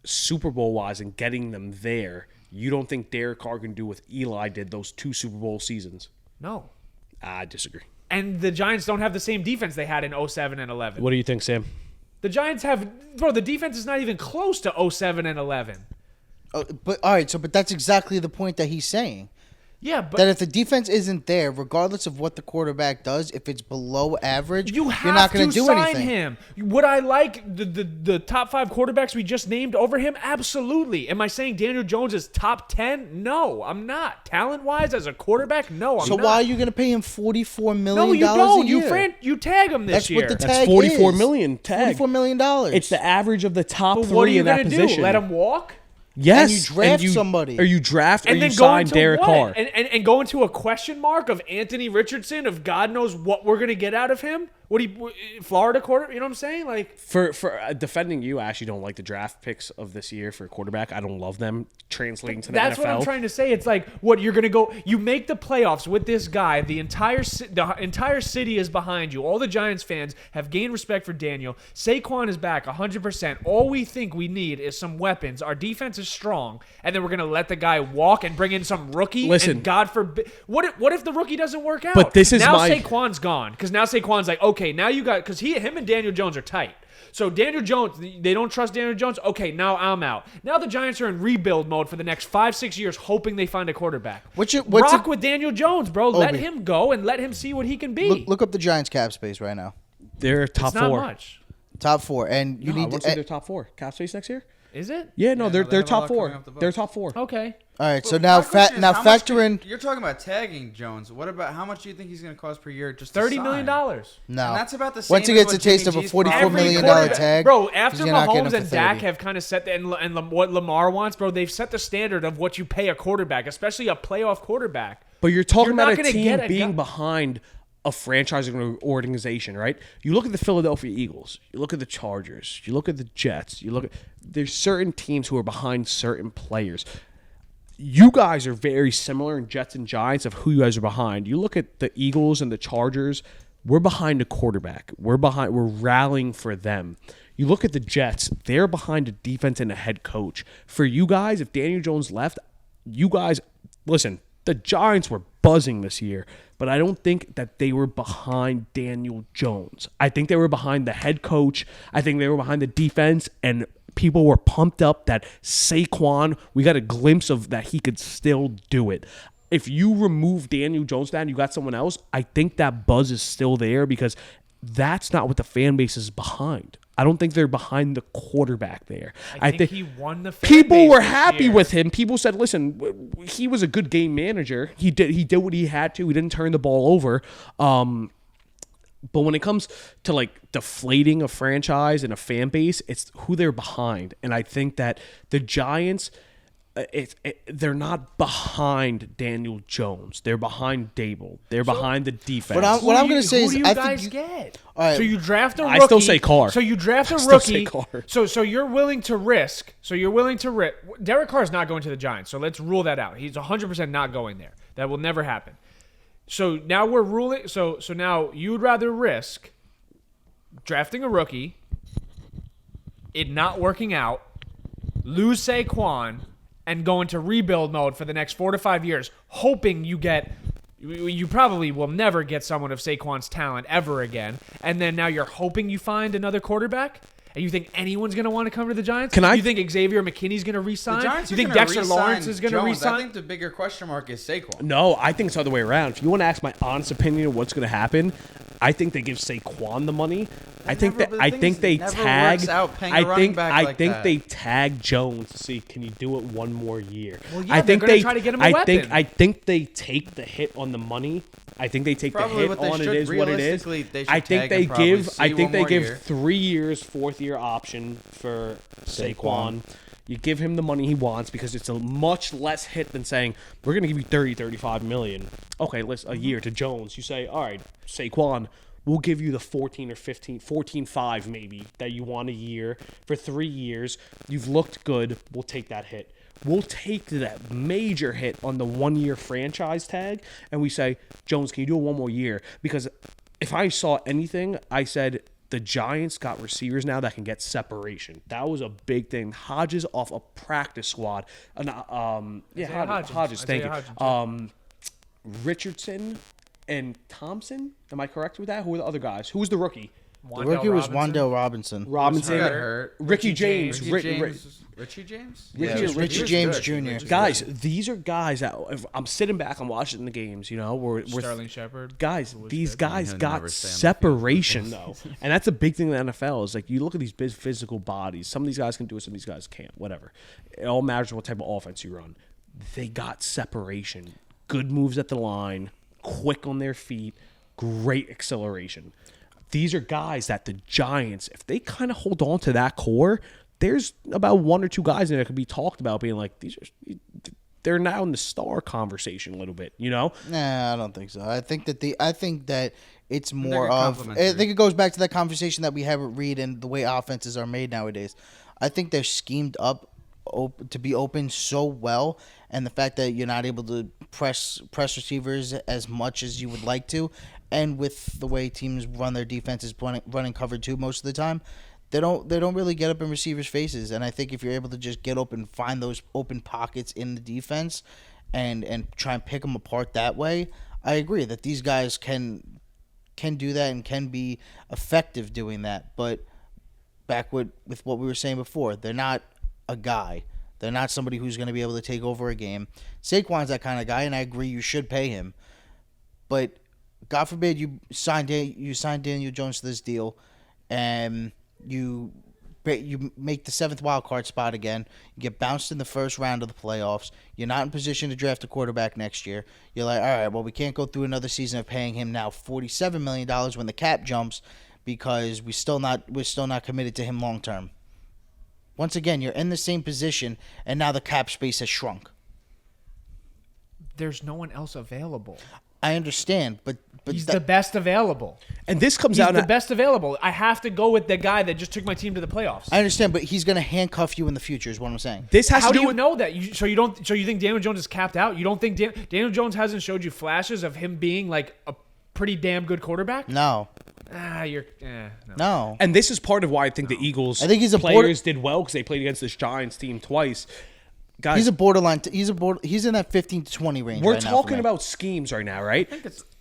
Super Bowl-wise and getting them there, you don't think Derek Carr can do what Eli did those 2 Super Bowl seasons? No. I disagree. And the Giants don't have the same defense they had in 07 and 11. What do you think, Sam? The Giants have... Bro, the defense is not even close to 07 and 11. But all right, but that's exactly the point that he's saying. Yeah, but... That if the defense isn't there, regardless of what the quarterback does, if it's below average, you're not going to do anything. Him. Would I like the top 5 quarterbacks we just named over him? Absolutely. Am I saying Daniel Jones is top 10? No, I'm not. Talent-wise, as a quarterback, no, I'm not. So why are you going to pay him $44 million No, you don't. a year? You tag him this year. That's what the tag is. That's $44 is. million tag. $44 million. It's the average of the top 3 what are you in that gonna position. Do? Let him walk? Yes. And you draft somebody. Or you draft and or then you sign Derek Carr. And go into a question mark of Anthony Richardson, of God knows what we're going to get out of him? Florida quarter? You know what I'm saying? Like For defending you, I actually don't like the draft picks of this year for quarterback. I don't love them translating to the NFL. That's what I'm trying to say. It's like, what, you're going to go... You make the playoffs with this guy. The entire city is behind you. All the Giants fans have gained respect for Daniel. Saquon is back 100%. All we think we need is some weapons. Our defense is strong. And then we're going to let the guy walk and bring in some rookie. Listen. And God forbid... What if the rookie doesn't work out? But this is now Saquon's gone. Because now Saquon's like, okay, now you got... Because him and Daniel Jones are tight. So Daniel Jones, they don't trust Daniel Jones. Okay, now I'm out. Now the Giants are in rebuild mode for the next 5-6 years, hoping they find a quarterback. Rock with Daniel Jones, bro. Let him go and let him see what he can be. Look up the Giants cap space right now. They're top 4. Not much. Top 4, and you need to say they're top 4 cap space next year. Is it? Yeah, no, they're top 4. They're top 4. Okay. All right, so now factor in. You're talking about tagging Jones. What about how much do you think he's going to cost per year? Just $30 million. No, and that's about the same. Once he gets a taste of a $44 million tag, bro. After Mahomes and Dak have kind of set what Lamar wants, bro, they've set the standard of what you pay a quarterback, especially a playoff quarterback. But you're talking about a team being behind a franchise organization, right? You look at the Philadelphia Eagles, you look at the Chargers, you look at the Jets, there's certain teams who are behind certain players. You guys are very similar in Jets and Giants of who you guys are behind. You look at the Eagles and the Chargers, we're behind a quarterback. We're rallying for them. You look at the Jets, they're behind a defense and a head coach. For you guys, if Daniel Jones left, you guys, listen, the Giants were buzzing this year, but I don't think that they were behind Daniel Jones. I think they were behind the head coach. I think they were behind the defense, and people were pumped up that Saquon, we got a glimpse of that he could still do it. If you remove Daniel Jones and you got someone else, I think that buzz is still there because that's not what the fan base is behind. I don't think they're behind the quarterback there. I think he won the fan people base were this happy year. with him. People said, listen, he was a good game manager. He did what he had to. He didn't turn the ball over. But when it comes to like deflating a franchise and a fan base, it's who they're behind. And I think that the Giants, they're not behind Daniel Jones. They're behind Dable. They're behind the defense. What I'm going to say is, who do you guys get? Right. So you draft a rookie. I still say Carr. So you draft a rookie. So you're willing to risk. Derek Carr's not going to the Giants. So let's rule that out. He's 100% not going there. That will never happen. So now we're ruling. So now you would rather risk drafting a rookie, it not working out, lose Saquon, and go into rebuild mode for the next 4 to 5 years, hoping you probably will never get someone of Saquon's talent ever again. And then now you're hoping you find another quarterback? And you think anyone's going to want to come to the Giants? You think Xavier McKinney's going to re-sign? You think Dexter Lawrence is going to re-sign? I think the bigger question mark is Saquon. No, I think it's the other way around. If you want to ask my honest opinion of what's going to happen, I think they give Saquon the money. I think they tag Jones to see can you do it one more year. Well, yeah, they're going to try to get him a weapon. I think they take the hit on the money I think they take Probably the hit what they on. It should. is what it is. Realistically, they should I think tag they him, probably give. see I think one they more give year. 3 years, 4th-year option for Saquon. You give him the money he wants because it's a much less hit than saying we're going to give you 30, 35 million. Okay, a year to Jones. You say, all right, Saquon, we'll give you the 14 or 15, 14.5 maybe that you want a year for 3 years. You've looked good. We'll take that hit. We'll take that major hit on the 1-year franchise tag, and we say, Jones, can you do it one more year? Because if I saw anything, I said the Giants got receivers now that can get separation. That was a big thing. Hodges off a practice squad. Hodges. Thank you. Hodgins. Richardson and Thompson. Am I correct with that? Who were the other guys? Who was the rookie? The rookie was Wandale Robinson. Robinson. Got hurt. Ricky James. Richie James? Yeah, Richie- Richie was James good. Jr. Guys, these are guys that if I'm sitting back, I'm watching the games. We're Sterling Shepard. guys. These guys He'll got never stay on the field. separation though, and that's a big thing in the NFL. Is like you look at these big physical bodies. Some of these guys can do it. Some of these guys can't. Whatever. It all matters what type of offense you run. They got separation. Good moves at the line. Quick on their feet. Great acceleration. These are guys that the Giants, if they kind of hold on to that core, there's about 1 or 2 guys in there that could be talked about being like, they're now in the star conversation a little bit, Nah, I don't think so. I think that it's more They're of. I complementary. think it goes back to that conversation that we have at Reed and the way offenses are made nowadays. I think they're schemed up to be open so well, and the fact that you're not able to press receivers as much as you would like to, and with the way teams run their defenses running cover 2 most of the time, they don't really get up in receivers' faces. And I think if you're able to just get open, find those open pockets in the defense, and try and pick them apart that way, I agree that these guys can do that and can be effective doing that. But back with what we were saying before, they're not a guy. They're not somebody who's going to be able to take over a game. Saquon's that kind of guy, and I agree you should pay him. But God forbid you sign Daniel Jones to this deal, and you make the 7th wild card spot again. You get bounced in the first round of the playoffs. You're not in position to draft a quarterback next year. You're like, all right, well, we can't go through another season of paying him now $47 million when the cap jumps because we're still not committed to him long term. Once again, you're in the same position, and now the cap space has shrunk. There's no one else available. I understand, but He's the best available. And this comes He's out the best available. I have to go with the guy that just took my team to the playoffs. I understand, but he's going to handcuff you in the future is what I'm saying. This has How to do do you with know that? So you think Daniel Jones is capped out? You don't think Daniel Jones hasn't showed you flashes of him being like a pretty damn good quarterback? No. No. And this is part of why I think the Eagles I think he's a players did well because they played against this Giants team twice. Guys, He's a borderline. He's in that 15 to 20 range. we're right now for talking me. about schemes right now, right?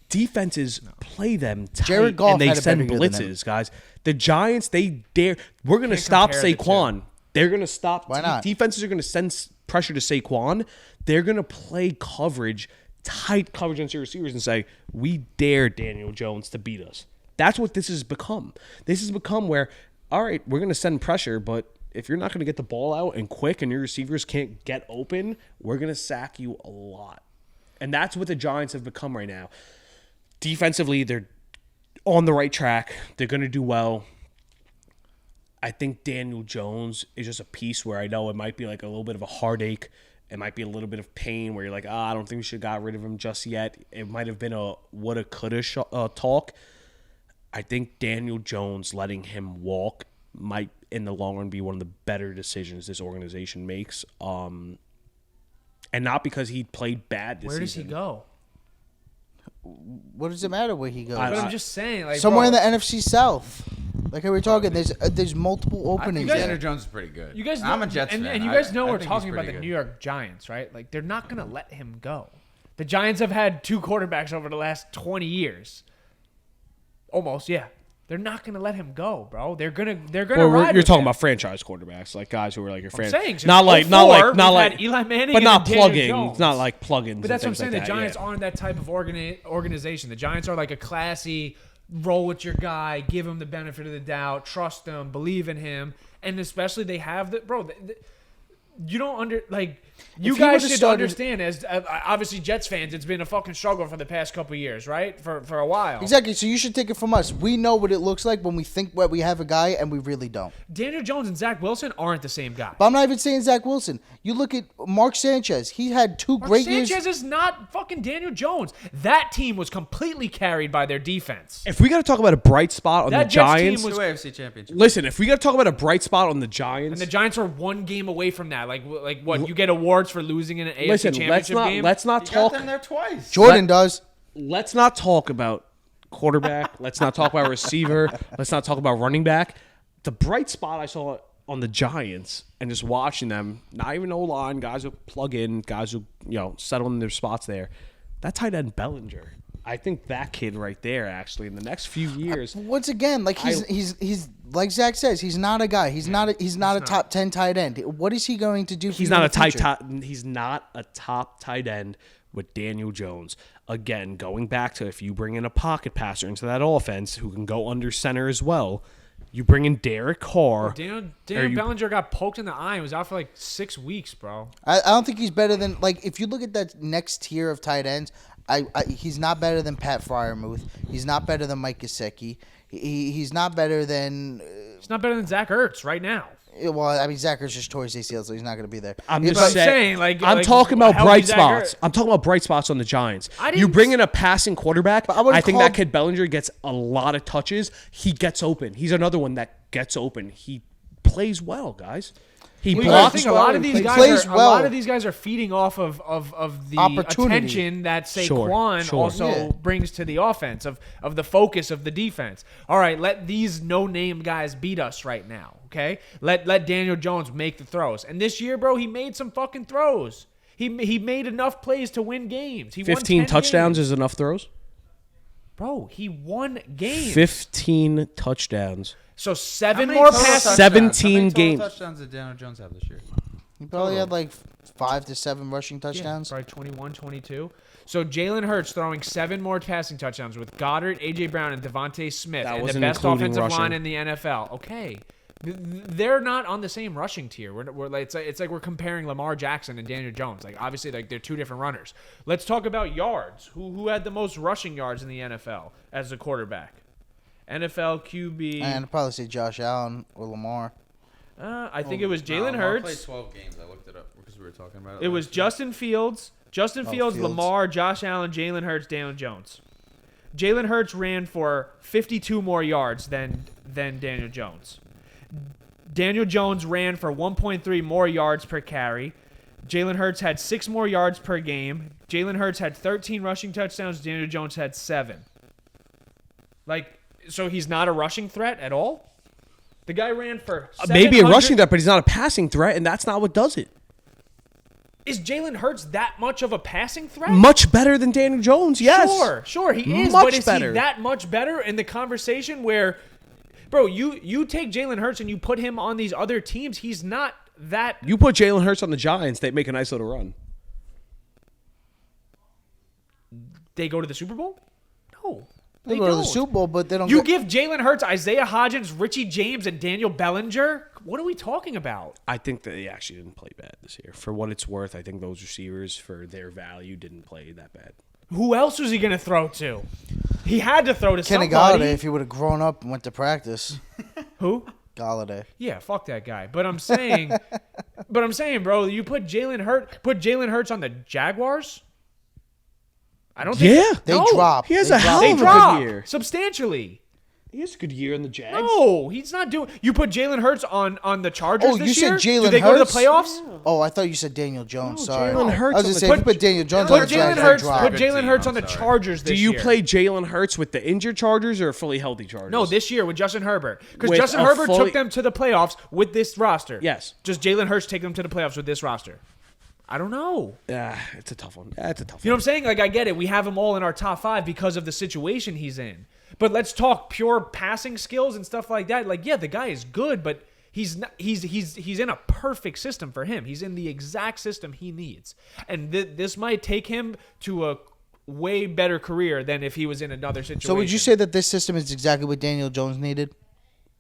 Defenses play them tight Jared Goff and they had a send better year than him. blitzes, guys. The Giants, they dare. We're going to stop compare the Saquon. They're going to stop. Why not? Defenses are going to send pressure to Saquon. They're going to play coverage, tight coverage on your receivers and say, we dare Daniel Jones to beat us. That's what this has become. This has become where, all right, we're going to send pressure, but if you're not going to get the ball out and quick and your receivers can't get open, we're going to sack you a lot. And that's what the Giants have become right now. Defensively, they're on the right track. They're going to do well. I think Daniel Jones is just a piece where I know it might be like a little bit of a heartache. It might be a little bit of pain where you're like, I don't think we should have got rid of him just yet. It might have been a woulda, coulda talk. I think Daniel Jones letting him walk might, in the long run, be one of the better decisions this organization makes. And not because he played bad this Where does season. he go? What does it matter where he goes? But I'm just saying, like Somewhere in bro, the NFC South. Like we were talking, there's multiple I think openings. Daniel there. Jones is pretty good. You guys know, I'm a Jets fan. and you guys know I we're think he's talking about pretty the good. New York Giants, right? Like they're not gonna let him go. The Giants have had 2 quarterbacks over the last 20 years. Almost, yeah. They're not gonna let him go, bro. They're gonna Well, ride you're with talking him. about franchise quarterbacks, like guys who are like your I'm saying, franchise. since Not like 04, we've like had Eli Manning but and not Daniel plug-ins, Jones. not like plugins. But that's what I'm saying. Like The Giants yeah. aren't that type of organization. The Giants are like a classy, roll with your guy, give him the benefit of the doubt, trust him, believe in him, and especially they have the You If he guys would've should started- understand, as obviously Jets fans, it's been a fucking struggle for the past couple of years, right? For a while. Exactly. So you should take it from us. We know what it looks like when we think what we have a guy, and we really don't. Daniel Jones and Zach Wilson aren't the same guy. But I'm not even saying Zach Wilson. You look at Mark Sanchez. He had two Mark great Sanchez years. is not fucking Daniel Jones. That team was completely carried by their defense. If we got to talk about a bright spot on That the Jets team Giants, was- Two AFC championship. listen. If we got to talk about a bright spot on the And Giants, the Giants are one game away from that. Like what? You get awards for losing in an AFC listen. championship game? Let's not You got talk. them there twice. Jordan does. Let's not talk about quarterback. Let's not talk about receiver. Let's not talk about running back. The bright spot I saw on the Giants and just watching them, not even O-line, guys who plug in, guys who settle in their spots there. That tight end Bellinger. I think that kid right there, actually, in the next few years, Once again, like he's like Zach says, he's not a guy. He's not a top 10 tight end. What is he going to do? For he's you not in a the future? he's not a top tight end with Daniel Jones. Again, going back to if you bring in a pocket passer into that offense who can go under center as well, you bring in Derek Carr. Daniel you- Bellinger got poked in the eye and was out for like 6 weeks, bro. I don't think he's better than if you look at that next tier of tight ends. He's not better than Pat Fryermuth. He's not better than Mike Gesicki. He's not better than. He's not better than Zach Ertz right now. Well, I mean, Zach Ertz just tore his ACL, so he's not going to be there. I'm Yeah, just but- saying, I'm talking about healthy bright Zach spots. Ertz. I'm talking about bright spots on the Giants. I You didn't bring in a passing quarterback. I would've I think called- that kid Bellinger gets a lot of touches. He gets open. He's another one that gets open. He plays well, guys. He I blocks think a well. lot of He these plays- guys plays are, well. a lot of these guys are feeding off of the Opportunity. attention that Sure, Saquon sure. also Yeah. brings to the offense of the focus of the defense. All right, let these no-name guys beat us right now, okay? Let Daniel Jones make the throws. And this year, bro, he made some fucking throws. He made enough plays to win games. He won 15 10 touchdowns games. is enough throws. Bro, he won games. 15 touchdowns. So How 7 many more total passes. touchdowns? 17 How many total games. touchdowns did Daniel Jones have this year? He probably had like 5 to 7 rushing Yeah, touchdowns. probably 21, 22. So Jalen Hurts throwing 7 more passing touchdowns with Goddard, A.J. Brown, and Devontae Smith, That and the wasn't best including offensive line rushing. in the NFL. Okay. They're not on the same rushing tier. We're like, it's like we're comparing Lamar Jackson and Daniel Jones. Like obviously, like they're two different runners. Let's talk about yards. Who had the most rushing yards in the NFL as a quarterback? NFL QB. And I'd probably say Josh Allen or Lamar. I think it was Jalen Lamar played Hurts. 12 games. I looked it up because we were talking about it. It was Justin Fields, Fields. Lamar, Josh Allen, Jalen Hurts, Daniel Jones. Jalen Hurts ran for 52 more yards than Daniel Jones. Daniel Jones ran for 1.3 more yards per carry. Jalen Hurts had 6 more yards per game. Jalen Hurts had 13 rushing touchdowns. Daniel Jones had 7. So he's not a rushing threat at all? The guy ran for Maybe a 700 rushing threat, but he's not a passing threat, and that's not what does it. Is Jalen Hurts that much of a passing threat? Much better than Daniel Jones, yes. Sure, he is. Much But is better. he that much better in the conversation where, bro, you take Jalen Hurts and you put him on these other teams, he's not that. You put Jalen Hurts on the Giants, they'd make a nice little run. They go to the Super Bowl? No. They go to the Super Bowl, but they don't. You get, give Jalen Hurts, Isaiah Hodgins, Richie James, and Daniel Bellinger? What are we talking about? I think that they actually didn't play bad this year. For what it's worth, I think those receivers, for their value, didn't play that bad. Who else was he going to throw to? He had to throw to Kenny somebody. Galladay, if he would have grown up and went to practice. Who? Galladay. Yeah, fuck that guy. But I'm saying, bro, you put Jalen Hurts on the Jaguars? I don't think Yeah. They no. dropped. He has They a hell dropped. They of a dropped good year. substantially. He has a good year in the Jags. No, he's not doing. You put Jalen Hurts on the Chargers Oh, this you said year? Jalen Do they go to the Hurts? playoffs? Oh, I thought you said Daniel Jones. No, Sorry. Jalen Hurts I was on gonna the say, team. if you put Daniel Jones on Put the Jalen Jags, they Hurts. dropped. Put Good Jalen team, Hurts I'm on the sorry. Chargers Do this you year. play Jalen Hurts with the injured Chargers or fully healthy Chargers? No, this year with Justin Herbert, because With Justin a Herbert fully- took them to the playoffs with this roster. Yes. Just Jalen Hurts take them to the playoffs with this roster. I don't know. It's a tough one. It's a tough You know one. what I'm saying? Like I get it. We have him all in our top 5 because of the situation he's in. But let's talk pure passing skills and stuff like that. Like, yeah, the guy is good, but he's not, he's in a perfect system for him. He's in the exact system he needs. And this might take him to a way better career than if he was in another situation. So would you say that this system is exactly what Daniel Jones needed?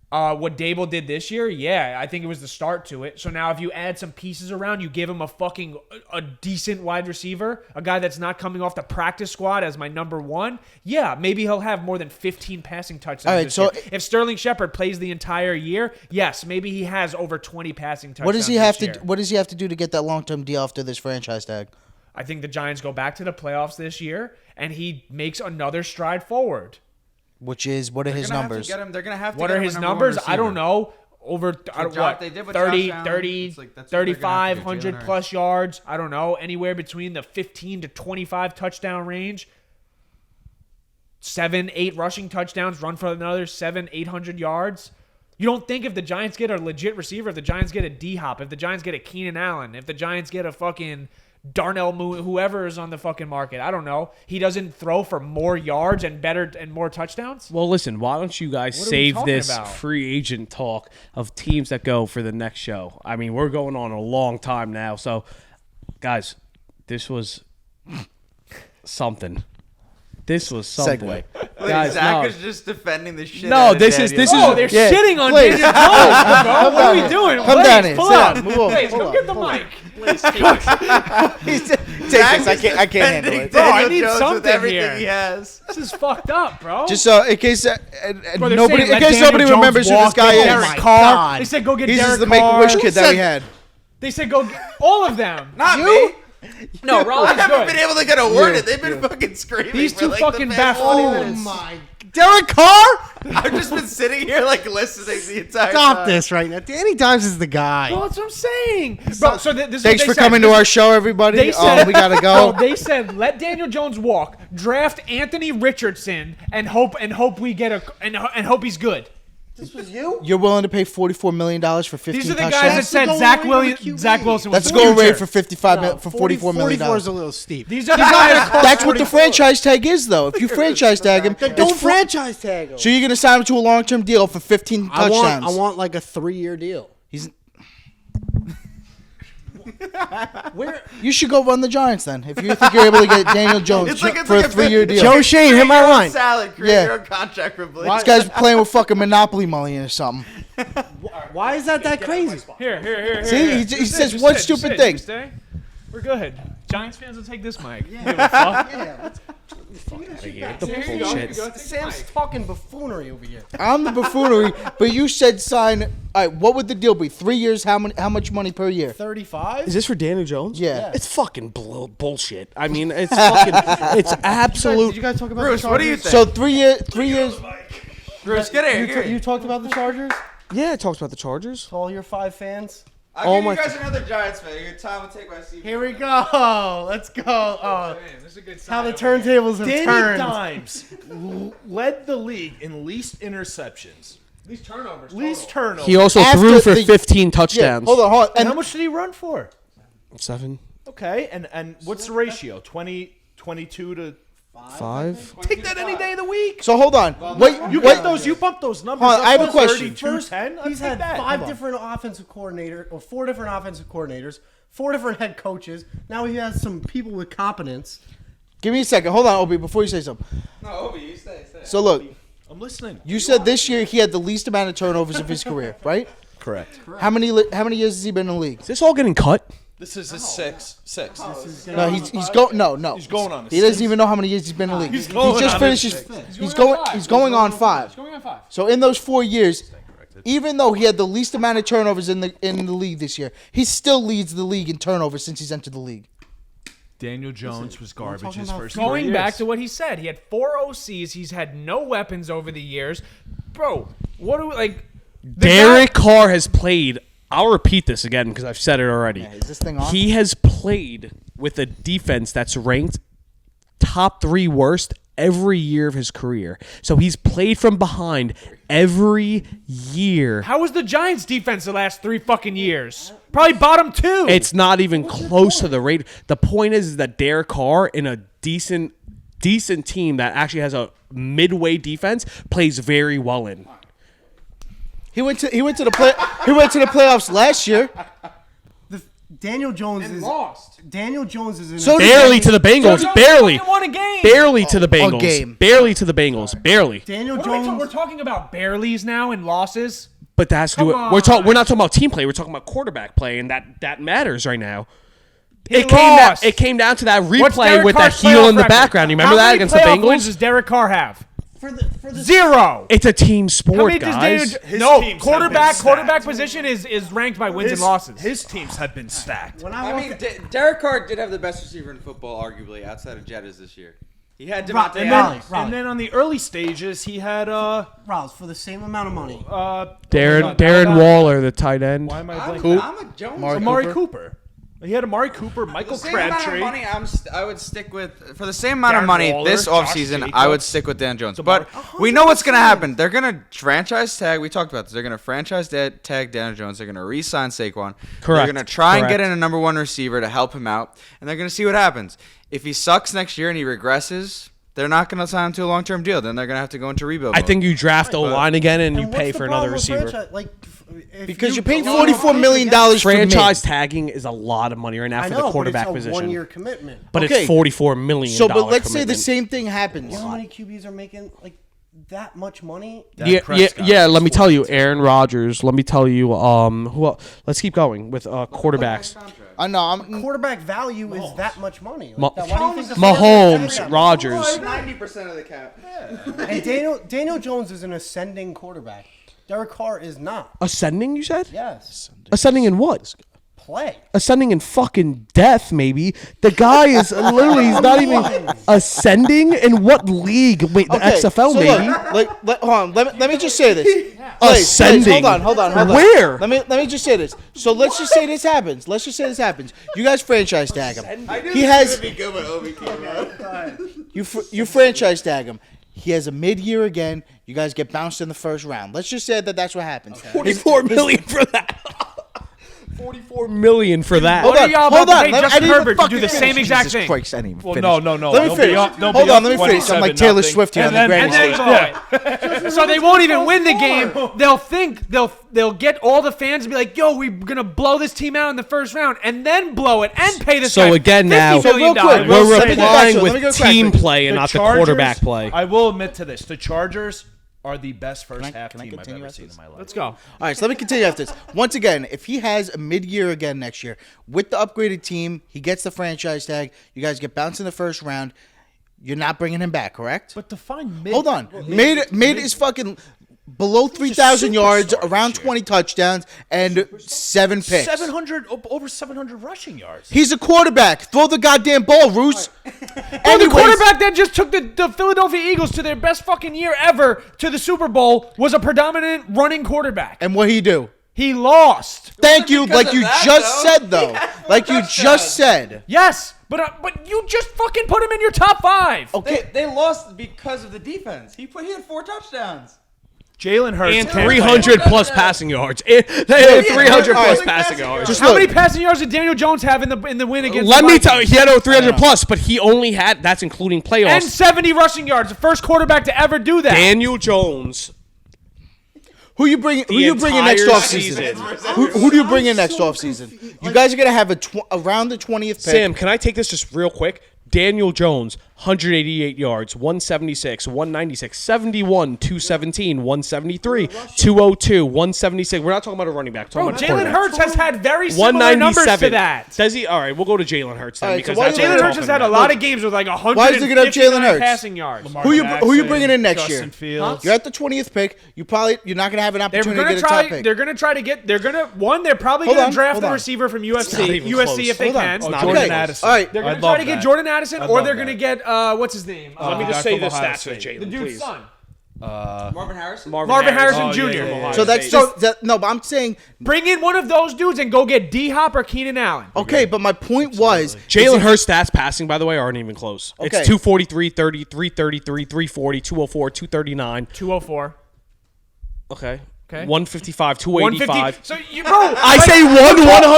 What Dable did this year, yeah, I think it was the start to it. So now if you add some pieces around, you give him a decent wide receiver, a guy that's not coming off the practice squad as my number one, yeah, maybe he'll have more than 15 passing touchdowns this year. If Sterling Shepard plays the entire year, yes, maybe he has over 20 passing touchdowns. What does he have to? What does he have to do to get that long-term deal after this franchise tag? I think the Giants go back to the playoffs this year, and he makes another stride forward. Which is, what are his numbers? They're going to have to What get are him a his number one numbers? receiver. I don't know. Over what, they did with 30, Josh Allen. 30, It's like, that's what they're gonna have to do, 3,500 Jalen plus yards. I don't know. Anywhere between the 15 to 25 touchdown range. 7, 8 rushing touchdowns. Run for another 700, 800 yards. You don't think if the Giants get a legit receiver, if the Giants get a D-Hop, if the Giants get a Keenan Allen, if the Giants get a fucking Darnell Moon, whoever is on the fucking market, I don't know, he doesn't throw for more yards and better and more touchdowns? Well, listen, why don't you guys What are we save talking this about? free agent talk of teams that go for the next show? I mean, we're going on a long time now. So, guys, this was something. This was something. Segue. Guys, Zach no. is just defending the shit. No, out of this is- Daniel this is- Oh, Jones. they're shitting on please. Daniel Jones, bro. What are we doing? Come down here. Pull Sit up. down. Move over. Please, Hold go on. get the Hold on. mic. Take this. I can't handle it. Bro, I Daniel need Jones with something everything here. he has. This is fucked up, bro. Just in case Bro, they're nobody, saying let in case Daniel nobody Jones remembers who this walk, guy get is. Derek my Carr. God. They said go get He's Derek just the Carr. Make-A-Wish kid that we had. They said go get all of them. Not You? me. No, I Rollins haven't good. been able to get a word in. They've been fucking screaming. These for two like fucking the past 20 Oh minutes. my! Derek Carr? I've just been sitting here like listening the entire Stop time. this right now. Danny Dimes is the guy. Well, that's what I'm saying. Bro, so this is Thanks what for they coming said. to our show, everybody. They said, We gotta Bro, go. they said let Daniel Jones walk, draft Anthony Richardson, and hope we get and hope he's good. This was you. You're willing to pay $44 million for 15 These are the touchdowns? guys that That's said the Zach going rate of the QB. Wilson was That's the going future. rate for $44 million. 44 is a little steep. These are the guys. That's what the franchise tag is, though. If you franchise tag him, Then it's don't for- franchise tag him. So you're gonna sign him to a long-term deal for 15 I touchdowns. want like a 3-year deal. He's. Where You should go run the Giants then. If you think you're able to get Daniel Jones It's like for a 3-year deal. Joe Shane, hit my line. Salad, create Yeah. your own contract for Blake. This guy's playing with fucking Monopoly money or something. Why is that crazy? Here. See, he Just says sit, one just stupid sit, thing. just stay. We're good. Giants fans will take this mic. Give a fuck. Here you go, here you go. Sam's talking buffoonery over here. I'm the buffoonery, but you said sign. All right, what would the deal be? 3 years? How much money per year? 35. Is this for Daniel Jones? Yeah. It's fucking bullshit. I mean, it's fucking, it's absolute. Did you guys talk about Bruce, the what do Chargers? you think? So 3 years. 3 years. Bruce, get here. You, Get you here. talked about the Chargers Yeah, it talks about the Chargers. to all your 5 fans. I'll Oh give my- you guys another Giants fan. Your time will take my seat. Here we go. Let's go. Man, this is a good How the sign. turntables have Danny turned. Dimes led the league in least interceptions, These turnovers. least total. turnovers. He also After threw for the- 15 Yeah. touchdowns. Hold on. and how And much did he run for? 7, Okay, and what's the ratio? 22 to 5. take that any day of the week. so hold on. Wait. You wait. get those. You bump those numbers. Hold on, up I have a to question. 32, 10. He's had 5 different offensive coordinators, or 4 different offensive coordinators, 4 different head coaches. Now he has some people with competence. Give me a second. Hold on, Obi, before you say something. No, Obi, you stay. So look, I'm listening. you said this year he had the least amount of turnovers of his career, right? Correct. How many years has he been in the league? Is this all getting cut? This is his sixth. No, he's going. No. He's going on. He doesn't even know how many years he's been in the league. He going just on finished his his. He's going on 5. He's going on 5. So in those 4 years, even though he had the least amount of turnovers in the league this year, he still leads the league in turnovers since he's entered the league. Daniel Jones was garbage his first Going back to what he said, he had 4 OCs. He's had no weapons over the years. Bro, what do we like? Derek Carr has played. I'll repeat this again because I've said it already. Yeah, is this thing on? He has played with a defense that's ranked top 3 worst every year of his career. So he's played from behind every year. How was the Giants' defense the last 3 fucking years? Probably bottom 2. It's not even close to the rate. The point is that Derek Carr in a decent team that actually has a midway defense plays very well in. He went to the playoffs last year. Daniel Jones and is lost. Daniel Jones is in So a, did Barely to the Bengals. Jones Barely. fucking won a game. Barely to the Bengals. game. Barely to the Bengals. Barely. Daniel What are we Jones. we're talking about bareleys now and losses. But that's Come we're on. not talking about team play. We're talking about quarterback play, and that matters right now. He It lost. came down to that What's replay Derek with Carr's that heel playoff in the record? background. You remember How that many against the playoff wins Bengals? does Derek Carr have? for the 0. It's a team How sport, many does guys. His no teams have quarterback? been Quarterback stacked. position is ranked by wins His, and losses. his teams have been stacked. when I I mean, Derek Carr did have the best receiver in football, arguably, outside of Jettas this year. He had Rob- Devontae and Adams. Raleigh. And then on the early stages, he had Rouse for the same amount of money. Darren Waller, the tight end. why am I I'm blanking? a Jones. Amari Cooper. He had Amari Cooper, Michael For the same amount of Crabtree. money, I would stick with. For the same amount of Darren money Waller, this Josh offseason, I would Jacobs, stick with Dan Jones. DeMar- But we know what's going to happen. They're going to franchise tag. We talked about this. They're going to franchise tag Dan Jones. They're going to re-sign Saquon. They're Correct. going to try and get Correct. in a number one receiver to help him out. And they're going to see what happens. If he sucks next year and he regresses, they're not going to sign him to a long-term deal. Then they're going to have to go into rebuild I mode. think you draft a line again and you And what's pay the for another problem with receiver. franchise? Like, because you're paying $44 million for me. Franchise tagging is a lot of money right now I for know, the quarterback but it's a position. 1-year commitment. But Okay. it's $44 million. So, but let's say the commitment. same thing happens. You know how many QBs are making like that much money? Yeah. Let me tell you, Aaron Rodgers. Let me tell you, who else? Let's keep going with quarterbacks. I know. I'm Quarterback value is that much money. Like, Ma- why do you think the Mahomes, franchise- Rodgers. 90% of the cap. And Daniel Jones is an ascending quarterback. Derek Carr is not. Ascending, you said? Yes. Ascending in what? Play. Ascending in fucking death, maybe. The guy is literally, he's not even ascending in what league? Wait, the XFL, so maybe? Look, hold on. Let me just say this. Ascending. Hold on. Where? Let me just say this. So let's just say this happens. You guys franchise tag him. He has you franchise tag him. He has a mid-year again. You guys get bounced in the first round. Let's just say that's what happens. $44 million for that. $44 million for that. Hold What are on, y'all hold about to on. pay Let me- I Justin didn't even Herbert to do the fucking same finish. exact Jesus thing? Christ, I didn't even Well, finish. no. Let me They'll be finish. up- they'll be Hold up on, let me finish. I'm like 27-0. Taylor Swift here on the And Grammy then stage. blow it. So they won't even win the game. They'll think they'll get all the fans to be like, "Yo, we're gonna blow this team out in the first round," and then blow it and pay this So guy again now, $50 million. So real quick, we're let me go back replying to it. Let me go with back to team it. play and not the quarterback play. I will admit to this. The Chargers are the best first half can I team I've continue ever after seen in this? my life. Let's go. All right, so let me continue after this. Once again, if he has a mid-year again next year with the upgraded team, he gets the franchise tag. You guys get bounced in the first round. You're not bringing him back, correct? But define mid. Hold on. Mid is fucking below 3,000 yards, around 20 touchdowns, and 7 picks. 700 over 700 rushing yards. He's a quarterback. Throw the goddamn ball, Roos. And the quarterback that just took the Philadelphia Eagles to their best fucking year ever to the Super Bowl was a predominant running quarterback. And what he do? He lost. Thank you, because like of you that, just though. said, though. Like you just said. Yes, but you just fucking put him in your top 5. Okay. They lost because of the defense. He had 4 touchdowns. Jalen Hurts And can't 300 plus passing yards. They had 300 plus passing yards. Just How look. many passing yards did Daniel Jones have in the win against Let the me Vikings? tell you, he had over 300 plus, but he only had, that's including And playoffs. 70 rushing yards. The first quarterback to ever do that. Daniel Jones. Who you bringing next entire offseason? season. Who do you bring in next offseason? You guys are going to have around the 20th pick. Sam, can I take this just real quick? Daniel Jones, 188 yards, 176, 196, 71, 217, 173, 202, 176. We're not talking about a running back. We're Bro, talking about a Jalen quarterback. Hurts has had very similar numbers to 197. that. Does he? All right, we'll go to Jalen Hurts then All right, because so why that's do what you- we're Jalen Hurts has talking had a about. lot of games with like Why is he gonna have 159 Jalen Hurts? passing yards. Who you bringing in next Justin year? Fields. You're at the 20th pick. You're not going to have an They're opportunity to gonna get a top try. pick. They're gonna try to get. They're probably Hold gonna on, draft hold the on. receiver from not USC. even USC close. if they Hold on. can. Oh, Okay. Jordan Addison. All right. They're gonna I'd try love to get that. Jordan Addison, I'd or love they're that. gonna get what's his name? Let me guy just say from the Ohio stats for State. Jalen, The dude's please. son. Marvin Harrison? Marvin Harrison Oh, Jr. yeah, yeah, yeah. So that's no, but I'm saying Bring in one of those dudes and go get D Hop or Keenan Allen. okay, but my point was Jalen Hurts stats passing, by the way, aren't even close. Okay. It's 243, 30, 333, 340, 204, 239. 204. Okay. Okay. 155, 285. So bro, I say one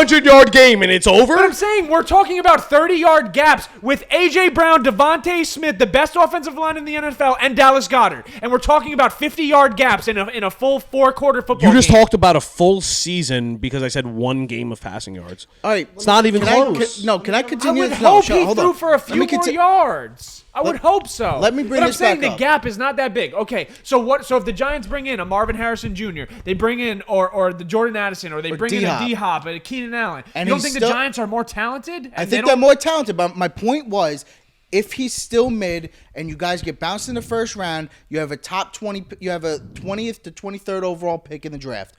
100-yard game and it's over. But I'm saying we're talking about 30-yard gaps with A.J. Brown, Devontae Smith, the best offensive line in the NFL, and Dallas Goedert. And we're talking about 50-yard gaps in a full 4-quarter football You just game. talked about a full season because I said one game of passing yards. All right, It's not even close. Can I I continue? would No, hope shut- he hold threw on. for a Let few me more conti- yards. I would hope so. Let me bring but this I'm saying back the up. gap is not that big. Okay, so what? So if the Giants bring in a Marvin Harrison Jr., they bring in or the Jordan Addison, or they bring in a D-Hop and a Keenan Allen. And you don't he's think the still- Giants are more talented? I think they're more talented, but my point was, if he's still mid and you guys get bounced in the first round, you have a top 20, you have a 20th to 23rd overall pick in the draft.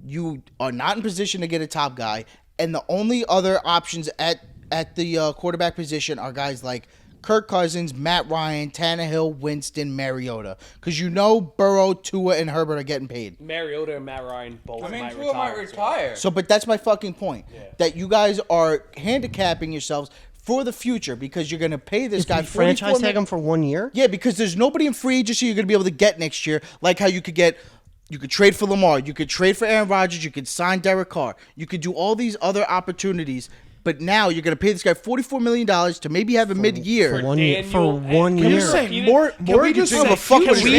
You are not in position to get a top guy, and the only other options at the quarterback position are guys like Kirk Cousins, Matt Ryan, Tannehill, Winston, Mariota, because Burrow, Tua, and Herbert are getting paid. Mariota and Matt Ryan both Tua might retire. So, but that's my fucking point. That you guys are handicapping yourselves for the future because you're going to pay this guy If we franchise $44 tag him for 1 year? Yeah, because there's nobody in free agency you're going to be able to get next year, like how you could trade for Lamar, you could trade for Aaron Rodgers, you could sign Derek Carr, you could do all these other opportunities. But now you're going to pay this guy $44 million to maybe have a mid-year. For 1 year. For 1 Can year. you say more? Can What's we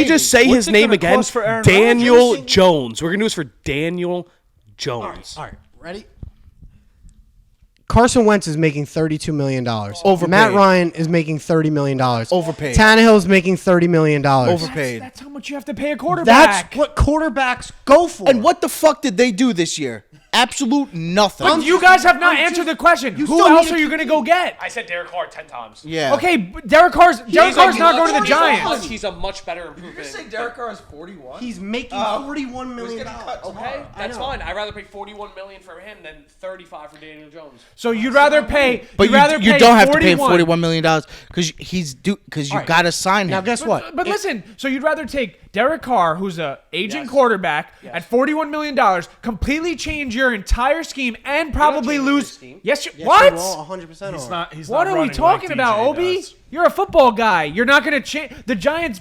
just say What's his it name gonna again? cost for Aaron Daniel Rodgers? Jones. We're going to do this for Daniel Jones. All right, ready? Carson Wentz is making $32 million. Overpaid. Matt Ryan is making $30 million. Overpaid. Tannehill is making $30 million. Overpaid. That's how much you have to pay a quarterback. That's what quarterbacks go for. And what the fuck did they do this year? Absolute nothing. But you guys have not answered the question. Who still else need to are you going to go get? I said Derek Carr 10 times. Yeah. Okay, but Derek Carr's not going to the Giants. He's a much better improvement. Derek Carr is 41? He's making $41 million. Okay, that's fine. I'd rather pay $41 million for him than $35 for Daniel Jones. So you'd rather pay. But you'd rather you pay don't have to pay him 41 $41 million because you got to sign him. Now, guess what? But listen, so you'd rather take Derek Carr, who's a aging quarterback, at $41 million, completely change your entire scheme, and probably lose. Yes, what? 100% He's What not are we running talking like about, DJ Obi? does. You're a football guy. You're not going to change. The Giants.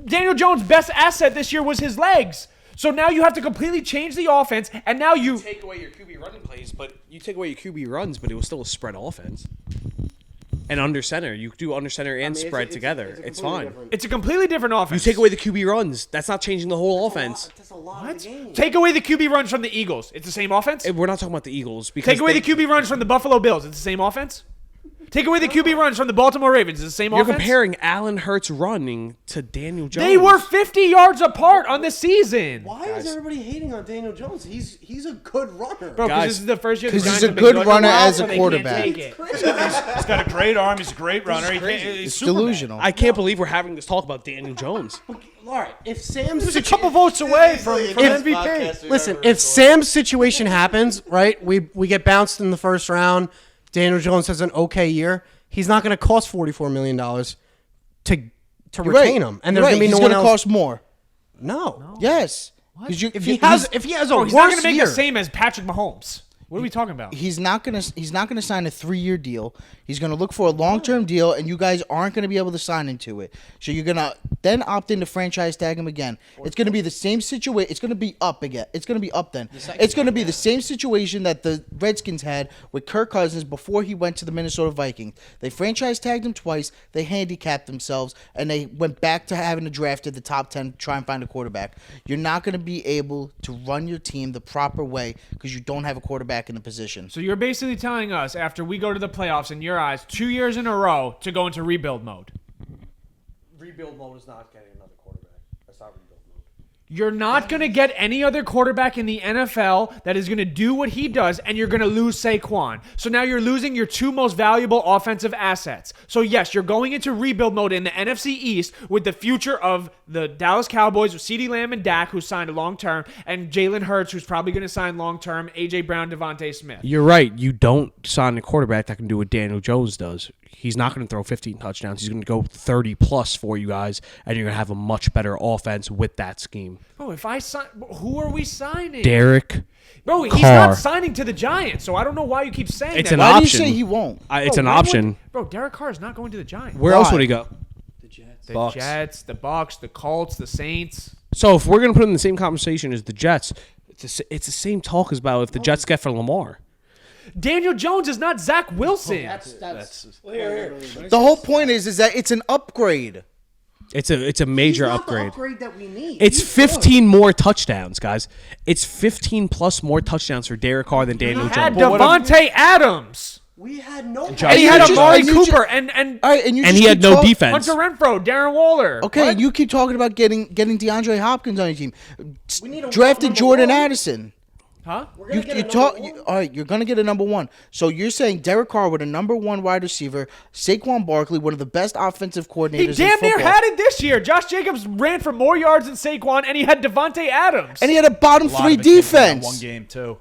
Daniel Jones' best asset this year was his legs. So now you have to completely change the offense, and now you Take away your QB running plays, but you take away your QB runs, but it was still a spread offense. And under center, you do under center and spread together. It's fine. It's a completely different You offense. take away the QB runs. That's not changing the whole offense. That's a lot of the game. Take away the QB runs from the Eagles. It's the same offense. We're not talking about the Eagles because Take away the QB runs from the Buffalo Bills. It's the same offense. Take away the QB runs from the Baltimore Ravens. It's the same You're offense. comparing Allen Hurts running to Daniel Jones. They were 50 yards apart on the season. Why is everybody hating on Daniel Jones? He's a good runner. Bro, because Guys, this is the first year the 'cause he's Giants a have been good in runner while, as so a they can't quarterback. take it. He's got a great arm. He's a great runner. He's It's Superman. delusional. I can't believe we're having this talk about Daniel Jones. All right, if Sam's He's a couple votes away from MVP. Listen, if Sam's situation happens, right, we get bounced in the first round, Daniel Jones has an okay year, he's not going to cost $44 million to You're retain right. him. And You're there's right. going to be He's no one gonna else. cost more. No. Yes. Because If he has a Bro, he's not going worse to make year, the same as Patrick Mahomes. What are we talking about? he's not gonna sign a 3-year deal. He's gonna look for a long-term deal, and you guys aren't gonna be able to sign into it. So you're gonna then opt in to franchise tag him again. It's gonna be the same situation. It's gonna be up again. It's gonna be up then. It's gonna be the same situation that the Redskins had with Kirk Cousins before he went to the Minnesota Vikings. They franchise tagged him twice. They handicapped themselves, and they went back to having to draft at the top 10 to try and find a quarterback. You're not gonna be able to run your team the proper way because you don't have a quarterback in the position. So you're basically telling us after we go to the playoffs, in your eyes, 2 years in a row to go into rebuild mode. Rebuild mode is not getting another quarterback. That's not rebuild mode. You're not going to get any other quarterback in the NFL that is going to do what he does, and you're going to lose Saquon. So now you're losing your two most valuable offensive assets. So yes, you're going into rebuild mode in the NFC East with the future of the Dallas Cowboys with CeeDee Lamb and Dak, who signed a long-term, and Jalen Hurts, who's probably going to sign long-term, A.J. Brown, Devontae Smith. You're right. You don't sign a quarterback that can do what Daniel Jones does. He's not going to throw 15 touchdowns. He's going to go 30 plus for you guys, and you're going to have a much better offense with that scheme. Bro, if I sign, who are we signing? Derek, Bro, he's Carr. not signing to the Giants, so I don't know why you keep saying It's that. an Why do you option. say he won't? It's Bro, an why would- option. Bro, Derek Carr is not going to the Giants. Where else would he go? The Jets, the Bucks, the Colts, the Saints. So if we're going to put it in the same conversation as the Jets, it's the same talk as about if the Jets get for Lamar. Daniel Jones is not Zach Wilson. The whole point is that it's an upgrade. It's a major He's not the upgrade. upgrade that we need. It's He's 15 more touchdowns, guys. It's 15 plus more touchdowns for Derek Carr than Daniel Had Jones. Devontae Adams. We had no. And he had Amari you Cooper just- and All right, and you And just he had keep no defense. Hunter Renfro, Darren Waller. Okay, and you keep talking about getting DeAndre Hopkins on your team. need a Drafted number Jordan one. Addison. Huh? All right, you're gonna get a number one. So you're saying Derek Carr with a number one wide receiver, Saquon Barkley, one of the best offensive coordinators. He damn in near football. had it this year. Josh Jacobs ran for more yards than Saquon, and he had Devontae Adams. And he had a bottom A lot three of it came from that defense. one game too,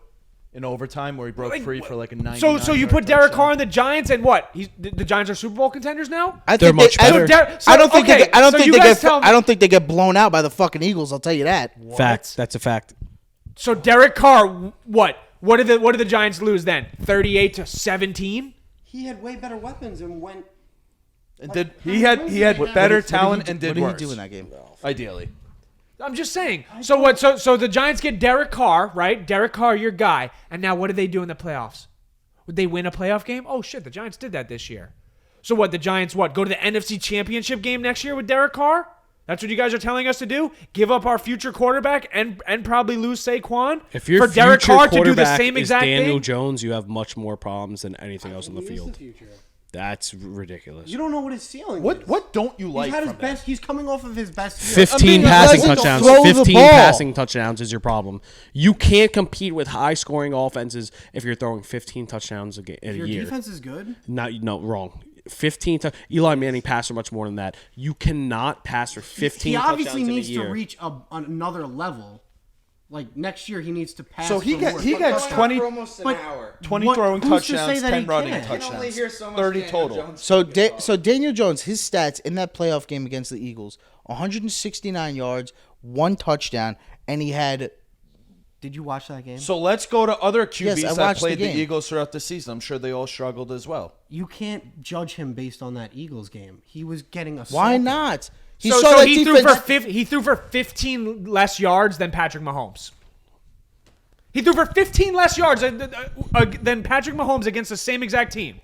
in overtime where he broke free for like a 90. So you put Derek Carr on the Giants, and what? The Giants are Super Bowl contenders now. I They're think much better. I don't think okay, they. I don't so think you they guys get. tell me- I don't think they get blown out by the fucking Eagles. I'll tell you that. Fact. That's a fact. So Derek Carr, what? What did the Giants lose then? 38-17. He had way better weapons and went. And he had better talent and did What worse. did he do in that game? Ideally. I'm just saying. So what? So the Giants get Derek Carr, right? Derek Carr, your guy. And now what did they do in the playoffs? Would they win a playoff game? Oh shit, the Giants did that this year. So what? The Giants go to the NFC Championship game next year with Derek Carr? That's what you guys are telling us to do? Give up our future quarterback and probably lose Saquon If your for Derek future Carr to do the quarterback same is exact Daniel thing? Jones, you have much more problems than anything else on the He is field. future. That's ridiculous. You don't know what his ceiling is. What don't you like He's had his from best. He's coming off of his best year. 15 being passing aggressive. touchdowns. Throw the 15 ball. passing touchdowns is your problem. You can't compete with high-scoring offenses if you're throwing 15 touchdowns in a Your year. defense is good. No, wrong. 15. Eli Manning passed for much more than that. You cannot pass for 15 He touchdowns obviously in a needs year. to reach another level. Like next year, he needs to pass. So he for gets more. he gets 20, for almost an But- hour. 20 What- throwing who's to say touchdowns, that 10 he running can't? You can only touchdowns, hear so much 30 Daniel total. Jones So talk about. so Daniel Jones, his stats in that playoff game against the Eagles: 169 yards, 1 touchdown, and he had. Did you watch that game? So let's go to other QBs Yes, I that watched the played the game. Eagles throughout the season. I'm sure they all struggled as well. You can't judge him based on that Eagles game. He was getting assaulted. Why not? He So saw that he defense. threw for 15 less yards than Patrick Mahomes. He threw for 15 less yards than Patrick Mahomes against the same exact team.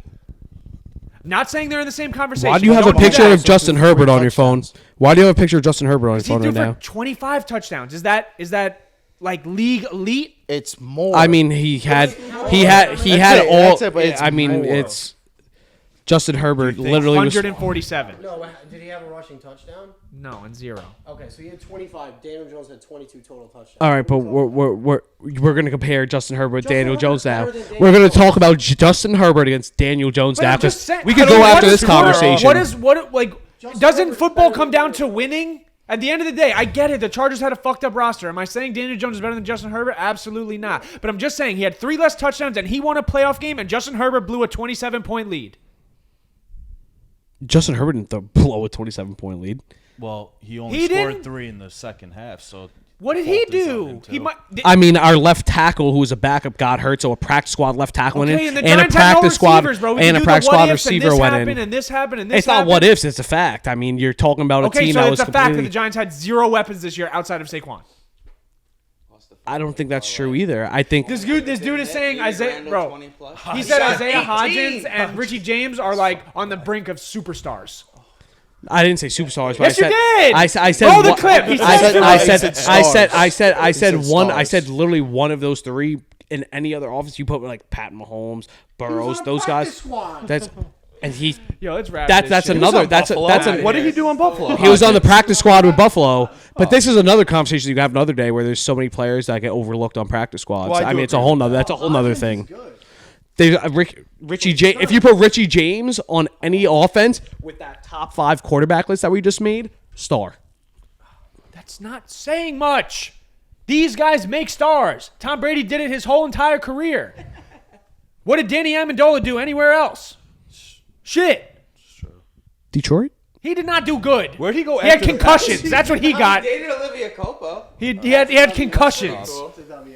Not saying they're in the same conversation. Why do you have a Don't do picture that. of Justin Herbert on your phone? Why do you have a picture of Justin Herbert on your He phone threw right for now? 25 touchdowns. Is that like league elite? It's more. I mean, he had it, all. that's it, but it's I mean, more. it's Justin Herbert literally was. 147. No, did he have a rushing touchdown? No, and 0. Okay, so he had 25. Daniel Jones had 22 total touchdowns. All right, but we're going to compare Justin Herbert with Justin Daniel Herbert's Jones now. better than Daniel We're going to Jones. talk about Justin Herbert against Daniel Jones But now. I'm just saying, We could I don't go know, after what this is- conversation. Doesn't Herbert's football better come than down to Daniel winning? At the end of the day, I get it. The Chargers had a fucked up roster. Am I saying Daniel Jones is better than Justin Herbert? Absolutely not. But I'm just saying he had 3 less touchdowns and he won a playoff game, and Justin Herbert blew a 27-point lead. Justin Herbert didn't blow a 27-point lead. Well, he only He scored didn't? 3 in the second half. So What did he fault is on do? him, too. He might. I mean, our left tackle, who was a backup, got hurt, so a practice squad left tackle went Okay, in, and the and a Giants had no practice squad receivers, bro. We and can a do the practice what squad ifs, and receiver this went happened, in. and this happened, and this It's not happened. what ifs; it's a fact. I mean, you're talking about a Okay, team so that it's was a fact that completely. the Giants had 0 weapons this year outside of Saquon. I don't think that's true either. I think This dude is saying Isaiah, bro. 20 plus. He said Isaiah Hodgins and Richie James are like on the brink of superstars. I didn't say superstars. But Yes, you I said, did! I said Roll the one- clip. He I said said, I said, stars. I said He said one. I stars. said literally one of those 3 in any other offense. You put like Pat Mahomes, Burrows, those guys. That's and he. Yo, let's wrap That's this shit. another. That's Buffalo. that's a, What did he do in Buffalo? He was on the practice squad with Buffalo, but this is another conversation you can have another day where there's so many players that get overlooked on practice squads. Well, I I do mean, it's a agree whole with nother. That's a whole nother thing. There's Richie James. If you put Richie James on any offense with that top 5 quarterback list that we just made, star. That's not saying much. These guys make stars. Tom Brady did it his whole entire career. What did Danny Amendola do anywhere else? Shit. Detroit. He did not do good. Where'd he go He had after the concussions. Pats? That's what he got. dated Olivia Copo. He had concussions.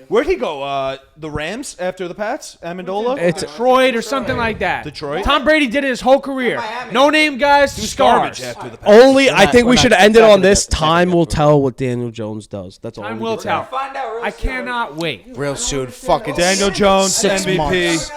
Where'd he go? The Rams after the Pats? Amendola? It's Detroit or something like that. Detroit? Tom Brady did it his whole career. Miami. No name guys, He was stars. garbage after the Pats. Only, I think we should end it on this. Time will tell what Daniel Jones does. That's all. Time we will can say. tell. Find out real I soon. cannot wait. Real soon. Fucking Daniel Jones, 6 MVP. months.